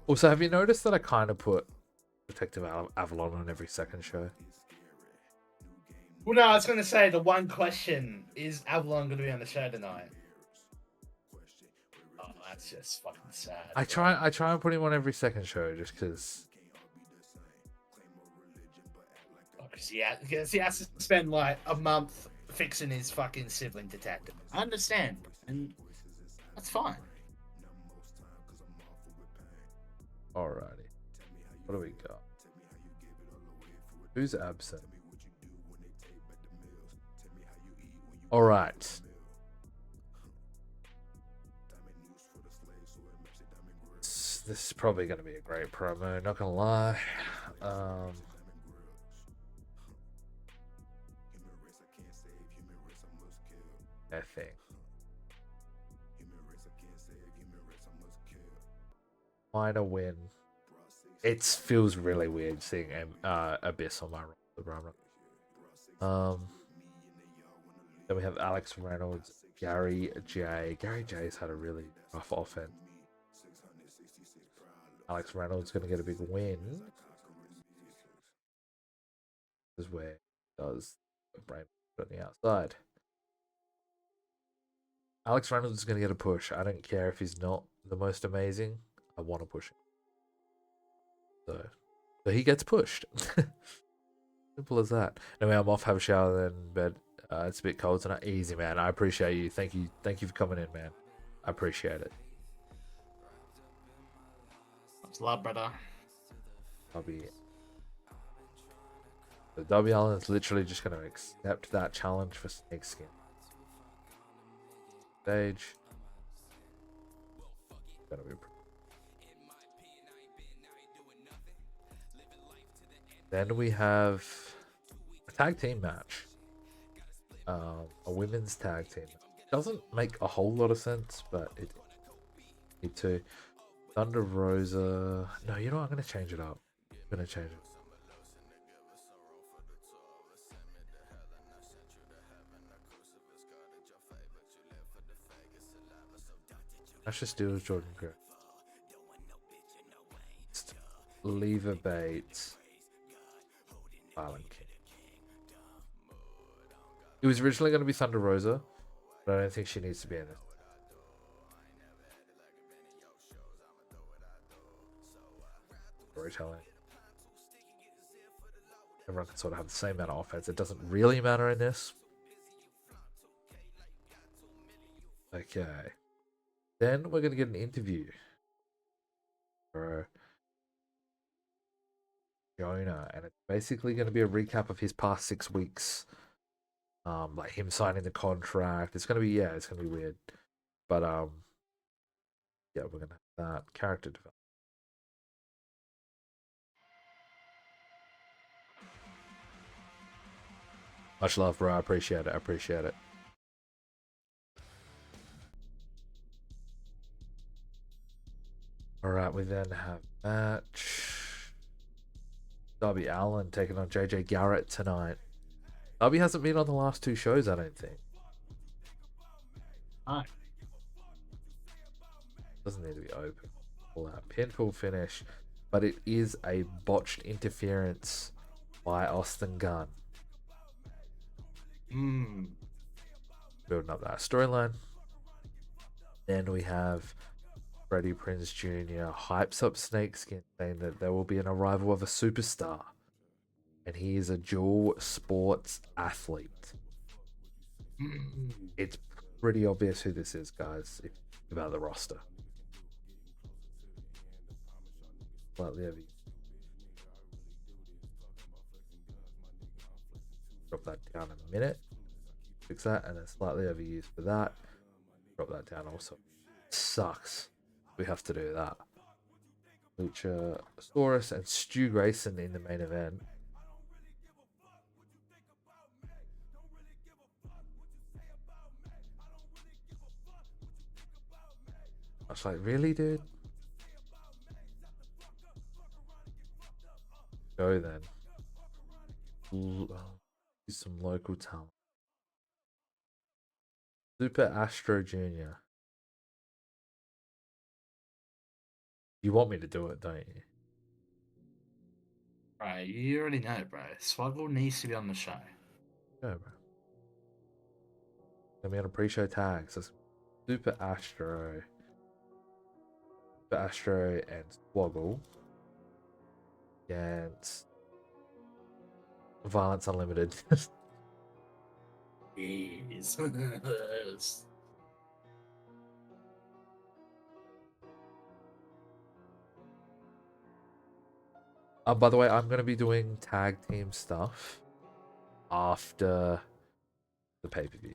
Also, have you noticed that I kind of put Detective Avalon on every second show? Well, no, I was going to say the one question is Avalon going to be on the show tonight? Oh, that's just fucking sad. I try and put him on every second show just because. Because he has to spend like a month fixing his fucking sibling detective. I understand, and that's fine. Alrighty. What do we got? Who's absent? Alright. This is probably going to be a great promo, not going to lie. I think. Minor win. It feels really weird seeing Abyss on my roster. Then we have Alex Reynolds, Gary J. Gary J's had a really rough offense. Alex Reynolds going to get a big win. This is where he does brain on the outside. Alex Reynolds is going to get a push. I don't care if he's not the most amazing. I want to push him. So he gets pushed. Simple as that. Anyway, I'm off. Have a shower then, bed. It's a bit cold tonight. Easy, man. I appreciate you. Thank you. Thank you for coming in, man. I appreciate it. Much love, brother. W. The W Allen's literally just going to accept that challenge for snakeskin. Stage. Gonna be. Then we have a tag team match. A women's tag team. Doesn't make a whole lot of sense, but it need to. Thunder Rosa. No, you know what? I'm gonna change it up. I'm gonna change it. Asher Steele, Jordan Gray. Lever Bates. Violent King. It was originally going to be Thunder Rosa, but I don't think she needs to be in it. Storytelling. Everyone can sort of have the same amount of offense. It doesn't really matter in this. Okay. Then we're going to get an interview for Jonah, and it's basically going to be a recap of his past 6 weeks. Like him signing the contract. It's going to be, yeah, it's going to be weird. But, yeah, we're going to have that character development. Much love, bro. I appreciate it. I appreciate it. Alright, we then have match. Darby Allin taking on JJ Garrett tonight. Darby hasn't been on the last 2 shows, I don't think. Alright. Doesn't need to be open. Pull out. Pinfall finish. But it is a botched interference by Austin Gunn. Building up that storyline. Then we have Freddie Prinze Jr. hypes up Snakeskin, saying that there will be an arrival of a superstar. And he is a dual sports athlete. It's pretty obvious who this is, guys, if you think about the roster. Slightly heavy. Drop that down in a minute. Fix that, and then slightly overused for that. Drop that down also. Sucks. We have to do that. Luchasaurus and Stu Grayson in the main event. I was like, really, dude? Go then. Use some local talent. Super Astro Jr. You want me to do it, don't you? Right, you already know, bro. Swoggle needs to be on the show. Go, bro. Then we got a pre-show tags. So Super Astro and Swoggle against Violence Unlimited. Jeez. By the way, I'm going to be doing tag team stuff after the pay-per-view.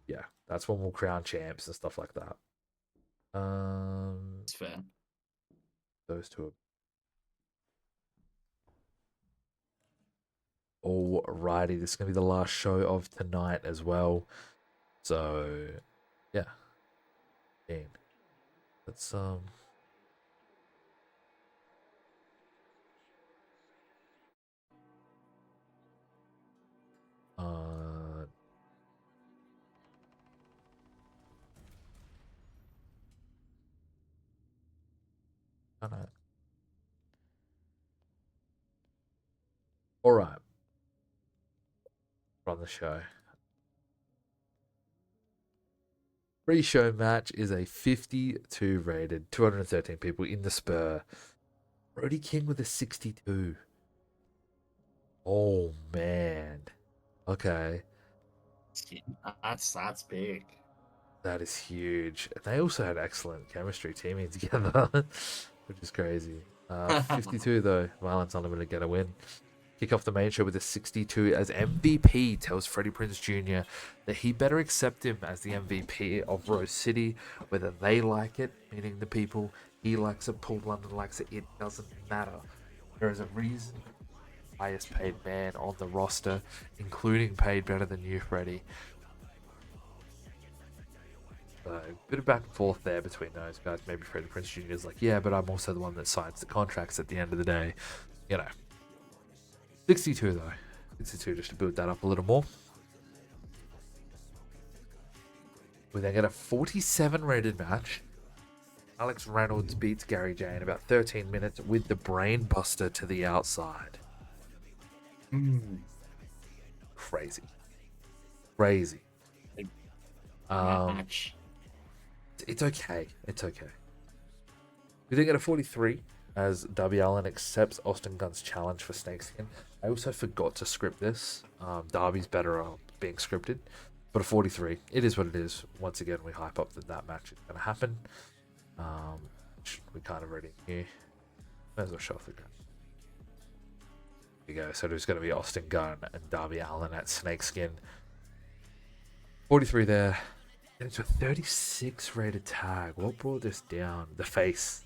Yeah, that's when we'll crown champs and stuff like that. It's fair. Those two are... Alrighty, this is going to be the last show of tonight as well. So, yeah. Let's, Alright. From the show. Pre-show match is a 52 rated, 213 people in the Spur. Brody King with a 62. Oh man. Okay. That's big. That is huge. They also had excellent chemistry teaming together, which is crazy. 52 though. Violence Unlimited get a win. Kick off the main show with a 62 as MVP tells Freddie Prinze Jr. that he better accept him as the MVP of Rose City, whether they like it, meaning the people, he likes it, Paul London likes it, it doesn't matter. There is a reason highest paid man on the roster, including paid better than you, Freddie. So, a bit of back and forth there between those guys. Maybe Freddie Prinze Jr. is like, yeah, but I'm also the one that signs the contracts at the end of the day. You know. 62 though. 62 just to build that up a little more. We then get a 47 rated match. Alex Reynolds beats Gary J in about 13 minutes with the brain buster to the outside. Crazy. Crazy. Match. It's okay. It's okay. We then get a 43 as Darby Allin accepts Austin Gunn's challenge for Snakeskin. I also forgot to script this. Darby's better being scripted. But a 43, it is what it is. Once again, we hype up that match is going to happen. Which we kind of already knew. May as well show off the gun. Here we go. So there's going to be Austin Gunn and Darby Allin at Snakeskin. 43 there. And it's a 36 rated tag. What brought this down? The face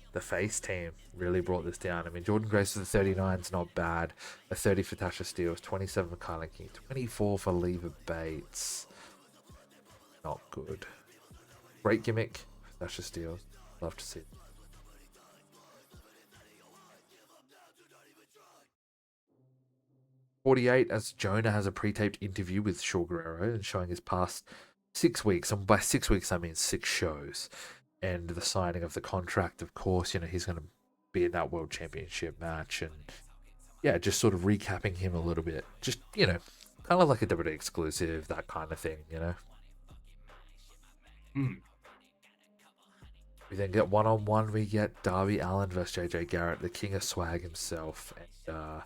team really brought this down. I mean, Jordan Grace for the 39 is not bad. A 30 for Tasha Steelz, 27 for Kylan King, 24 for Leva Bates. Not good. Great gimmick for Tasha Steelz. Love to see it. .48 as Jonah has a pre-taped interview with Shaw Guerrero and showing his past 6 weeks, and by 6 weeks I mean 6 shows, and the signing of the contract. Of course, you know, he's going to be in that World Championship match, and yeah, just sort of recapping him a little bit. Just, you know, kind of like a WWE exclusive, that kind of thing, you know. We then get one-on-one. We get Darby Allin versus JJ Garrett, the king of swag himself, and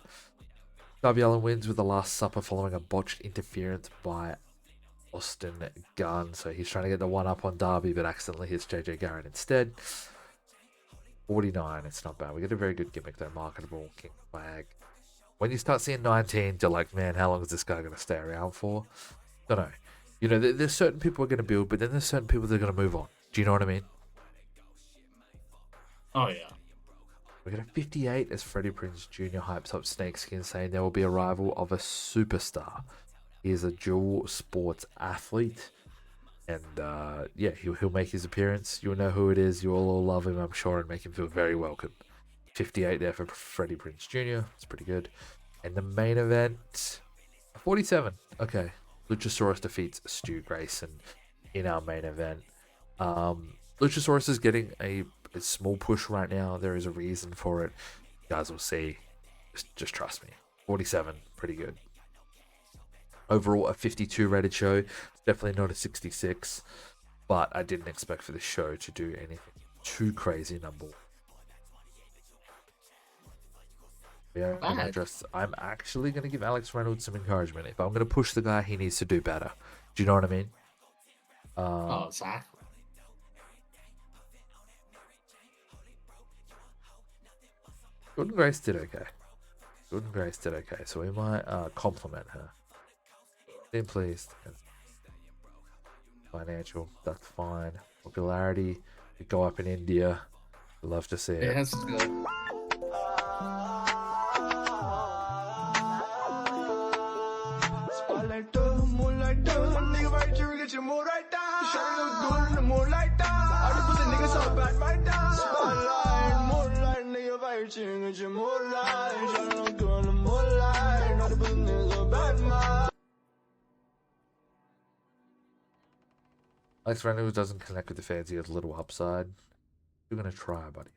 Darby Allin wins with the Last Supper following a botched interference by Austin Gunn. So he's trying to get the one-up on Darby, but accidentally hits JJ Garrett instead. 49, it's not bad. We get a very good gimmick though, marketable, king flag. When you start seeing 19, you're like, man, how long is this guy going to stay around for? Don't know. You know, there's certain people we're going to build, but then there's certain people that are going to move on. Do you know what I mean? Oh, yeah. We get a 58 as Freddie Prinze Jr. hypes up Snakeskin, saying there will be a rival of a superstar. He is a dual sports athlete. And yeah, he'll make his appearance. You'll know who it is. You'll all love him, I'm sure, and make him feel very welcome. 58 there for Freddie Prinze Jr. It's pretty good. And the main event, 47. Okay. Luchasaurus defeats Stu Grayson in our main event. Luchasaurus is getting a small push right now. There is a reason for it. You guys will see. Just trust me. 47, pretty good. Overall, a 52 rated show. It's definitely not a 66, but I didn't expect for the show to do anything too crazy. Number one. Yeah, I'm actually going to give Alex Reynolds some encouragement. If I'm going to push the guy, he needs to do better. Do you know what I mean? Oh, exactly. Jordan Grace did okay. So we might compliment her. Being pleased. Financial, that's fine. Popularity, we go up in India. Love to see it. Yeah, that's good. Alex Reynolds doesn't connect with the fans. He has a little upside. You're gonna try, buddy.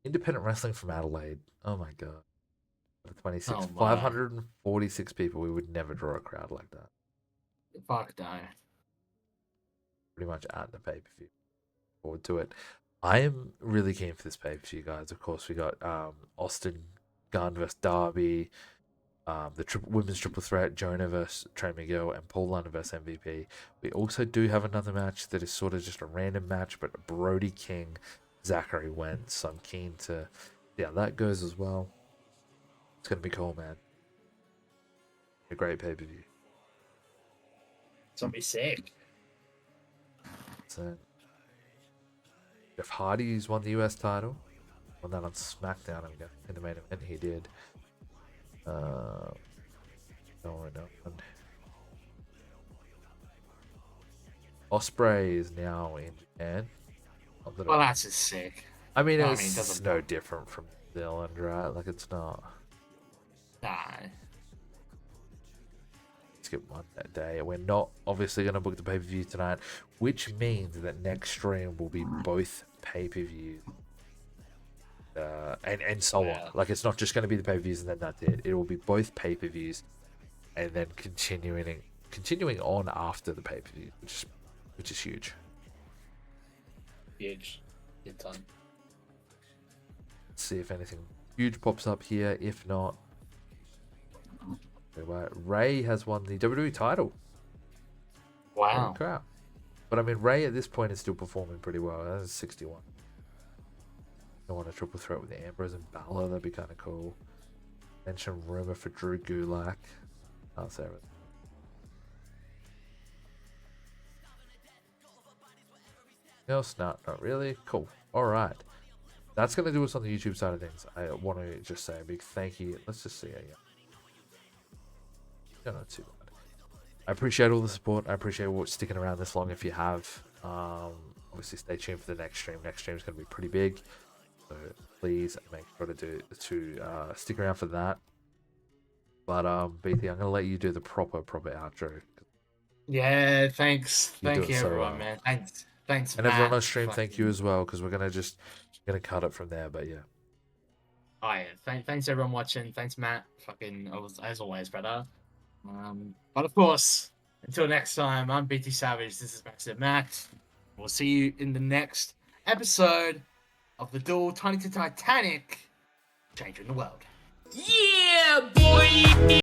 Independent wrestling from Adelaide. Oh my god. 26, Oh, my. 546 people. We would never draw a crowd like that. Fuck no. Pretty much at the pay per view. Forward to it. I am really keen for this pay per view, guys. Of course, we got Austin Gunn versus Darby. the women's triple threat, Jonah versus Trey Miguel and Paul London versus MVP. We also do have another match that is sort of just a random match, but Brody King, Zachary Wentz. So I'm keen to see how that goes as well. It's going to be cool, man. A great pay-per-view. It's gonna be sick. So, Jeff Hardy's won the US title. Won that on SmackDown, I'm guessing. In the main event, he did. No. Ospreay is now in Japan. Well, that's just sick. I mean, I mean, it's doesn't- no different from New Zealand, right? Like, it's not. Nah. Skip one that day. We're not obviously going to book the pay-per-view tonight, which means that next stream will be both pay-per-views. And so on. Like, it's not just going to be the pay-per-views and then that's it. It will be both pay-per-views and then continuing on after the pay-per-view, which is huge. Huge. Good time. Let's see if anything huge pops up here. If not, Ray has won the WWE title. Wow. Crap. But I mean, Ray at this point is still performing pretty well. That's 61. I want a triple threat with Ambrose and Balor. That'd be kind of cool. Mention rumor for Drew Gulak. I'll say it. Else? No, not really. Cool. All right. That's going to do us on the YouTube side of things. I want to just say a big thank you. Let's just see. Yeah, not too bad. I appreciate all the support. I appreciate sticking around this long if you have. Obviously, stay tuned for the next stream. Next stream is going to be pretty big. So please make sure to stick around for that. But BT, I'm gonna let you do the proper outro. Yeah, thanks. Thank you, so everyone, man. Thanks, and Matt. everyone on stream, thank you as well, because we're gonna cut it from there. But yeah. Oh yeah, thanks everyone watching. Thanks, Matt. As always, brother. But of course, until next time, I'm BT Savage. This is Matt. We'll see you in the next episode of the duel Titanic, changing the world. Yeah, boy!